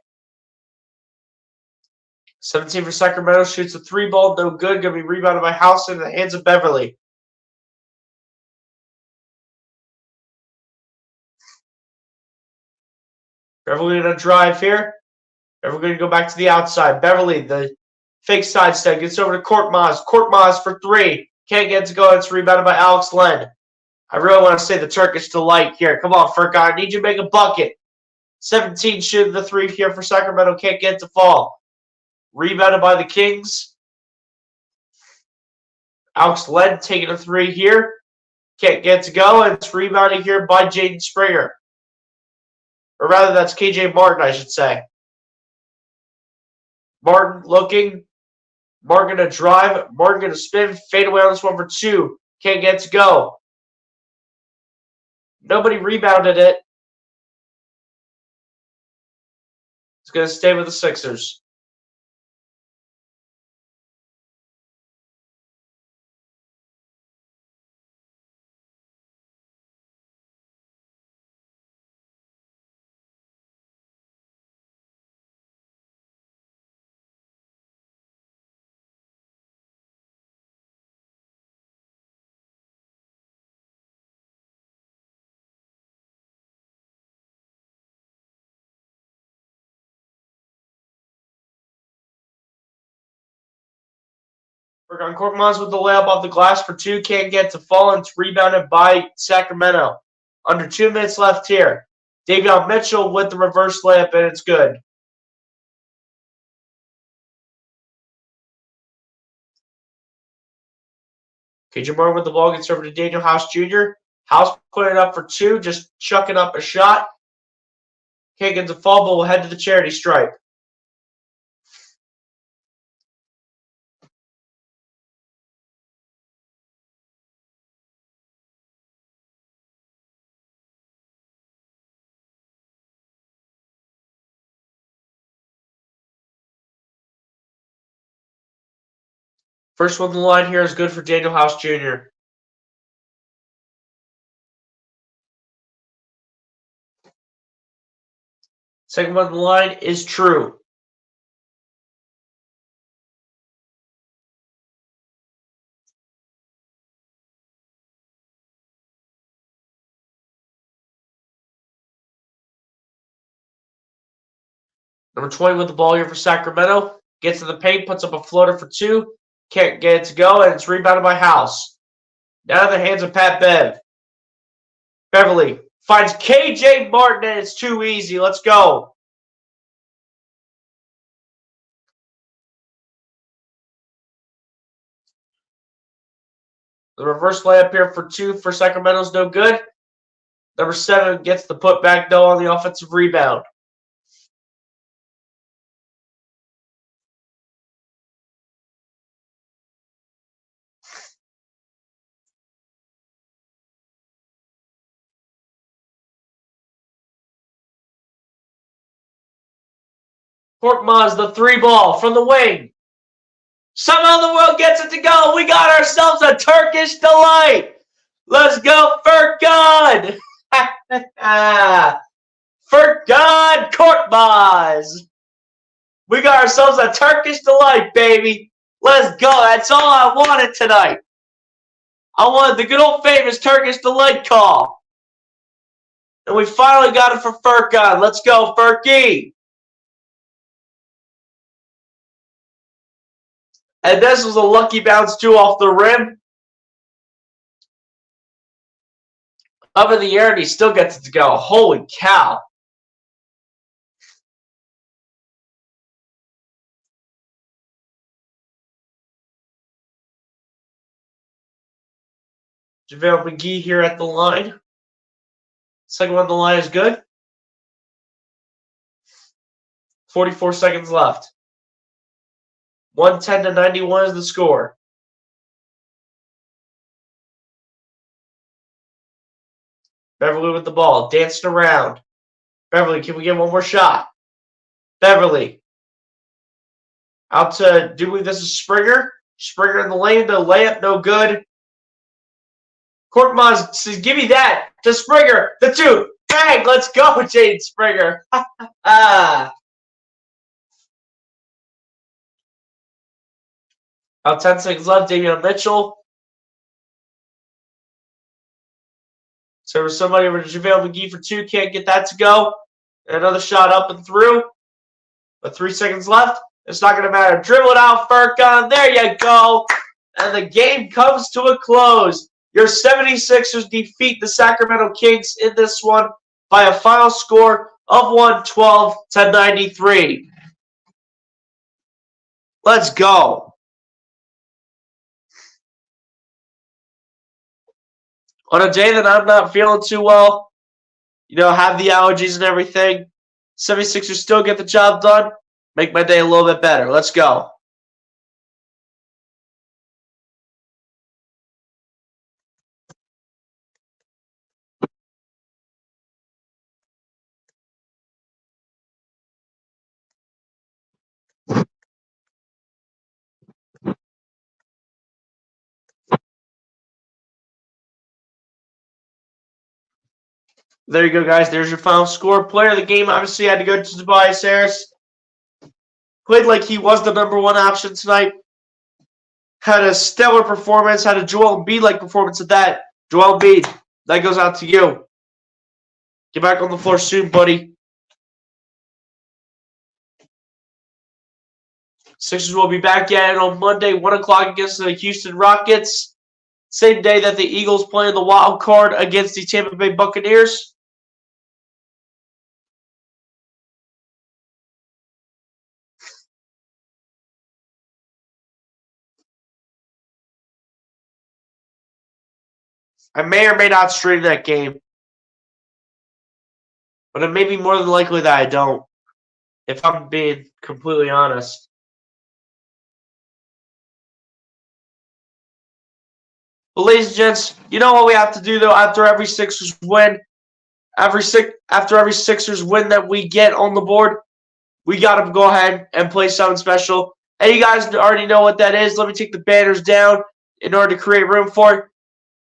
S2: 17 for Sacramento, shoots a 3-ball, no good. Going to be rebounded by House in the hands of Beverly. Beverly going to drive here. Beverly going to go back to the outside. Beverly, the fake sidestep, gets over to Korkmaz. Korkmaz for 3. Can't get it to go. It's rebounded by Alex Len. I really want to say the Turkish delight here. Come on, Furkan. I need you to make a bucket. 17 shooting the 3 here for Sacramento. Can't get it to fall. Rebounded by the Kings. Alex Len taking a 3 here. Can't get it to go. And it's rebounded here by Jaden Springer. Or rather, that's KJ Martin, I should say. Martin looking. Martin going to drive. Martin going to spin. Fade away on this one for 2. Can't get it to go. Nobody rebounded it. It's going to stay with the Sixers. On Korkmaz with the layup off the glass for 2. Can't get to fall, and it's rebounded by Sacramento. Under 2 minutes left here. Davion Mitchell with the reverse layup, and it's good. KJ Martin with the ball gets over to Daniel House Jr. House put it up for 2, just chucking up a shot. Can't get to fall, but we'll head to the charity stripe. First one on the line here is good for Daniel House Jr. Second one on the line is true. Number 20 with the ball here for Sacramento. Gets to the paint, puts up a floater for 2. Can't get it to go, and it's rebounded by House. Now in the hands of Pat Bev. Beverly finds KJ Martin, and it's too easy. Let's go. The reverse layup here for 2 for Sacramento's no good. Number 7 gets the putback, though, on the offensive rebound. Korkmaz, the 3 ball from the wing. Somehow the world gets it to go. We got ourselves a Turkish delight. Let's go, Furkan. Furkan Korkmaz. We got ourselves a Turkish delight, baby. Let's go. That's all I wanted tonight. I wanted the good old famous Turkish delight call. And we finally got it for Furkan. Let's go, Furky. And this was a lucky bounce, too, off the rim. Up in the air, and he still gets it to go. Holy cow. JaVale McGee here at the line. Second one on the line is good. 44 seconds left. 110-91 is the score. Beverly with the ball, dancing around. Beverly, can we get one more shot? Beverly. Out to, do we believe this is Springer? Springer in the lane, the layup, no good. Korkmaz says, give me that. To Springer, the 2. Bang, let's go, Jaden Springer. About 10 seconds left, Davion Mitchell. So there's somebody over to JaVale McGee for 2. Can't get that to go. And another shot up and through. But 3 seconds left. It's not going to matter. Dribble it out, Furkan. There you go. And the game comes to a close. Your 76ers defeat the Sacramento Kings in this one by a final score of 112-93. Let's go. On a day that I'm not feeling too well, have the allergies and everything, 76ers still get the job done, make my day a little bit better. Let's go. There you go, guys. There's your final score. Player of the game obviously had to go to Tobias Harris. Played like he was the number 1 option tonight. Had a stellar performance. Had a Joel Embiid-like performance at that. Joel Embiid, that goes out to you. Get back on the floor soon, buddy. Sixers will be back at it on Monday, 1 o'clock against the Houston Rockets. Same day that the Eagles play in the wild card against the Tampa Bay Buccaneers. I may or may not stream that game. But it may be more than likely that I don't, if I'm being completely honest. But ladies and gents, you know what we have to do, though, after every Sixers win? After every Sixers win that we get on the board, we got to go ahead and play something special. And you guys already know what that is. Let me take the banners down in order to create room for it.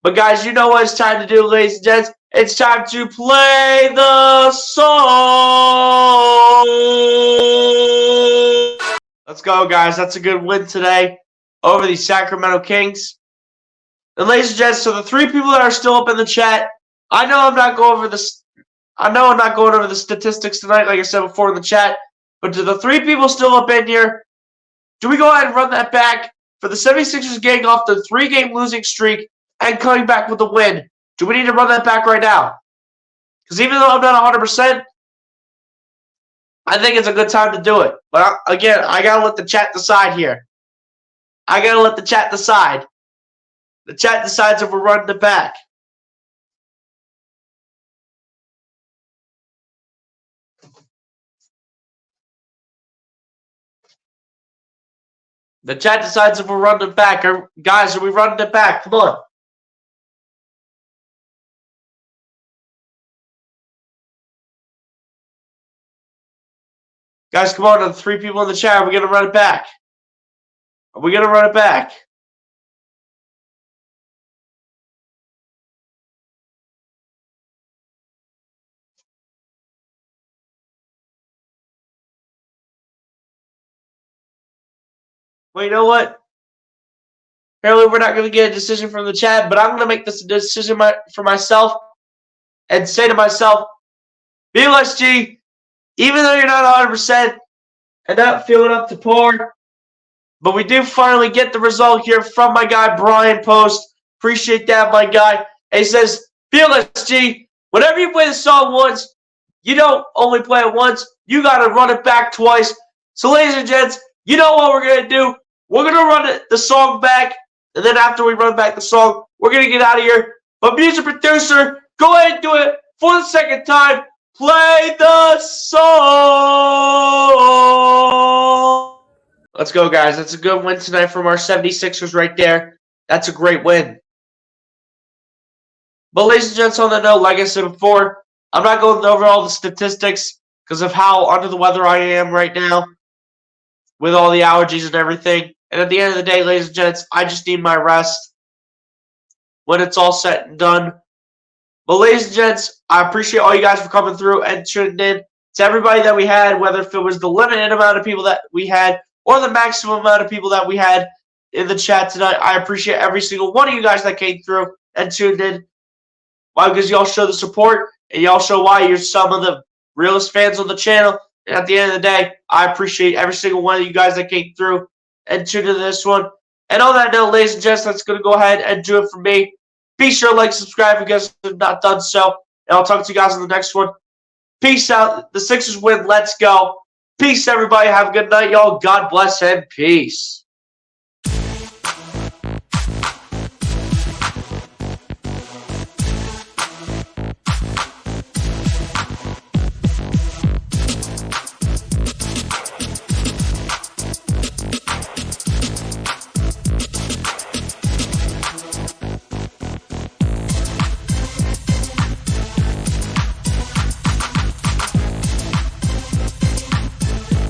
S2: But guys, you know what it's time to do, ladies and gents. It's time to play the song. Let's go, guys. That's a good win today over the Sacramento Kings. And ladies and gents, so the 3 people that are still up in the chat, I know I'm not going over this. I know I'm not going over the statistics tonight, like I said before in the chat. But to the 3 people still up in here, do we go ahead and run that back for the 76ers getting off the 3-game losing streak and coming back with a win? Do we need to run that back right now? Because even though I'm not 100%, I think it's a good time to do it. But again, I got to let the chat decide here. I got to let the chat decide. The chat decides if we're running it back. The chat decides if we're running it back. Guys, are we running it back? Come on. Guys, come on. The 3 people in the chat. Are we going to run it back? Are we going to run it back? Well, you know what? Apparently, we're not going to get a decision from the chat, but I'm going to make this a decision for myself and say to myself, BLSG, even though you're not 100% and not feeling up to par, but we do finally get the result here from my guy, Brian Post. Appreciate that, my guy. And he says, BLSG, whenever you play the song once, you don't only play it once. You got to run it back twice. So, ladies and gents, you know what we're going to do. We're going to run the song back. And then after we run back the song, we're going to get out of here. But music producer, go ahead and do it for the second time. Play the song. Let's go, guys. That's a good win tonight from our 76ers right there. That's a great win. But ladies and gents, on that note, like I said before, I'm not going over all the statistics because of how under the weather I am right now with all the allergies and everything. And at the end of the day, ladies and gents, I just need my rest when it's all said and done. But ladies and gents, I appreciate all you guys for coming through and tuning in. To everybody that we had, whether if it was the limited amount of people that we had or the maximum amount of people that we had in the chat tonight, I appreciate every single one of you guys that came through and tuned in. Why? Because y'all show the support and y'all show why you're some of the realest fans on the channel. And at the end of the day, I appreciate every single one of you guys that came through and tuned into this one. And on that note, ladies and gents, that's going to go ahead and do it for me. Be sure to like, subscribe if you guys have not done so. And I'll talk to you guys on the next one. Peace out. The Sixers win. Let's go. Peace, everybody. Have a good night, y'all. God bless and peace.